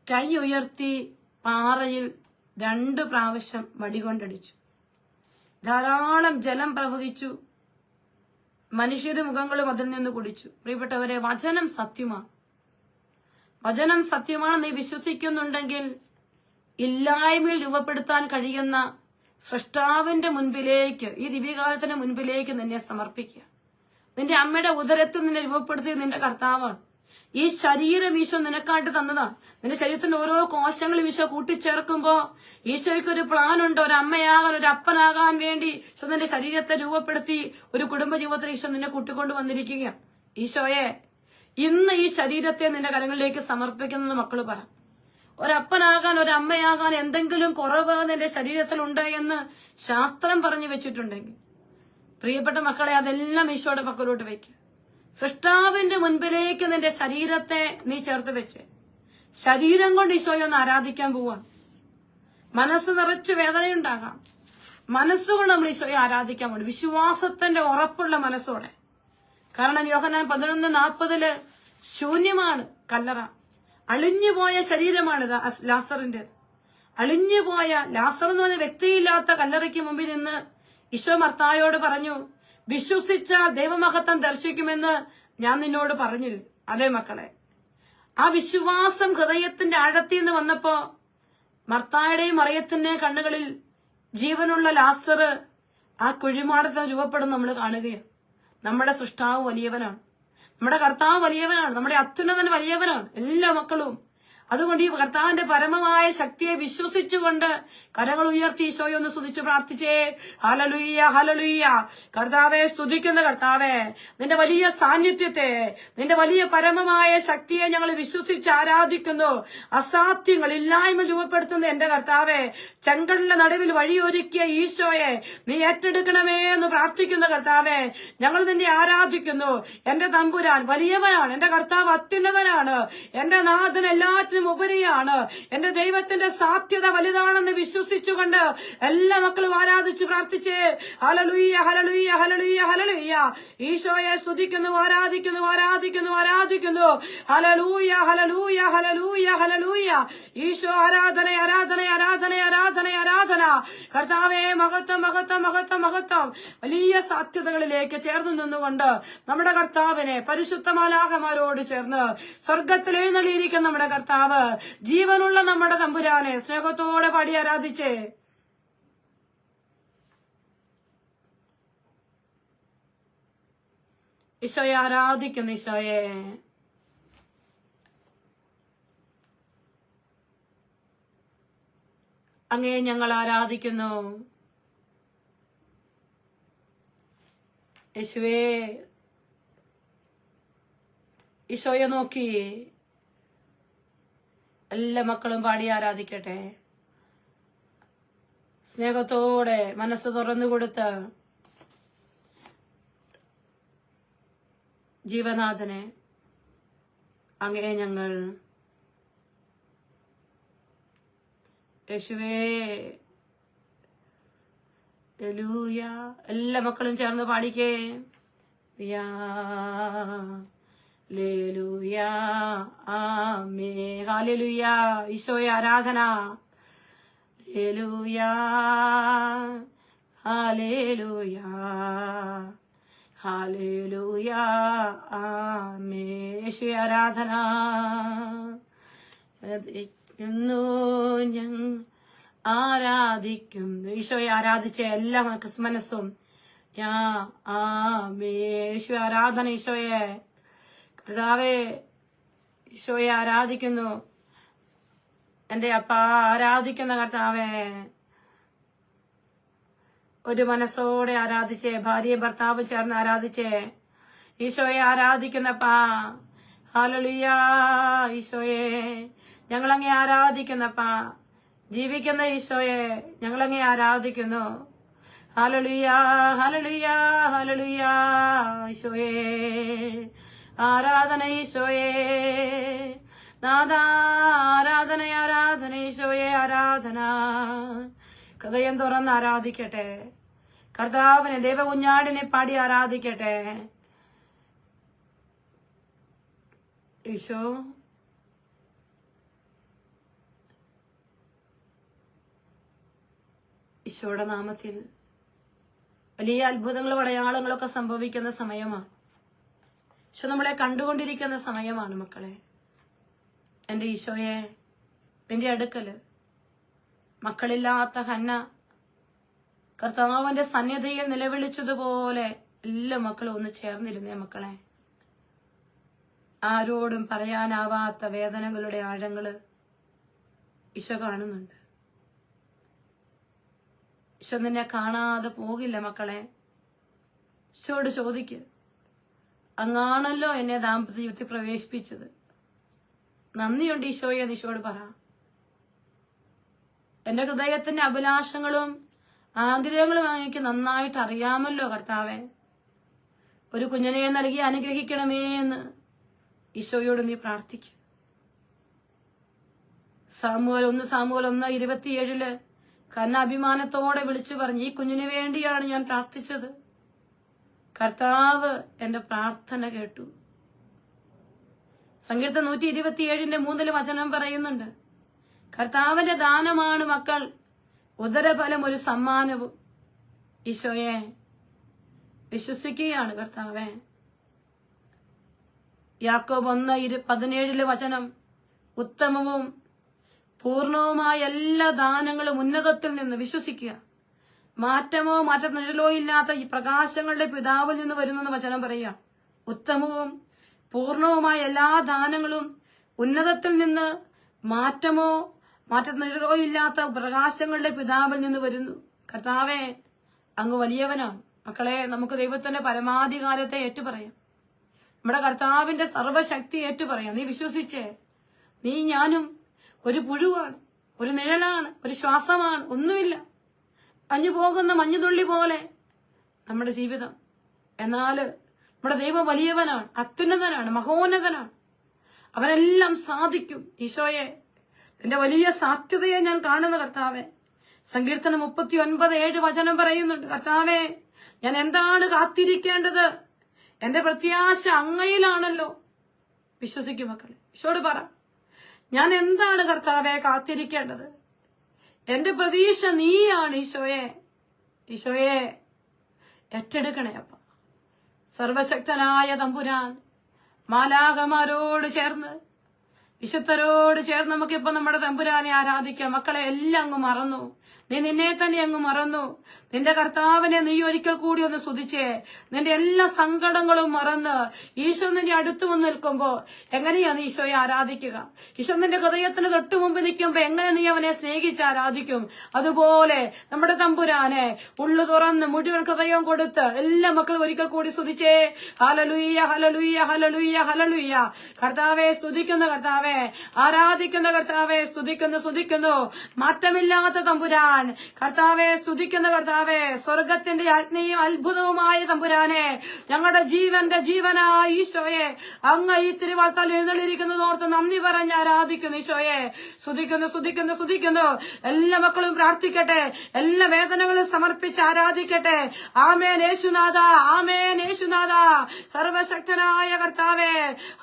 കൈ ഉയർത്തി പാറയിൽ 2 പ്രാവശ്യം വടികൊണ്ടടിച്ചു. ധാരാളം ജലം പ്രവഹിച്ചു. മനുഷ്യരുടെ മുഖങ്ങളും അതിൽ നിന്ന് കുടിച്ചു. പ്രിയപ്പെട്ടവരെ, വചനം സത്യമാണ്. വചനം സത്യമാണെന്ന് നീ വിശ്വസിക്കുന്നുണ്ടെങ്കിൽ ഇല്ലായ്മയിൽ രൂപപ്പെടുത്താൻ കഴിയുന്ന സൃഷ്ടാവിന്റെ മുൻപിലേക്ക്, ഈ ദിവ്യകാലത്തിന്റെ മുൻപിലേക്ക് നിന്നെ സമർപ്പിക്കുക. നിന്റെ അമ്മയുടെ ഉദരത്തിൽ നിന്നെ രൂപപ്പെടുത്തിയത് നിന്റെ കർത്താവാണ്. ഈ ശരീരം ഈശോ നിനക്കായിട്ട് തന്നതാണ്. നിന്റെ ശരീരത്തിന്റെ ഓരോ കോശങ്ങളും ഈശോ കൂട്ടിച്ചേർക്കുമ്പോ ഈശോയ്ക്ക് ഒരു പ്ലാൻ ഉണ്ട്. ഒരു അമ്മയാകാൻ, ഒരു അപ്പനാകാൻ വേണ്ടി ഈശോ നിന്റെ ശരീരത്തെ രൂപപ്പെടുത്തി ഒരു കുടുംബജീവിതത്തിൽ ഈശോ നിന്നെ കൂട്ടിക്കൊണ്ട് വന്നിരിക്കുക. ഈശോയെ, ഇന്ന് ഈ ശരീരത്തെ നിന്റെ കരങ്ങളിലേക്ക് സമർപ്പിക്കുന്നത് മക്കള് പറ. ഒരപ്പനാകാൻ, ഒരമ്മയാകാൻ എന്തെങ്കിലും കുറവ് നിന്റെ ശരീരത്തിലുണ്ട് എന്ന് ശാസ്ത്രം പറഞ്ഞു വെച്ചിട്ടുണ്ടെങ്കിൽ പ്രിയപ്പെട്ട മക്കളെ, അതെല്ലാം ഈശോയുടെ പക്കലോട്ട് വയ്ക്കുക. സൃഷ്ടാവിന്റെ മുൻപിലേക്ക് നിന്റെ ശരീരത്തെ നീ ചേർത്ത് വെച്ച് ശരീരം കൊണ്ട് ഈശോയെ ഒന്ന് ആരാധിക്കാൻ പോവാ. മനസ്സ് നിറച്ച് വേദനയുണ്ടാകാം, മനസ്സുകൊണ്ട് നമ്മൾ ഈശോയെ ആരാധിക്കാൻ പോകും, വിശ്വാസത്തിന്റെ ഉറപ്പുള്ള മനസ്സോടെ. കാരണം യോഹന്നാൻ 11:40 ശൂന്യമാണ് കല്ലറ, അളിഞ്ഞുപോയ ശരീരമാണിത് ലാസറിന്റെ. അളിഞ്ഞുപോയ ലാസർ എന്ന് പറഞ്ഞ വ്യക്തിയില്ലാത്ത കല്ലറയ്ക്ക് മുമ്പിൽ നിന്ന് ഈശോ മർത്തായോട് പറഞ്ഞു, വിശ്വസിച്ചാൽ ദൈവമഹത്വം ദർശിക്കുമെന്ന് ഞാൻ നിന്നോട് പറഞ്ഞില്ല. അതേ മക്കളെ, ആ വിശ്വാസം ഹൃദയത്തിന്റെ ആഴത്തിൽ നിന്ന് വന്നപ്പോ മർത്തായുടെയും മറിയത്തിന്റെയും കണ്ണുകളിൽ ജീവനുള്ള ലാസർ ആ കുഴിമാടത്തിൽ രൂപപ്പെടുന്ന നമ്മൾ കാണുകയാണ്. നമ്മുടെ സൃഷ്ടാവ് വലിയവനാണ്, നമ്മുടെ കർത്താവ് വലിയവനാണ്, നമ്മുടെ അത്യുന്നതൻ വലിയവനാണ്. എല്ലാ മക്കളും അതുകൊണ്ട് ഈ കർത്താവിന്റെ പരമമായ ശക്തിയെ വിശ്വസിച്ചുകൊണ്ട് കരങ്ങൾ ഉയർത്തി ഈശോയെ ഒന്ന് സ്തുതിച്ച് പ്രാർത്ഥിച്ചേ. ഹല്ലേലൂയ, ഹല്ലേലൂയ. കർത്താവെ, സ്തുതിക്കുന്ന കർത്താവെ, നിന്റെ വലിയ സാന്നിധ്യത്തെ, നിന്റെ വലിയ പരമമായ ശക്തിയെ ഞങ്ങൾ വിശ്വസിച്ച് ആരാധിക്കുന്നു. അസാധ്യങ്ങൾ ഇല്ലായ്മ രൂപപ്പെടുത്തുന്ന എന്റെ കർത്താവെ, ചെങ്കടലിന്റെ നടുവിൽ വഴിയൊരുക്കിയ ഈശോയെ നീ ഏറ്റെടുക്കണമേ എന്ന് പ്രാർത്ഥിക്കുന്ന കർത്താവെ, ഞങ്ങൾ നിന്നെ ആരാധിക്കുന്നു. എന്റെ തമ്പുരാൻ വലിയവനാണ്, എന്റെ കർത്താവ് അത്യുന്നതനാണ്, എന്റെ നാഥൻ എല്ലാത്തിനും ഉപരിയാണ്, എന്റെ ദൈവത്തിന്റെ സാധ്യത വലുതാണെന്ന് വിശ്വസിച്ചുകൊണ്ട് എല്ലാ മക്കളും ആരാധിച്ചു പ്രാർത്ഥിച്ചേ. ഹല്ലേലൂയ, ഹല്ലേലൂയ, ഹല്ലേലൂയ, ഹല്ലേലൂയ. ഈശോയെ സ്തുതിക്കുന്നു, ആരാധിക്കുന്നു, ആരാധിക്കുന്നു, ആരാധിക്കുന്നു. ഹല്ലേലൂയ, ഹല്ലേലൂയ, ഹല്ലേലൂയ, ഹല്ലേലൂയ. ഈശോ ആരാധന, ആരാധന, ആരാധന, ആരാധന, ആരാധന. കർത്താവേ, മഹത്വം, മഹത്വം, മഹത്വം, മഹത്വം. വലിയ സാധ്യതകളിലേക്ക് ചേർന്ന് നിന്നുകൊണ്ട് നമ്മുടെ കർത്താവിനെ പരിശുദ്ധ മാലാഖമാരോട് ചേർന്ന് സ്വർഗത്തിൽ എഴുന്നള്ളിയിരിക്കുന്ന നമ്മുടെ കർത്താവ് കർത്താവ്. ജീവനുള്ള നമ്മുടെ തമ്പുരാനെ സ്നേഹത്തോടെ പാടി ആരാധിച്ചേ. ഈശോയെ ആരാധിക്കുന്നു. ഈശോയെ അങ്ങേ ഞങ്ങൾ ആരാധിക്കുന്നു. യേശുവേ ഈശോയെ നോക്കി എല്ലാ മക്കളും പാടി ആരാധിക്കട്ടെ. സ്നേഹത്തോടെ മനസ്സ് തുറന്നു കൊടുത്ത് ജീവനാഥനെ അങ്ങേ ഞങ്ങൾ. യേശുവേ ഹല്ലേലൂയ. എല്ലാ മക്കളും ചേർന്ന് പാടിക്കേ. ഹല്ലേലൂയ ആമേൻ. ഹല്ലേലൂയ. ഈശോയെ ആരാധന. ഹല്ലേലൂയ ഹല്ലേലൂയ ഹല്ലേലൂയ ആമേൻ. യേശുവേ ആരാധന. ഞങ്ങൾ ആരാധിക്കുന്നു. ഈശോയെ ആരാധിച്ച എല്ലാ മനസ്സും യേശുവെ ആരാധന. ഈശോയെ കർത്താവേ ഈശോയെ ആരാധിക്കുന്നു. എന്റെ അപ്പ ആരാധിക്കുന്ന കർത്താവേ, ഒരു മനസ്സോടെ ആരാധിച്ചേ. ഭാര്യയും ഭർത്താവ് ചേർന്ന് ആരാധിച്ചേ. ഈശോയെ ആരാധിക്കുന്നപ്പാ. ഹല്ലേലൂയ. ഈശോയെ ഞങ്ങളങ്ങേ ആരാധിക്കുന്നപ്പാ. ജീവിക്കുന്ന ഈശോയെ ഞങ്ങളങ്ങേ ആരാധിക്കുന്നു. ഹല്ലേലൂയ ഹല്ലേലൂയ ഹല്ലേലൂയ. ഈശോയെ ആരാധന. ഈശോയെ നാഥ ആരാധന ആരാധന. ഈശോയെ ആരാധന. ഹൃദയം തുറന്ന് ആരാധിക്കട്ടെ. കർത്താവിനെ ദേവകുഞ്ഞാടിനെ പാടി ആരാധിക്കട്ടെ. ഈശോ ഈശോയുടെ നാമത്തിൽ വലിയ അത്ഭുതങ്ങളും അടയാളങ്ങളൊക്കെ സംഭവിക്കുന്ന സമയമാണ്. ഈശോ നമ്മളെ കണ്ടുകൊണ്ടിരിക്കുന്ന സമയമാണ് മക്കളെ. എന്റെ ഈശോയെ നിന്റെ അടുക്കല് മക്കളില്ലാത്ത ഹന്ന കർത്താവിന്റെ സന്നിധിയിൽ നിലവിളിച്ചതുപോലെ എല്ലാ മക്കളും ഒന്ന് ചേർന്നിരുന്നേ മക്കളെ. ആരോടും പറയാനാവാത്ത വേദനകളുടെ ആഴങ്ങള് ഈശോ കാണുന്നുണ്ട്. ഈശോ നിന്നെ കാണാതെ പോകില്ല മക്കളെ. ഈശോയോട് ചോദിക്ക്, അങ്ങാണല്ലോ എന്നെ ദാമ്പത്യ ജീവിതത്തിൽ പ്രവേശിപ്പിച്ചത്. നന്ദിയുണ്ട് ഈശോയെ എന്ന് ഈശോയോട് പറ. എന്റെ ഹൃദയത്തിന്റെ അഭിലാഷങ്ങളും ആഗ്രഹങ്ങളും എനിക്ക് നന്നായിട്ട് അറിയാമല്ലോ കർത്താവെ. ഒരു കുഞ്ഞിനെ നൽകി അനുഗ്രഹിക്കണമേ എന്ന് ഈശോയോട് നീ പ്രാർത്ഥിക്കും. സാമുവേൽ 1:27 ഹന്ന അഭിമാനത്തോടെ വിളിച്ചു പറഞ്ഞു, ഈ കുഞ്ഞിന് വേണ്ടിയാണ് ഞാൻ പ്രാർത്ഥിച്ചത്. കർത്താവ് എന്റെ പ്രാർത്ഥന കേട്ടു. സങ്കീർത്തനം 127:3 പറയുന്നുണ്ട്, കർത്താവിന്റെ ദാനമാണ് മക്കൾ, ഉദരഫലം ഒരു സമ്മാനവും. ഈശോയെ വിശ്വസിക്കുകയാണ് കർത്താവെ. യാക്കോബ് 1:17 ഉത്തമവും പൂർണവുമായ എല്ലാ ദാനങ്ങളും ഉന്നതത്തിൽ നിന്ന് വിശ്വസിക്കുക. മാറ്റമോ മാറ്റനിഴലോ ഇല്ലാത്ത ഈ പ്രകാശങ്ങളുടെ പിതാവിൽ നിന്ന് വരുന്നെന്ന് വചനം പറയുക. ഉത്തമവും പൂർണവുമായ എല്ലാ ദാനങ്ങളും ഉന്നതത്തിൽ നിന്ന്, മാറ്റമോ മാറ്റനിഴലോ ഇല്ലാത്ത പ്രകാശങ്ങളുടെ പിതാവിൽ നിന്ന് വരുന്നു. കർത്താവെ അങ്ങ് വലിയവനാണ്. മക്കളെ, നമുക്ക് ദൈവത്തിന്റെ പരമാധികാരത്തെ ഏറ്റുപറയാം. നമ്മുടെ കർത്താവിന്റെ സർവശക്തി ഏറ്റുപറയാം. നീ വിശ്വസിച്ചേ. നീ ഞാനും ഒരു പുഴുവാണ്, ഒരു നിഴലാണ്, ഒരു ശ്വാസമാണ്, ഒന്നുമില്ല. അഞ്ഞു പോകുന്ന മഞ്ഞുതുള്ളി പോലെ നമ്മുടെ ജീവിതം. എന്നാൽ നമ്മുടെ ദൈവം വലിയവനാണ്, അത്യുന്നതനാണ്, മഹോന്നതനാണ്. അവനെല്ലാം സാധിക്കും. ഈശോയെ എന്റെ വലിയ സാധ്യതയെ ഞാൻ കാണുന്ന കർത്താവെ. സങ്കീർത്തനം 39:7 പറയുന്നുണ്ട്, കർത്താവെ ഞാൻ എന്താണ് കാത്തിരിക്കേണ്ടത്? എന്റെ പ്രത്യാശ അങ്ങയിലാണല്ലോ. വിശ്വസിക്കും മക്കളെ. ഈശോട് പറ, ഞാൻ എന്താണ് കർത്താവെ കാത്തിരിക്കേണ്ടത്? എന്റെ പ്രതീക്ഷ നീയാണ് ഈശോയെ. ഈശോയെ ഏറ്റെടുക്കണേ അപ്പ. സർവശക്തനായ തമ്പുരാൻ മാലാഖമാരോട് ചേർന്ന് വിശുദ്ധരോട് ചേർന്ന് നമുക്കിപ്പോ നമ്മുടെ തമ്പുരാനെ ആരാധിക്കാം. മക്കളെ എല്ലാം അങ്ങ് മറന്നു, നീ നിന്നെ തന്നെ അങ്ങ് മറന്നു. നിന്റെ കർത്താവിനെ നീ ഒരിക്കൽ കൂടി ഒന്ന് സ്തുതിച്ചേ. നിന്റെ എല്ലാ സങ്കടങ്ങളും മറന്ന് ഈശോ നിന്റെ അടുത്ത് വന്ന് നിൽക്കുമ്പോ എങ്ങനെയാ നീ ഈശോയെ ആരാധിക്കുക? ഈശോ നിന്റെ ഹൃദയത്തിന് തൊട്ടു മുമ്പ് നിൽക്കുമ്പോ എങ്ങനെ നീ അവനെ സ്നേഹിച്ച് ആരാധിക്കും? അതുപോലെ നമ്മുടെ തമ്പുരാനെ ഉള്ളു തുറന്ന് മുഴുവൻ ഹൃദയം കൊടുത്ത് എല്ലാ മക്കളും ഒരിക്കൽ കൂടി സ്തുതിച്ചേ. ഹല്ലേലൂയ, ഹല്ലേലൂയ, ഹല്ലേലൂയ, ഹല്ലേലൂയ. കർത്താവെ സ്തുതിക്കുന്ന കർത്താവെ, ആരാധിക്കുന്ന കർത്താവെ, സ്തുതിക്കുന്നു. മാറ്റമില്ലാത്ത തമ്പുരാൻ കർത്താവെ, സ്തുതിക്കുന്ന കർത്താവെ, സ്വർഗത്തിന്റെ ആജ്ഞയും അത്ഭുതവുമായ തമ്പുരാനെ, ഞങ്ങളുടെ ജീവന്റെ ജീവനായ ഈശോയെ, അങ്ങ് ഈ തിരുവാർത്താൽ എഴുന്നള്ളിയിരിക്കുന്നതോർത്ത് നന്ദി പറഞ്ഞ് ആരാധിക്കുന്നു. ഈശോയെ സ്തുതിക്കുന്നു. എല്ലാ മക്കളും പ്രാർത്ഥിക്കട്ടെ, എല്ലാ വേദനകളും സമർപ്പിച്ച് ആരാധിക്കട്ടെ. ആമേൻ യേശുനാഥ, ആമേൻ യേശുനാഥ. സർവശക്തനായ കർത്താവെ,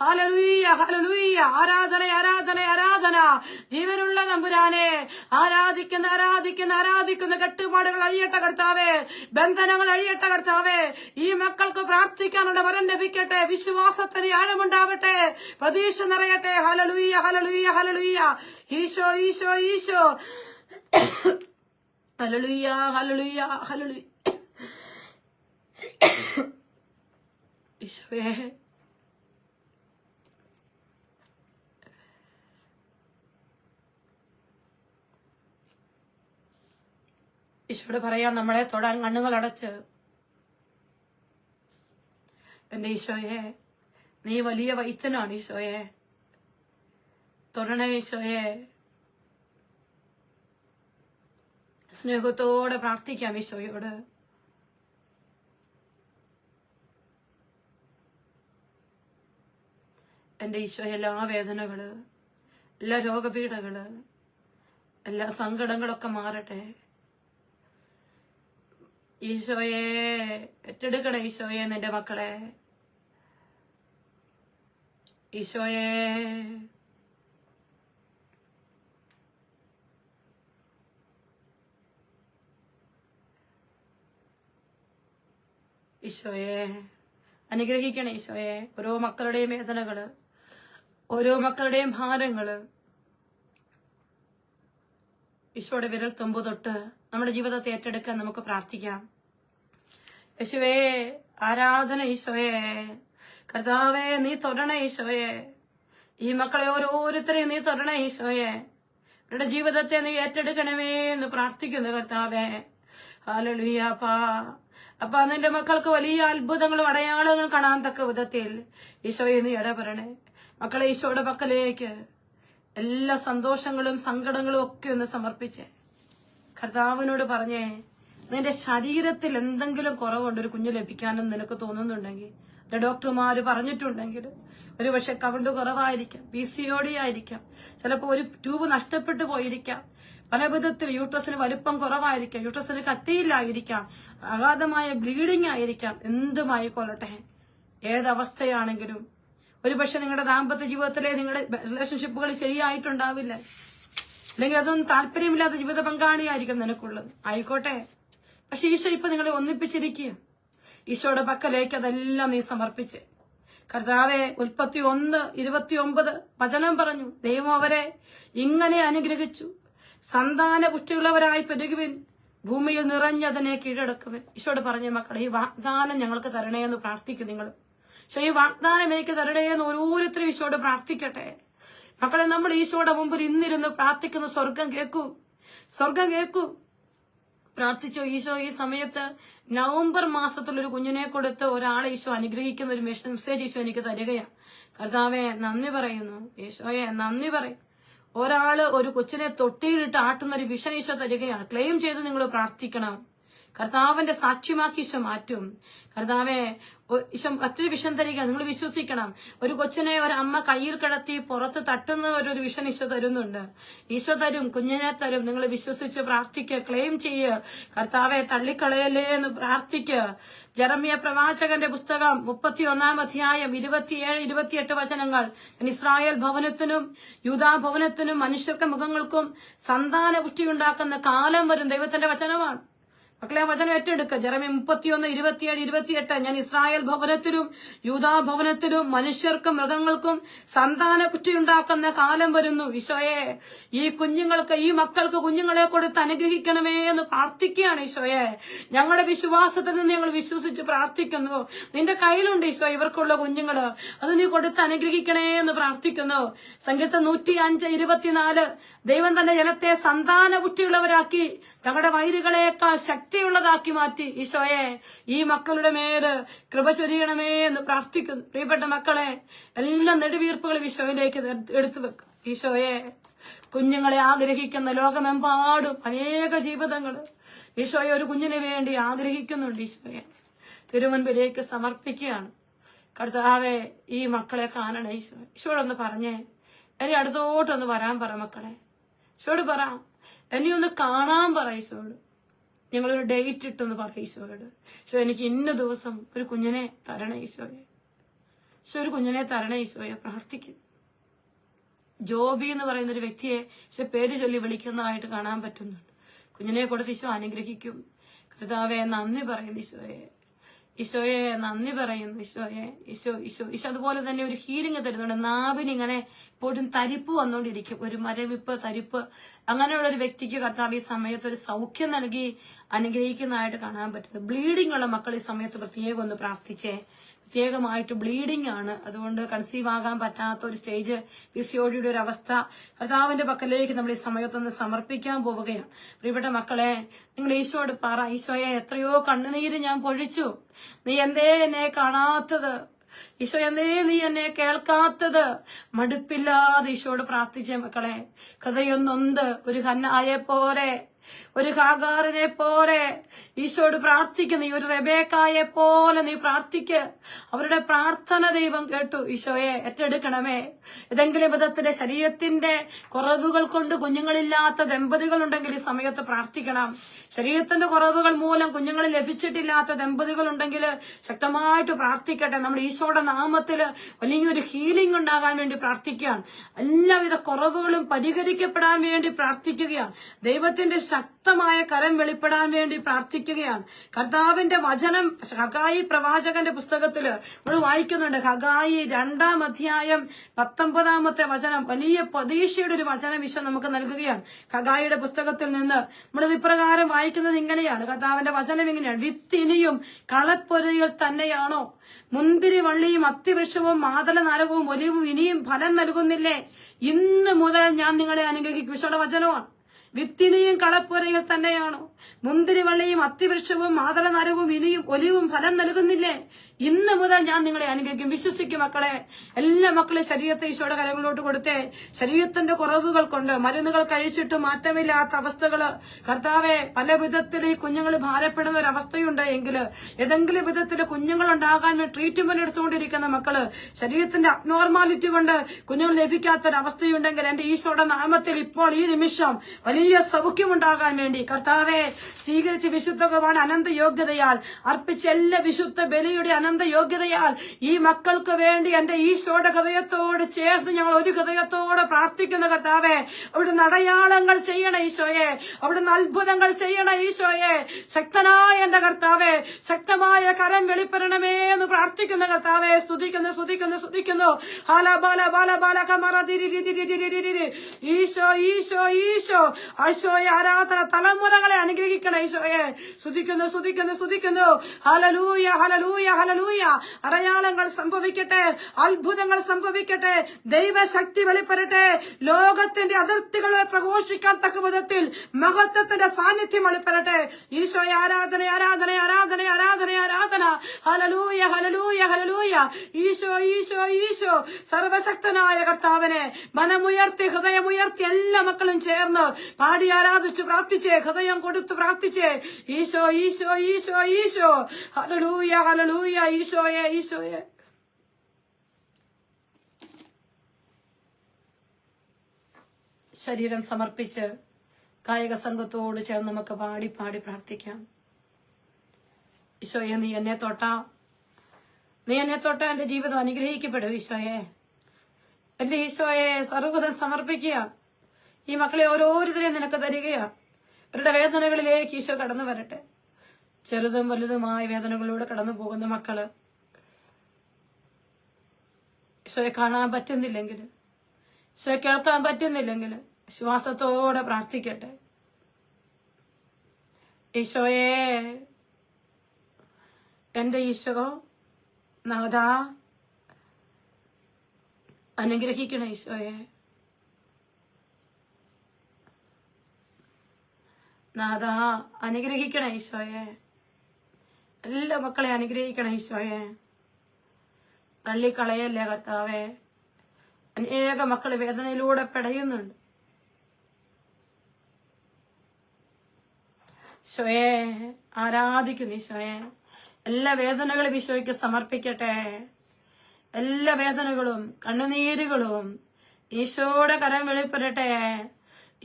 ഹല്ലേലൂയ, ഹല്ലേലൂയ. ആരാധന. ജീവനുള്ള തമ്പുരാനെ ആരാധിക്കുന്ന കെട്ടുപാടുകൾ അഴിയട്ടെ കർത്താവെ, ബന്ധനങ്ങൾ അഴിയട്ടെ കർത്താവെ. ഈ മക്കൾക്ക് പ്രാർത്ഥിക്കാനുള്ള വരം ലഭിക്കട്ടെ, വിശ്വാസത്തിന് ആഴമുണ്ടാവട്ടെ, പ്രതീക്ഷ നിറയട്ടെ. ഹല്ലേലൂയ, ഹല്ലേലൂയ, ഹല്ലേലൂയ. ഈശോ ഹല്ലേലൂയ, ഹല്ലേലൂയ, ഹല്ലേലൂയ. ഈശോയെ ഈശോയോട് പറയാം, നമ്മളെ തൊടാൻ കണ്ണുകൾ അടച്ച്. എന്റെ ഈശോയെ, നീ വലിയ വൈദ്യനാണ് ഈശോയെ, തൊടണേ ഈശോയെ. സ്നേഹത്തോടെ പ്രാർത്ഥിക്കാം ഈശോയോട്. എന്റെ ഈശോ, എല്ലാ വേദനകള്, എല്ലാ രോഗപീഠകള്, എല്ലാ സങ്കടങ്ങളൊക്കെ മാറട്ടെ ഈശോയെ. ഏറ്റെടുക്കണേ ഈശോയെ നിന്റെ മക്കളെ. ഈശോയെ അനുഗ്രഹിക്കണേ ഈശോയെ. ഓരോ മക്കളുടെയും വേദനകള്, ഓരോ മക്കളുടെയും ഭാരങ്ങള് ഈശോയുടെ വിരൽ തുമ്പ് തൊട്ട് നമ്മുടെ ജീവിതത്തെ ഏറ്റെടുക്കാൻ നമുക്ക് പ്രാർത്ഥിക്കാം. യേശുവേ, ആരാധന ഈശോയെ. കർത്താവേ, നീ തൊടണേ ഈശോയെ. ഈ മക്കളെ ഓരോരുത്തരെയും നീ തൊടണേ ഈശോയെ. അവരുടെ ജീവിതത്തെ നീ ഏറ്റെടുക്കണമേ എന്ന് പ്രാർത്ഥിക്കുന്നു കർത്താവേ. ഹല്ലേലൂയ. അപ്പാ നിന്റെ മക്കൾക്ക് വലിയ അത്ഭുതങ്ങളും അടയാളങ്ങളും കാണാൻ തക്ക വിധത്തിൽ ഈശോയെ നീ ഇടപെടണേ. മക്കളെ ഈശോയുടെ പക്കലേക്ക് എല്ലാ സന്തോഷങ്ങളും സങ്കടങ്ങളും ഒക്കെ ഒന്ന് സമർപ്പിച്ചേ. കർത്താവിനോട് പറഞ്ഞേ, നിന്റെ ശരീരത്തിൽ എന്തെങ്കിലും കുറവുണ്ട് ഒരു കുഞ്ഞ് ലഭിക്കാനെന്ന് നിനക്ക് തോന്നുന്നുണ്ടെങ്കിൽ, ഡോക്ടർമാര് പറഞ്ഞിട്ടുണ്ടെങ്കിൽ, ഒരുപക്ഷെ കവിണ്ട് കുറവായിരിക്കാം, PCOD ആയിരിക്കാം, ചിലപ്പോൾ ഒരു ട്യൂബ് നഷ്ടപ്പെട്ടു പോയിരിക്കാം, പല വിധത്തിൽ യൂട്രസിന് വലുപ്പം കുറവായിരിക്കാം, യൂട്രസിന് കട്ടിയില്ലായിരിക്കാം, അഗാധമായ ബ്ലീഡിംഗ് ആയിരിക്കാം. എന്തുമായിക്കൊള്ളട്ടെ, ഏതവസ്ഥയാണെങ്കിലും, ഒരുപക്ഷെ നിങ്ങളുടെ ദാമ്പത്യ ജീവിതത്തിലെ നിങ്ങളുടെ റിലേഷൻഷിപ്പുകൾ ശരിയായിട്ടുണ്ടാവില്ല, അല്ലെങ്കിൽ അതൊന്നും താല്പര്യമില്ലാത്ത ജീവിത പങ്കാളിയായിരിക്കും നിനക്കുള്ളത്. ആയിക്കോട്ടെ, പക്ഷെ ഈശോ ഇപ്പൊ നിങ്ങളെ ഒന്നിപ്പിച്ചിരിക്കുക. ഈശോയുടെ പക്കലേക്ക് അതെല്ലാം നീ സമർപ്പിച്ച്. കർത്താവെ, ഉൽപ്പത്തി 1:29 വചനം പറഞ്ഞു, ദൈവം അവരെ ഇങ്ങനെ അനുഗ്രഹിച്ചു, സന്താന പുഷ്ടിയുള്ളവരായി പെരുകുവിൻ, ഭൂമിയിൽ നിറഞ്ഞതിനെ കീഴടക്കുവിൻ. ഈശോട് പറഞ്ഞ മക്കളെ, ഈ വാഗ്ദാനം ഞങ്ങൾക്ക് തരണേ എന്ന് പ്രാർത്ഥിക്കും നിങ്ങൾ. പക്ഷെ ഈ വാഗ്ദാനം എനിക്ക് തരണേ എന്ന് ഓരോരുത്തരും ഈശോട് പ്രാർത്ഥിക്കട്ടെ. മക്കളെ, നമ്മൾ ഈശോയുടെ മുമ്പിൽ ഇന്നിരുന്ന് പ്രാർത്ഥിക്കുന്ന സ്വർഗം കേൾക്കൂ. പ്രാർത്ഥിച്ചോ? ഈശോ ഈ സമയത്ത് നവംബർ മാസത്തിൽ ഒരു കുഞ്ഞിനെ കൊടുത്ത് ഒരാളെ ഈശോ അനുഗ്രഹിക്കുന്ന ഒരു മെസ്സേജ് ഈശോ എനിക്ക് തരികയാണ്. കർത്താവെ, നന്ദി പറയുന്നു. ഈശോയെ, നന്ദി പറയും. ഒരാള് ഒരു കൊച്ചിനെ തൊട്ടിയിലിട്ട് ആട്ടുന്ന ഒരു വിഷൻ ഈശോ തരികയാണ്. ക്ലെയിം ചെയ്ത് നിങ്ങൾ പ്രാർത്ഥിക്കണം. കർത്താവിന്റെ സാക്ഷ്യമാക്കി ഈശോ മാറ്റും. കർത്താവെ, ഈശോ മറ്റൊരു വിഷൻ തരികയാണ്, നിങ്ങൾ വിശ്വസിക്കണം. ഒരു കൊച്ചിനെ ഒരു അമ്മ കയ്യിൽ കിടത്തി പുറത്ത് തട്ടുന്ന ഒരു വിഷൻ ഈശോ തരുന്നുണ്ട്. ഈശോ തരും, കുഞ്ഞിനെ തരും. നിങ്ങൾ വിശ്വസിച്ച് പ്രാർത്ഥിക്കുക, ക്ലെയിം ചെയ്യുക. കർത്താവെ, തള്ളിക്കളയല്ലേ എന്ന് പ്രാർത്ഥിക്കുക. ജെറമ്യ പ്രവാചകന്റെ പുസ്തകം 31-ാം അധ്യായം 27-28 വചനങ്ങൾ. ഇസ്രായേൽ ഭവനത്തിനും യൂദാ ഭവനത്തിനും മനുഷ്യർക്ക് മുഖങ്ങൾക്കും സന്താന പുഷ്ടിയുണ്ടാക്കുന്ന കാലം വരും. ദൈവത്തിന്റെ വചനമാണ്. മക്കളെ വചനം ഏറ്റെടുക്കുക. ജെറമ്യ 31, 27, 28. ഞാൻ ഇസ്രായേൽ ഭവനത്തിലും യൂദാ ഭവനത്തിലും മനുഷ്യർക്കും മൃഗങ്ങൾക്കും സന്താനപുഷ്ടി ഉണ്ടാക്കുന്ന കാലം വരുന്നു. ഈശോയെ, ഈ കുഞ്ഞുങ്ങൾക്ക്, ഈ മക്കൾക്ക് കുഞ്ഞുങ്ങളെ കൊടുത്ത് അനുഗ്രഹിക്കണമേ എന്ന് പ്രാർത്ഥിക്കുകയാണ്. ഈശോയെ, ഞങ്ങളുടെ വിശ്വാസത്തിൽ നിന്ന് ഞങ്ങൾ വിശ്വസിച്ച് പ്രാർത്ഥിക്കുന്നു. നിന്റെ കയ്യിലുണ്ട് ഈശോ ഇവർക്കുള്ള കുഞ്ഞുങ്ങള്, അത് നീ കൊടുത്ത് അനുഗ്രഹിക്കണേ എന്ന് പ്രാർത്ഥിക്കുന്നു. സങ്കീർത്തനം 105:24. ദൈവം തന്റെ ജനത്തെ സന്താനപുഷ്ടിയുള്ളവരാക്കി തങ്ങളുടെ വൈരികളേക്കാൾ ശക്തിയുള്ളതാക്കി മാറ്റി. ഈശോയെ, ഈ മക്കളുടെ മേല് കൃപ ചൊരിയണമേ എന്ന് പ്രാർത്ഥിക്കുന്നു. പ്രിയപ്പെട്ട മക്കളെ, എല്ലാ നെടുവീർപ്പുകളും ഈശോയിലേക്ക് എടുത്തു വെക്കും. ഈശോയെ, കുഞ്ഞുങ്ങളെ ആഗ്രഹിക്കുന്ന ലോകമെമ്പാടും അനേക ജീവിതങ്ങൾ ഈശോയെ ഒരു കുഞ്ഞിന് വേണ്ടി ആഗ്രഹിക്കുന്നുണ്ട്. ഈശോയെ തിരുമുൻപിലേക്ക് സമർപ്പിക്കുകയാണ്. കർത്താവെ, ഈ മക്കളെ കാണണേ ഈശോ. ഈശോടൊന്ന് പറഞ്ഞേ, എന്നെ അടുത്തോട്ടൊന്ന് വരാൻ പറ മക്കളെ. ഈശോട് പറ, എന്നെ ഒന്ന് കാണാൻ പറ ഈശോട്. ഞങ്ങളൊരു ഡേറ്റ് ഇട്ടെന്ന് പറ ഈശോയോട്. ഈശോ, എനിക്ക് ഇന്ന ദിവസം ഒരു കുഞ്ഞിനെ തരണേ ഈശോയെ. ഈശോ, ഒരു കുഞ്ഞിനെ തരണേ ഈശോയെ. പ്രാർത്ഥിക്കും. ജോബി എന്ന് പറയുന്ന ഒരു വ്യക്തിയെ ഈശോ പേര് ചൊല്ലി വിളിക്കുന്നതായിട്ട് കാണാൻ പറ്റുന്നുണ്ട്. കുഞ്ഞിനെ കൊടുത്ത് ഈശോ അനുഗ്രഹിക്കും. കർത്താവെ, നന്ദി പറയുന്നു ഈശോയെ. ഈശോയെ നന്ദി പറയുന്നു ഈശോയെ. ഈശോ അതുപോലെ തന്നെ ഒരു ഹീലിംഗ് തരുന്നുണ്ട്. നാവിനിങ്ങനെ എപ്പോഴും തരിപ്പ് വന്നുകൊണ്ടിരിക്കും, ഒരു മരവിപ്പ്, തരിപ്പ്. അങ്ങനെയുള്ള ഒരു വ്യക്തിക്ക് കർത്താവ് ഈ സമയത്ത് ഒരു സൗഖ്യം നൽകി അനുഗ്രഹിക്കുന്നതായിട്ട് കാണാൻ പറ്റുന്നത്. ബ്ലീഡിംഗ് ഉള്ള മക്കൾ ഈ സമയത്ത് പ്രത്യേകം ഒന്ന് പ്രാർത്ഥിച്ചേ. പ്രത്യേകമായിട്ട് ബ്ലീഡിംഗ് ആണ്. അതുകൊണ്ട് കൺസീവ് ആകാൻ പറ്റാത്ത ഒരു സ്റ്റേജ്, പിസിഒഡിയുടെ ഒരു അവസ്ഥ കർത്താവിന്റെ പക്കലേക്ക് നമ്മൾ ഈ സമയത്തൊന്ന് സമർപ്പിക്കാൻ പോവുകയാണ്. പ്രിയപ്പെട്ട മക്കളെ, നിങ്ങൾ ഈശോയോട് പറ, ഈശോയെ, എത്രയോ കണ്ണുനീര് ഞാൻ പൊഴിച്ചു, നീ എന്തേ എന്നെ കാണാത്തത്? ഈശോ, എന്തേ നീ എന്നെ കേൾക്കാത്തത്? മടുപ്പില്ലാതെ ഈശോയോട് പ്രാർത്ഥിച്ചേ മക്കളെ. ഹൃദയം നൊന്ത് ഒരു ഹന്നായെ പോലെ, ഒരു ഹാഗാറിനെ പോലെ ഈശോയോട് പ്രാർത്ഥിക്കുന്നു. ഈ ഒരു റെബേക്കായെ പോലെ നീ പ്രാർത്ഥിക്ക്. അവരുടെ പ്രാർത്ഥന ദൈവം കേട്ടു. ഈശോയെ ഏറ്റെടുക്കണമേ. ഏതെങ്കിലും വിധത്തിന്റെ ശരീരത്തിന്റെ കുറവുകൾ കൊണ്ട് കുഞ്ഞുങ്ങളില്ലാത്ത ദമ്പതികൾ ഉണ്ടെങ്കിൽ ഈ സമയത്ത് പ്രാർത്ഥിക്കണം. ശരീരത്തിന്റെ കുറവുകൾ മൂലം കുഞ്ഞുങ്ങൾ ലഭിച്ചിട്ടില്ലാത്ത ദമ്പതികൾ ഉണ്ടെങ്കിൽ ശക്തമായിട്ട് പ്രാർത്ഥിക്കട്ടെ. നമ്മൾ ഈശോയുടെ നാമത്തില് വലിയൊരു ഹീലിംഗ് ഉണ്ടാകാൻ വേണ്ടി പ്രാർത്ഥിക്കുകയാണ്. എല്ലാവിധ കുറവുകളും പരിഹരിക്കപ്പെടാൻ വേണ്ടി പ്രാർത്ഥിക്കുകയാണ്. ദൈവത്തിന്റെ ശക്തമായ കരം വെളിപ്പെടാൻ വേണ്ടി പ്രാർത്ഥിക്കുകയാണ്. കർത്താവിന്റെ വചനം ഹഗായി പ്രവാചകന്റെ പുസ്തകത്തില് നമ്മൾ വായിക്കുന്നുണ്ട്. ഹഗായി 2-ാം അധ്യായം 19-ാമത്തെ വചനം വലിയ പ്രതീക്ഷയുടെ ഒരു വചനം ഈശോ നമുക്ക് നൽകുകയാണ്. ഹഗായിയുടെ പുസ്തകത്തിൽ നിന്ന് നമ്മളിത് ഇപ്രകാരം വായിക്കുന്നത് ഇങ്ങനെയാണ്. കർത്താവിന്റെ വചനം ഇങ്ങനെയാണ്: വിത്തിനിയും കളപ്പൊരയിൽ തന്നെയാണോ? മുന്തിരി വള്ളിയും അത്തിവൃക്ഷവും മാതള നാരകവും ഒലിവും ഇനിയും ഫലം നൽകുന്നില്ലേ? ഇന്ന് മുതൽ ഞാൻ നിങ്ങളെ അനുഗ്രഹിക്കും. ഈശോയുടെ വചനമാണ്. വിത്തിനിയും കളപ്പുരയിൽ തന്നെയാണോ? മുന്തിരിവള്ളിയും അത്തിവൃക്ഷവും മാതള നാരകവും ഇനിയും ഒലിവും ഫലം നൽകുന്നില്ലേ? ഇന്ന് മുതൽ ഞാൻ നിങ്ങളെ അനുഗ്രഹിക്കും. വിശ്വസിക്കും മക്കളെ. എല്ലാ മക്കളെ ശരീരത്തെ ഈശോയുടെ കരങ്ങളിലോട്ട് കൊടുത്തേ. ശരീരത്തിന്റെ കുറവുകൾ കൊണ്ട് മരുന്നുകൾ കഴിച്ചിട്ട് മാറ്റമില്ലാത്ത അവസ്ഥകള് കർത്താവെ, പല വിധത്തിൽ ഈ കുഞ്ഞുങ്ങൾ ഭാരപ്പെടുന്ന ഒരു അവസ്ഥയുണ്ട് എങ്കിൽ, ഏതെങ്കിലും വിധത്തിൽ കുഞ്ഞുങ്ങൾ ഉണ്ടാകാൻ ട്രീറ്റ്മെന്റ് എടുത്തുകൊണ്ടിരിക്കുന്ന മക്കള്, ശരീരത്തിന്റെ അബ്നോർമാലിറ്റി കൊണ്ട് കുഞ്ഞുങ്ങൾ ലഭിക്കാത്തൊരവസ്ഥയുണ്ടെങ്കിൽ എന്റെ ഈശോയുടെ നാമത്തിൽ ഇപ്പോൾ ഈ നിമിഷം വലിയ സൗഖ്യമുണ്ടാകാൻ വേണ്ടി കർത്താവെ സ്വീകരിച്ച് വിശുദ്ധ കുർബാന അനന്ത യോഗ്യതയാൽ അർപ്പിച്ച എല്ലാ വിശുദ്ധ ബലിയുടെ അനന്ത യോഗ്യതയാൽ ഈ മക്കൾക്ക് വേണ്ടി എന്റെ ഈശോയുടെ ഹൃദയത്തോട് ചേർത്ത് ഞങ്ങൾ ഒരു ഹൃദയത്തോടെ പ്രാർത്ഥിക്കുന്ന കർത്താവെ, അവിടുന്ന് അടയാളങ്ങൾ ചെയ്യണ ഈശോയെ, അവിടുന്ന് അത്ഭുതങ്ങൾ ചെയ്യണ ഈശോയെ. ശക്തനായ എന്റെ കർത്താവെ, ശക്തമായ കരം വെളിപ്പെടണമേ എന്ന് പ്രാർത്ഥിക്കുന്ന കർത്താവെ, സ്തുതിക്കുന്നു സ്തുതിക്കുന്നു സ്തുതിക്കുന്നു. ഈശോ ഈശോ ഈശോ ഈശോയെ ആരാധന. തലമുറകളെ അനുഗ്രഹിക്കണം ഈശോയെ. സ്തുതിക്കുന്നു സ്തുതിക്കുന്നു സ്തുതിക്കുന്നു. ഹല്ലേലൂയ ഹല്ലേലൂയ ഹല്ലേലൂയ. അടയാളങ്ങൾ സംഭവിക്കട്ടെ, അത്ഭുതങ്ങൾ സംഭവിക്കട്ടെ, ദൈവശക്തി വെളിപ്പെടട്ടെ. ലോകത്തിന്റെ അതിർത്തികളെ പ്രഘോഷിക്കാൻ തക്ക വിധത്തിൽ മഹത്വത്തിന്റെ സാന്നിധ്യം വെളിപ്പെടട്ടെ. ഈശോയെ ആരാധന ആരാധന ആരാധന ആരാധന ആരാധന. ഹല്ലേലൂയ ഹല്ലേലൂയ ഹല്ലേലൂയ. ഈശോ ഈശോ ഈശോ. സർവശക്തനായ കർത്താവിനെ മനമുയർത്തി ഹൃദയമുയർത്തി എല്ലാ മക്കളും ചേർന്ന് പാടി ആരാധിച്ചു പ്രാർത്ഥിച്ചേ. ഹൃദയം കൊടുത്തു പ്രാർത്ഥിച്ചേ. ഈശോ ഈശോ ഈശോ ഈശോ. ഹല്ലേലൂയ ഹല്ലേലൂയ. ഈശോയെ ഈശോയെ. ശരീരം സമർപ്പിച്ച് കായിക സംഘത്തോട് ചേർന്ന് നമുക്ക് പാടി പാടി പ്രാർത്ഥിക്കാം. ഈശോയെ, നീ എന്നെ തൊട്ടാ എന്റെ ജീവിതം അനുഗ്രഹിക്കപ്പെടും. ഈശോയെ, എന്റെ ഈശോയെ സർവ്വതും സമർപ്പിക്കുക. ഈ മക്കളെ ഓരോരുത്തരെയും നിനക്ക് തരികയാ. അവരുടെ വേദനകളിലേക്ക് ഈശോ കടന്നു വരട്ടെ. ചെറുതും വലുതുമായ വേദനകളിലൂടെ കടന്നു പോകുന്ന മക്കള് ഈശോയെ കാണാൻ പറ്റുന്നില്ലെങ്കിൽ, ഈശോയെ കേൾക്കാൻ പറ്റുന്നില്ലെങ്കിൽ വിശ്വാസത്തോടെ പ്രാർത്ഥിക്കട്ടെ. ഈശോയെ, എന്റെ ഈശോ നാഥാ അനുഗ്രഹിക്കണേ. ഈശോയെ നാഥാ അനുഗ്രഹിക്കണേ. ഈശോയെ എല്ലാ മക്കളെ അനുഗ്രഹിക്കണേ. ഈശോയെ തള്ളിക്കളയല്ലേ കർത്താവേ. അനേക മക്കൾ വേദനയിലൂടെ പിടയുന്നുണ്ട്. ഈശോയെ ആരാധിക്കുന്നു. ഈശോയെ എല്ലാ വേദനകളും ഈശോയ്ക്ക് സമർപ്പിക്കട്ടെ. എല്ലാ വേദനകളും കണ്ണുനീരുകളും ഈശോയുടെ കരം വെളിപ്പെടട്ടെ.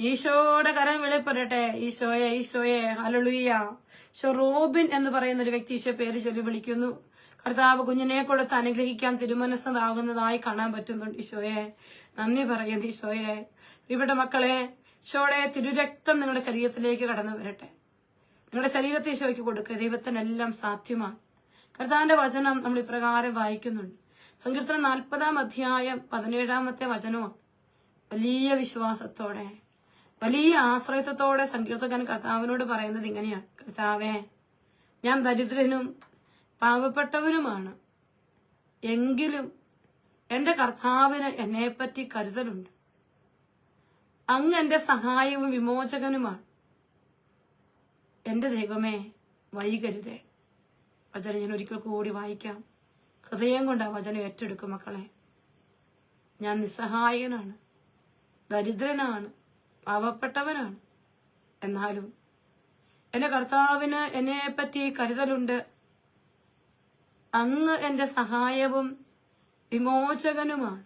ഈശോയുടെ കരം വെളിപ്പെടട്ടെ. ഈശോയെ, ഈശോയെ ഹല്ലേലൂയ. റോബിൻ എന്ന് പറയുന്ന ഒരു വ്യക്തി ഈശോ പേര് ചൊല്ലി വിളിക്കുന്നു. കർത്താവ് കുഞ്ഞിനെ കൊടുത്ത് അനുഗ്രഹിക്കാൻ തിരുമനസ്സാകുന്നതായി കാണാൻ പറ്റുന്നുണ്ട്. ഈശോയെ നന്ദി പറയുന്നു. ഈശോയെ ഇവിടെ മക്കളെ, ഈശോയുടെ തിരുരക്തം നിങ്ങളുടെ ശരീരത്തിലേക്ക് കടന്നു വരട്ടെ. നിങ്ങളുടെ ശരീരത്തെ ഈശോയ്ക്ക് കൊടുക്കുക. ദൈവത്തിനെല്ലാം സാധ്യമാണ്. കർത്താവിന്റെ വചനം നമ്മൾ ഇപ്രകാരം വായിക്കുന്നുണ്ട്. സങ്കീർത്തനം 40 അധ്യായം 17 വചനവും വലിയ വിശ്വാസത്തോടെ, വലിയ ആശ്രയത്വത്തോടെ സങ്കീർത്തകൻ കർത്താവിനോട് പറയുന്നത് ഇങ്ങനെയാണ്: കർത്താവേ, ഞാൻ ദരിദ്രനും പാവപ്പെട്ടവനുമാണ്, എങ്കിലും എന്റെ കർത്താവിന് എന്നെപ്പറ്റി കരുതലുണ്ട്. അങ്ങ് എന്റെ സഹായവും വിമോചകനുമാണ്. എന്റെ ദൈവമേ വൈകരുതേ. വചനം ഞാൻ ഒരിക്കൽ കൂടി വായിക്കാം. ഹൃദയം കൊണ്ട് ആ വചനം ഏറ്റെടുക്കും മക്കളെ. ഞാൻ നിസ്സഹായനാണ്, ദരിദ്രനാണ്, പാവപ്പെട്ടവനാണ്, എന്നാലും എന്റെ കർത്താവിന് എന്നെപ്പറ്റി കരുതലുണ്ട്. അങ്ങ് എന്റെ സഹായവും വിമോചകനുമാണ്.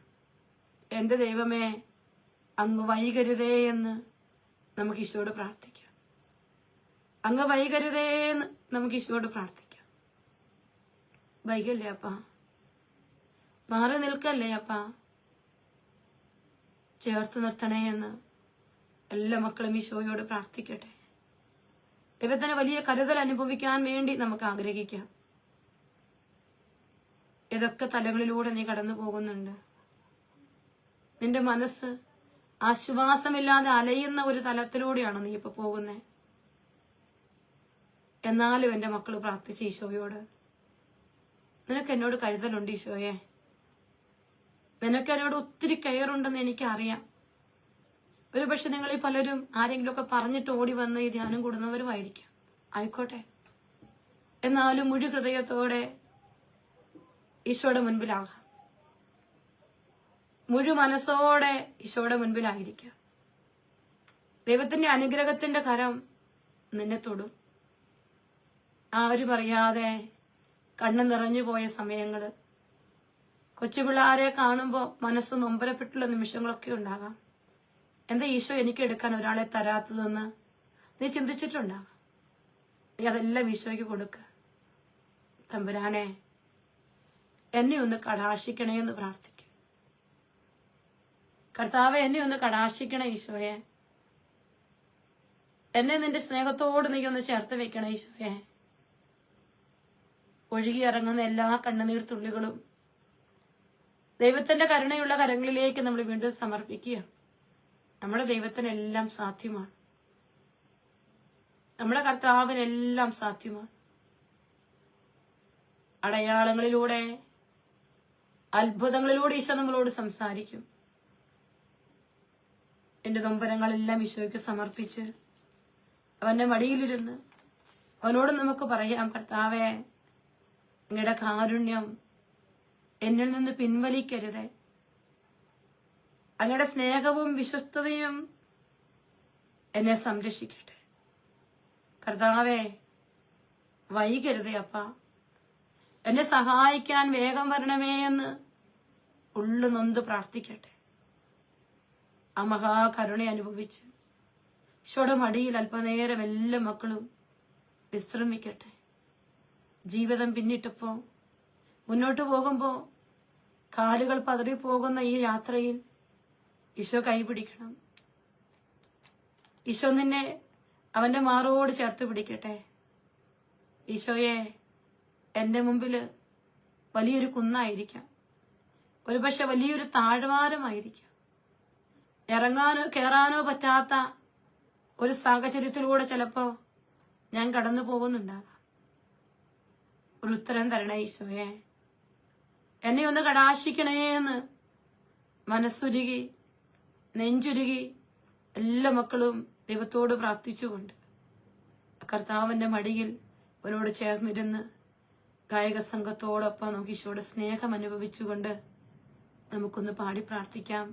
എന്റെ ദൈവമേ അങ്ങ് വൈകരുതേ എന്ന് നമുക്ക് ഈശോയോട് പ്രാർത്ഥിക്കാം. അങ്ങ് വൈകരുതേ എന്ന് നമുക്ക് ഈശോയോട് പ്രാർത്ഥിക്കാം. വൈകല്ലേ അപ്പാ, മാറി നിൽക്കല്ലേ അപ്പാ, ചേർത്ത് നിർത്തണേ എന്ന് എല്ലാ മക്കളും ഈശോയോട് പ്രാർത്ഥിക്കട്ടെ. ദൈവത്തിന് വലിയ കരുതൽ അനുഭവിക്കാൻ വേണ്ടി നമുക്ക് ആഗ്രഹിക്കാം. ഏതൊക്കെ തലങ്ങളിലൂടെ നീ കടന്നു പോകുന്നുണ്ട്. നിന്റെ മനസ്സ് ആശ്വാസമില്ലാതെ അലയുന്ന ഒരു തലത്തിലൂടെയാണ് നീ ഇപ്പൊ പോകുന്നേ. എന്നാലും എന്റെ മക്കൾ പ്രാർത്ഥിച്ച ഈശോയോട്, നിനക്ക് എന്നോട് കരുതലുണ്ട് ഈശോയെ, നിനക്ക് എന്നോട് ഒത്തിരി കെയറുണ്ടെന്ന് എനിക്കറിയാം. ഒരുപക്ഷെ നിങ്ങളിൽ പലരും ആരെങ്കിലുമൊക്കെ പറഞ്ഞിട്ട് ഓടി വന്ന് ഈ ധ്യാനം കൂടുന്നവരുമായിരിക്കാം. ആയിക്കോട്ടെ, എന്നാലും മുഴു ഹൃദയത്തോടെ ഈശോയുടെ മുൻപിലാകാം. മുഴു മനസ്സോടെ ഈശോയുടെ മുൻപിലായിരിക്കാം. ദൈവത്തിന്റെ അനുഗ്രഹത്തിന്റെ കരം നിന്നെ തൊടും. ആരും അറിയാതെ കണ്ണു നിറഞ്ഞു പോയ സമയങ്ങള്, കൊച്ചുപിള്ളാരെ കാണുമ്പോൾ മനസ്സ് നൊമ്പരപ്പെട്ടുള്ള നിമിഷങ്ങളൊക്കെ ഉണ്ടാകാം. എന്താ ഈശോ എനിക്ക് എടുക്കാൻ ഒരാളെ തരാത്തതെന്ന് നീ ചിന്തിച്ചിട്ടുണ്ടാകാം. നീ അതെല്ലാം ഈശോയ്ക്ക് കൊടുക്ക. തമ്പുരാനെ, എന്നെ ഒന്ന് കടാക്ഷിക്കണേ എന്ന് പ്രാർത്ഥിക്കും. കർത്താവെ, എന്നെ ഒന്ന് കടാക്ഷിക്കണേ ഈശോയെ. എന്നെ നിന്റെ സ്നേഹത്തോട് നീ ഒന്ന് ചേർത്ത് വെക്കണേ ഈശോയെ. ഒഴുകിയിറങ്ങുന്ന എല്ലാ കണ്ണുനീർ തുള്ളികളും ദൈവത്തിന്റെ കരുണയുള്ള കരങ്ങളിലേക്ക് നമ്മൾ വീണ്ടും സമർപ്പിക്കുക. നമ്മുടെ ദൈവത്തിനെല്ലാം സാധ്യമാണ്. നമ്മുടെ കർത്താവിനെല്ലാം സാധ്യമാണ്. അടയാളങ്ങളിലൂടെ, അത്ഭുതങ്ങളിലൂടെ ഈശോ നമ്മളോട് സംസാരിക്കും. എന്റെ നൊമ്പരങ്ങളെല്ലാം ഈശോയ്ക്ക് സമർപ്പിച്ച് അവന്റെ മടിയിലിരുന്ന് അവനോട് നമുക്ക് പറയാം: കർത്താവേ, അങ്ങയുടെ കാരുണ്യം എന്നിൽ നിന്ന് പിൻവലിക്കരുതേ. അങ്ങയുടെ സ്നേഹവും വിശ്വസ്തതയും എന്നെ സംരക്ഷിക്കട്ടെ. കർത്താവേ, വൈകരുതേ അപ്പാ, എന്നെ സഹായിക്കാൻ വേഗം വരണമേ എന്ന് ഉള്ളു നൊന്ത് പ്രാർത്ഥിക്കട്ടെ. ആ മഹാകരുണ അനുഭവിച്ച് ഈശോയുടെ മടിയിൽ അല്പനേരം എല്ലാ മക്കളും വിശ്രമിക്കട്ടെ. ജീവിതം പിന്നിട്ടപ്പോ, മുന്നോട്ട് പോകുമ്പോ കാലുകൾ പതറിപ്പോകുന്ന ഈ യാത്രയിൽ ഈശോ കൈപിടിക്കണം. ഈശോ നിന്നെ അവന്റെ മാറോട് ചേർത്ത് പിടിക്കട്ടെ. ഈശോയെ, എൻ്റെ മുമ്പിൽ വലിയൊരു കുന്നായിരിക്കാം, ഒരുപക്ഷെ വലിയൊരു താഴ്വാരമായിരിക്കാം, ഇറങ്ങാനോ കയറാനോ പറ്റാത്ത ഒരു സാഹചര്യത്തിലൂടെ ചിലപ്പോ ഞാൻ കടന്നു പോകുന്നുണ്ടാകാം. ഒരു ഉത്തരം തരണേ ഈശോയെ, എന്നെ ഒന്ന് കടാശിക്കണേന്ന് മനസ്സുരുകി നെഞ്ചുരുകി എല്ലാ മക്കളും ദൈവത്തോട് പ്രാർത്ഥിച്ചുകൊണ്ട് കർത്താവിന്റെ മടിയിൽ അവനോട് ചേർന്നിരുന്ന് ഗായക സംഘത്തോടൊപ്പം നമുക്ക് ഈശോയുടെ സ്നേഹം അനുഭവിച്ചുകൊണ്ട് നമുക്കൊന്ന് പാടി പ്രാർത്ഥിക്കാം.